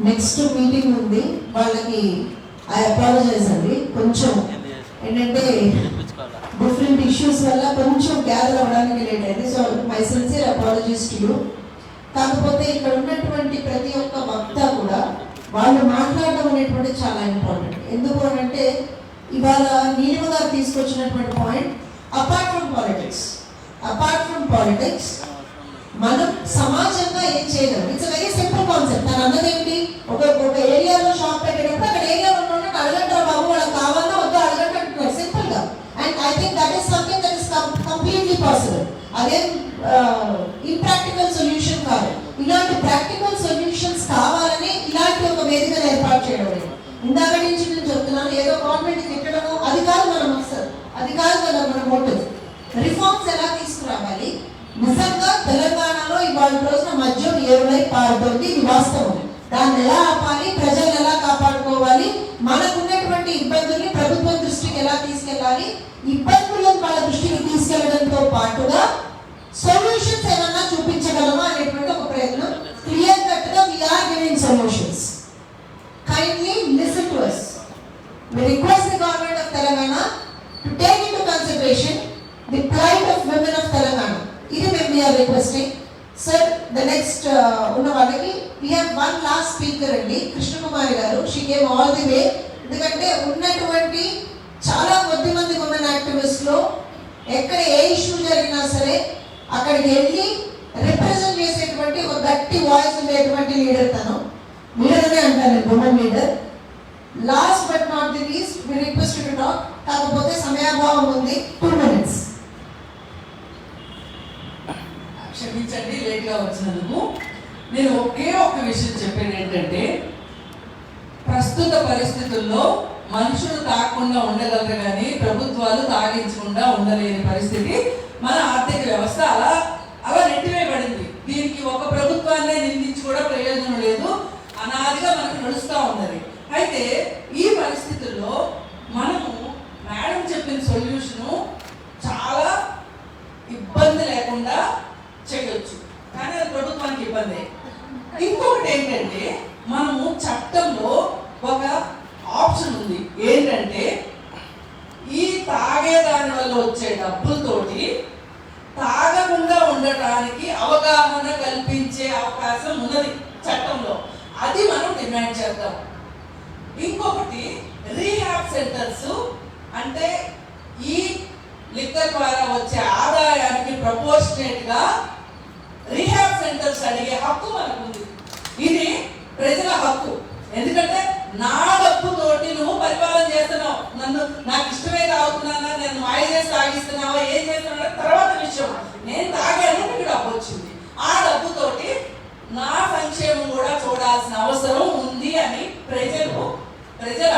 next meeting ఉంది వాళ్ళకి. I apologise అండి, కొంచెం ఏంటంటే different issues వల్ల కొంచెం gather అవ్వడానికి late అయింది. So my sincere apologies to you. కాకపోతే ఇక్కడ ఉన్నటువంటి ప్రతి ఒక్క వక్త కూడా వాళ్ళు మాట్లాడడం అనేటువంటి చాలా ఇంపార్టెంట్. ఎందుకు అంటే ఇవాళ నీలిమ గారు తీసుకొచ్చినటువంటి పాయింట్, అపార్ట్ ఫ్రమ్ పాలిటిక్స్ మనం సమాజంగా ఏం చేయగలం. It's very simple concept. తను అన్నది ఏంటి, ఒక ఏరియాలో షాప్ పెట్టేటప్పుడు అక్కడ ఏరియాలో ఉన్న అడగంటారు బాబు, వాళ్ళకి కావాలన్నా వద్దు అడగండి అంటున్నారు సింపుల్ గా. And I think that is something that is complete completely possible. అదేం ఇంప్రాక్టికల్ సొల్యూషన్ కాదు. ఇలాంటి ప్రాక్టికల్ సొల్యూషన్స్ కావాలని ఇలాంటి ఒక వేదికను ఏర్పాటు చేయడం. ఇందాక నుంచి నేను చెప్తున్నాను, ఏదో గవర్నమెంట్ తిట్టడము అది కాదు మన మక్సద్, అది కాదు కదా మన మోటివ్. రిఫార్మ్స్ ఎలా తీసుకురావాలి? నిజంగా తెలంగాణలో ఇవాళ రోజున మద్యం ఏరులై పారుతోంది, ఇది వాస్తవం. దాన్ని ఎలా ఆపాలి, ప్రజలు ఎలా కాపాడుకోవాలి, మనకున్నటువంటి ఇబ్బందుల్ని ప్రభుత్వం దృష్టికి ఎలా తీసుకెళ్ళాలి, ఇబ్బందులను వాళ్ళ దృష్టికి తీసుకెళ్లడంతో పాటుగా సొల్యూషన్స్ ఏమన్నా చూపించగలమా అనేటువంటి ఒక ప్రయత్నం. క్లియర్ కట్ గా we are giving solutions. Kindly listen to us. We request the government of Telangana to take into consideration the plight of women of Telangana. ఇది మేము we are requesting. Sir, the next ఉన్న వాళ్ళకి we have one last speaker అండి, కృష్ణకుమారి గారు. She came all the way. ఎందుకంటే ఉన్నటువంటి చాలా కొద్ది మంది ఉమెన్ యాక్టివిస్ట్ లో ఎక్కడ ఏ ఇష్యూ జరిగినా సరే అక్కడికి వెళ్ళి రిప్రజెంట్ చేసేటువంటి ఒక గట్టి వాయిస్ ఉండేటువంటి లీడర్ తను. లీడర్ అనే అంటారు, women leader. Last but not the least we request to talk. కాకపోతే సమయాభావం ఉంది, 2 minutes. క్షమించండి లేట్గా వచ్చినందుకు. నేను ఒకే ఒక్క విషయం చెప్పేది ఏంటంటే, ప్రస్తుత పరిస్థితుల్లో మనుషులు తాగకుండా ఉండగలరు కానీ ప్రభుత్వాలు తాగించకుండా ఉండలేని పరిస్థితి. మన ఆర్థిక వ్యవస్థ అలా అలా నెట్టివేయబడింది. దీనికి ఒక ప్రభుత్వాన్నే నిందించి కూడా ప్రయోజనం లేదు, అనాదిగా మనకు నడుస్తూ ఉన్నది. అయితే ఈ పరిస్థితుల్లో మనము మేడం చెప్పిన సొల్యూషను చాలా ఇబ్బంది లేకుండా చేయొచ్చు, కానీ అది ప్రభుత్వానికి ఇబ్బంది. ఇంకొకటి ఏంటంటే, మనము చట్టంలో ఒక ఆప్షన్ ఉంది. ఏంటంటే, ఈ తాగేదాని వల్ల వచ్చే డబ్బులతోటి తాగకుండా ఉండటానికి అవగాహన కల్పించే అవకాశం ఉన్నది చట్టంలో. అది మనం డిమాండ్ చేద్దాం. ఇంకొకటి, రీహాబ్ సెంటర్స్ అంటే ఈ లిక్కర్ ద్వారా వచ్చే ఆదాయానికి ప్రపోర్షనేట్ గా రీహాబ్ సెంటర్స్ అడిగే హక్కు మనకుంది. ఇది ప్రజల హక్కు. ఎందుకంటే నా డబ్బుతోటి నువ్వు పరిపాలన చేస్తున్నావు, నాకు ఇష్టమే తాగుతున్నానా, నేను మాయ చేసి తాగిస్తున్నావా, ఏం చేస్తున్నా తర్వాత విషయం. నేను తాగాను, నీకు డబ్బు వచ్చింది. ఆ డబ్బుతోటి నా సంక్షేమం కూడా చూడాల్సిన అవసరం ఉంది అని ప్రజలు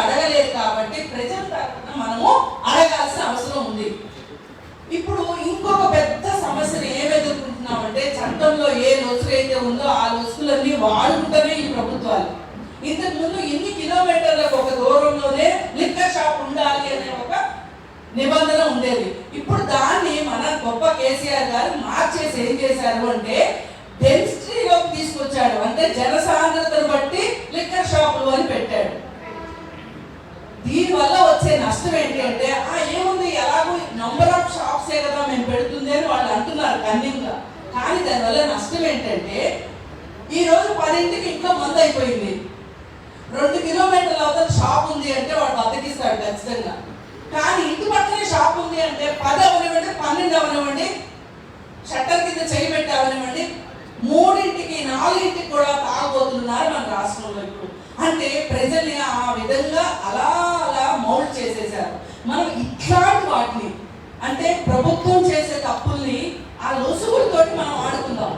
అడగలేదు. కాబట్టి ప్రజల తరఫున మనము అడగాల్సిన అవసరం ఉంది. ఇప్పుడు ఇంకొక పెద్ద సమస్యను ఏం ఎదుర్కొంటున్నామంటే, చట్టంలో ఏ లొసుగు అయితే ఉందో ఆ లొసుగులన్నీ వాడుకుంటూనే ఈ ప్రభుత్వాలు. ఇంతకు ముందు ఇన్ని కిలోమీటర్లకు ఒక దూరంలోనే లిక్కర్ షాప్ ఉండాలి అనే ఒక నిబంధన ఉండేది. ఇప్పుడు దాన్ని మన గొప్ప కేసీఆర్ గారు మార్చేసి ఏం చేశారు అంటే, డెన్సిటీలోకి తీసుకొచ్చాడు. అంటే జనసాంద్రతను బట్టి లిక్కర్ షాపులు అని పెట్టాడు. దీనివల్ల వచ్చే నష్టం ఏంటి అంటే, ఏముంది ఎలాగో నంబర్ ఆఫ్ షాప్సే కదా మేము పెడుతుంది అని వాళ్ళు అంటున్నారు కన్నింగా. కానీ దానివల్ల నష్టం ఏంటంటే, ఈరోజు 10ంటికి ఇంట్లో మందు అయిపోయింది, 2 కిలోమీటర్ల అవతల షాప్ ఉంది అంటే వాడు బతికిస్తాడు ఖచ్చితంగా. కానీ ఇంటి పక్కనే షాప్ ఉంది అంటే 10 అవనివ్వండి, 12 అవనివ్వండి, షట్టర్ కింద చేయి పెట్టి అవనివ్వండి, 3ంటికి 4ంటికి కూడా తాగబోతున్నారు మన రాష్ట్రంలో. ఇప్పుడు అంటే ప్రజల్ని ఆ విధంగా అలా మౌల్డ్ చేసేసారు. మనం ఇట్లాంటి వాటిని అంటే ప్రభుత్వం చేసే తప్పుల్ని ఆ లొసుగులతోటి మనం ఆడుకుందాం.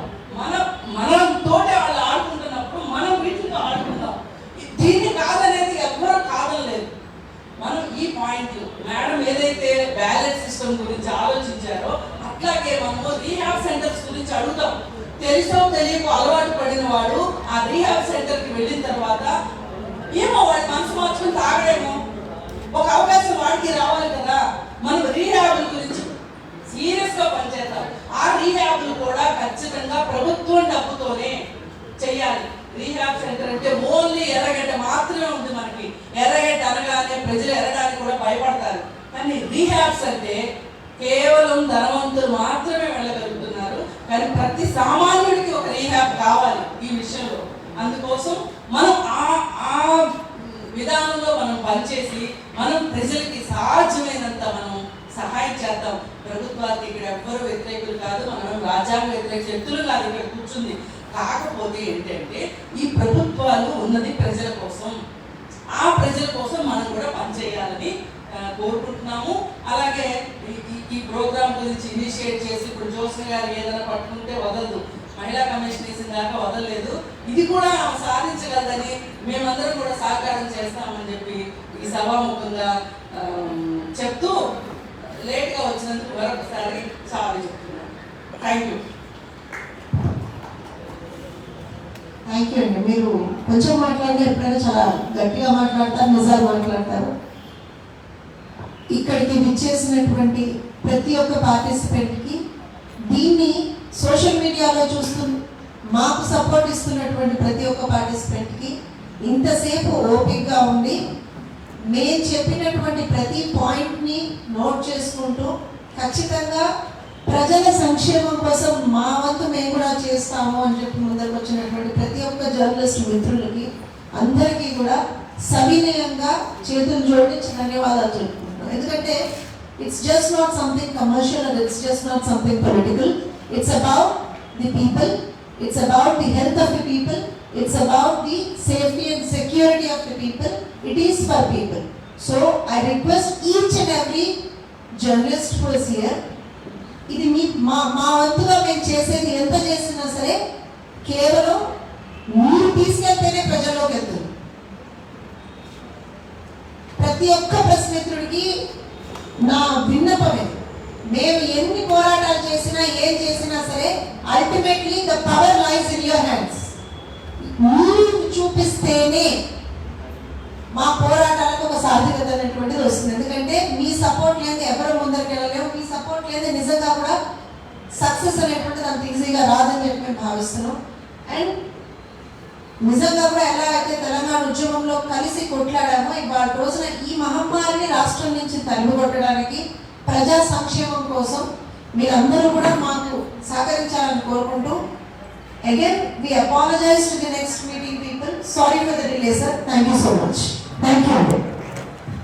మనం తోటే వాళ్ళు ఆడుకుంటున్నప్పుడు మనం వీటితో ఆడుకుందాం. దీన్ని కాదనేది ఎవ్వరూ కాదనలేదు. మనం ఈ పాయింట్లు మేడం ఏదైతే బ్యాలెన్స్ సిస్టమ్ గురించి ఆలోచించారో అట్లాగే మనము రీహాబ్ సెంటర్స్ గురించి అడుగుతాం. తెలుసో తెలియకో అలవాటు పడిన వాడు ఆ రీహాబ్ సెంటర్కి వెళ్ళిన తర్వాత ఏమో వాడి మనసు మార్చుకుని తాగడేమో, ఒక అవకాశం వాడికి రావాలి కదా. మనం రీహాబ్ గురించి సీరియస్ గా పనిచేద్దాం. ఆ రీహాబ్లు కూడా ఖచ్చితంగా ప్రభుత్వం డబ్బుతోనే చెయ్యాలి. రీహాబ్ సెంటర్ అంటే ఓన్లీ ఎర్రగడ్డ మాత్రమే ఉంది మనకి. ఎర్రగడ్డ అనగానే ప్రజలు ఎరగడానికి కూడా భయపడతారు. కానీ రీహాబ్స్ అంటే కేవలం ధనవంతులు మాత్రమే వెళ్ళగలుగుతున్నారు. కానీ ప్రతి సామాన్యుడికి ఒక రీహాబ్ కావాలి ఈ విషయంలో. అందుకోసం మనం ఆ విధానంలో మనం పనిచేసి మనం ప్రజలకి సాధ్యమైనంత మనం సహాయం చేద్దాం. ప్రభుత్వానికి ఇక్కడ ఎవ్వరూ వ్యతిరేకులు కాదు, మనం రాజ్యాంగ వ్యతిరేక శక్తులు కాదు ఇక్కడ కూర్చుంది. కాకపోతే ఏంటంటే, ఈ ప్రభుత్వాలు ఉన్నది ప్రజల కోసం, ఆ ప్రజల కోసం మనం కూడా పనిచేయాలని కోరుకుంటున్నాము. అలాగే ఈ ప్రోగ్రామ్ గురించి ఇనిషియేట్ చేసి ఇప్పుడు జ్యోత్స్న గారు ఏదైనా పట్టుకుంటే వదలదు, మహిళా కమిషన్ వేసిన దాకా వదలలేదు. ఇది కూడా సాధించగలదని మేమందరం కూడా సహకారం చేస్తామని చెప్పి ఈ సభాముఖంగా చెప్తూ లేట్గా వచ్చినందుకు మరొకసారి సారీ చెప్తున్నాను. Thank you. థ్యాంక్ యూ అండి. మీరు కొంచెం మాట్లాడితే ఎప్పుడైనా చాలా గట్టిగా మాట్లాడతారు, నిజాలు మాట్లాడతారు. ఇక్కడికి విచ్చేసినటువంటి ప్రతి ఒక్క పార్టిసిపెంట్కి, దీన్ని సోషల్ మీడియాలో చూస్తూ మాకు సపోర్ట్ ఇస్తున్నటువంటి ప్రతి ఒక్క పార్టిసిపెంట్కి, ఇంతసేపు ఓపికగా ఉండి మేము చెప్పినటువంటి ప్రతి పాయింట్ని నోట్ చేసుకుంటూ ఖచ్చితంగా ప్రజల సంక్షేమం కోసం మా వంతు మేము కూడా చేస్తాము అని చెప్పి ముందరకు వచ్చినటువంటి ప్రతి ఒక్క జర్నలిస్ట్ మిత్రులకి అందరికీ కూడా సవినయంగా చేతులు జోడించి ధన్యవాదాలు చెప్పుకుంటున్నాం. ఎందుకంటే it's just not something commercial and it's just not something political. It's about the people, it's about the health of the people, it's about the safety and security of the people. It is for people. So I request each and every journalist who is here, ఇది మా వంతుగా మేము చేసేది ఎంత చేసినా సరే కేవలం మీరు తీసుకెళ్తేనే ప్రజల్లోకి వెళ్తుంది. ప్రతి ఒక్క ప్రెస్ మిత్రుడికి నా విన్నపమే, మేము ఎన్ని పోరాటాలు చేసినా ఏం చేసినా సరే ultimately the power lies in your hands. మీరు చూపిస్తేనే మా పోరాటాలకు ఒక సార్థకత అనేటువంటిది వస్తుంది. ఎందుకంటే మీ సపోర్ట్ లేదు ఎవరు ముందరికి వెళ్ళలేము, మీ సపోర్ట్ లేదు నిజంగా కూడా సక్సెస్ అనేటువంటిది అంత ఈజీగా రాదని చెప్పి మేము భావిస్తున్నాం. అండ్ నిజంగా కూడా ఎలా అయితే తెలంగాణ ఉద్యమంలో కలిసి కొట్లాడామో, ఇవాళ రోజున ఈ మహమ్మారిని రాష్ట్రం నుంచి తరిమి కొట్టడానికి, ప్రజా సంక్షేమం కోసం మీరందరూ కూడా మాకు సహకరించాలని కోరుకుంటూ, again we apologize to the next meeting people. Sorry for the delay, sir. Thank you so much. Thank you.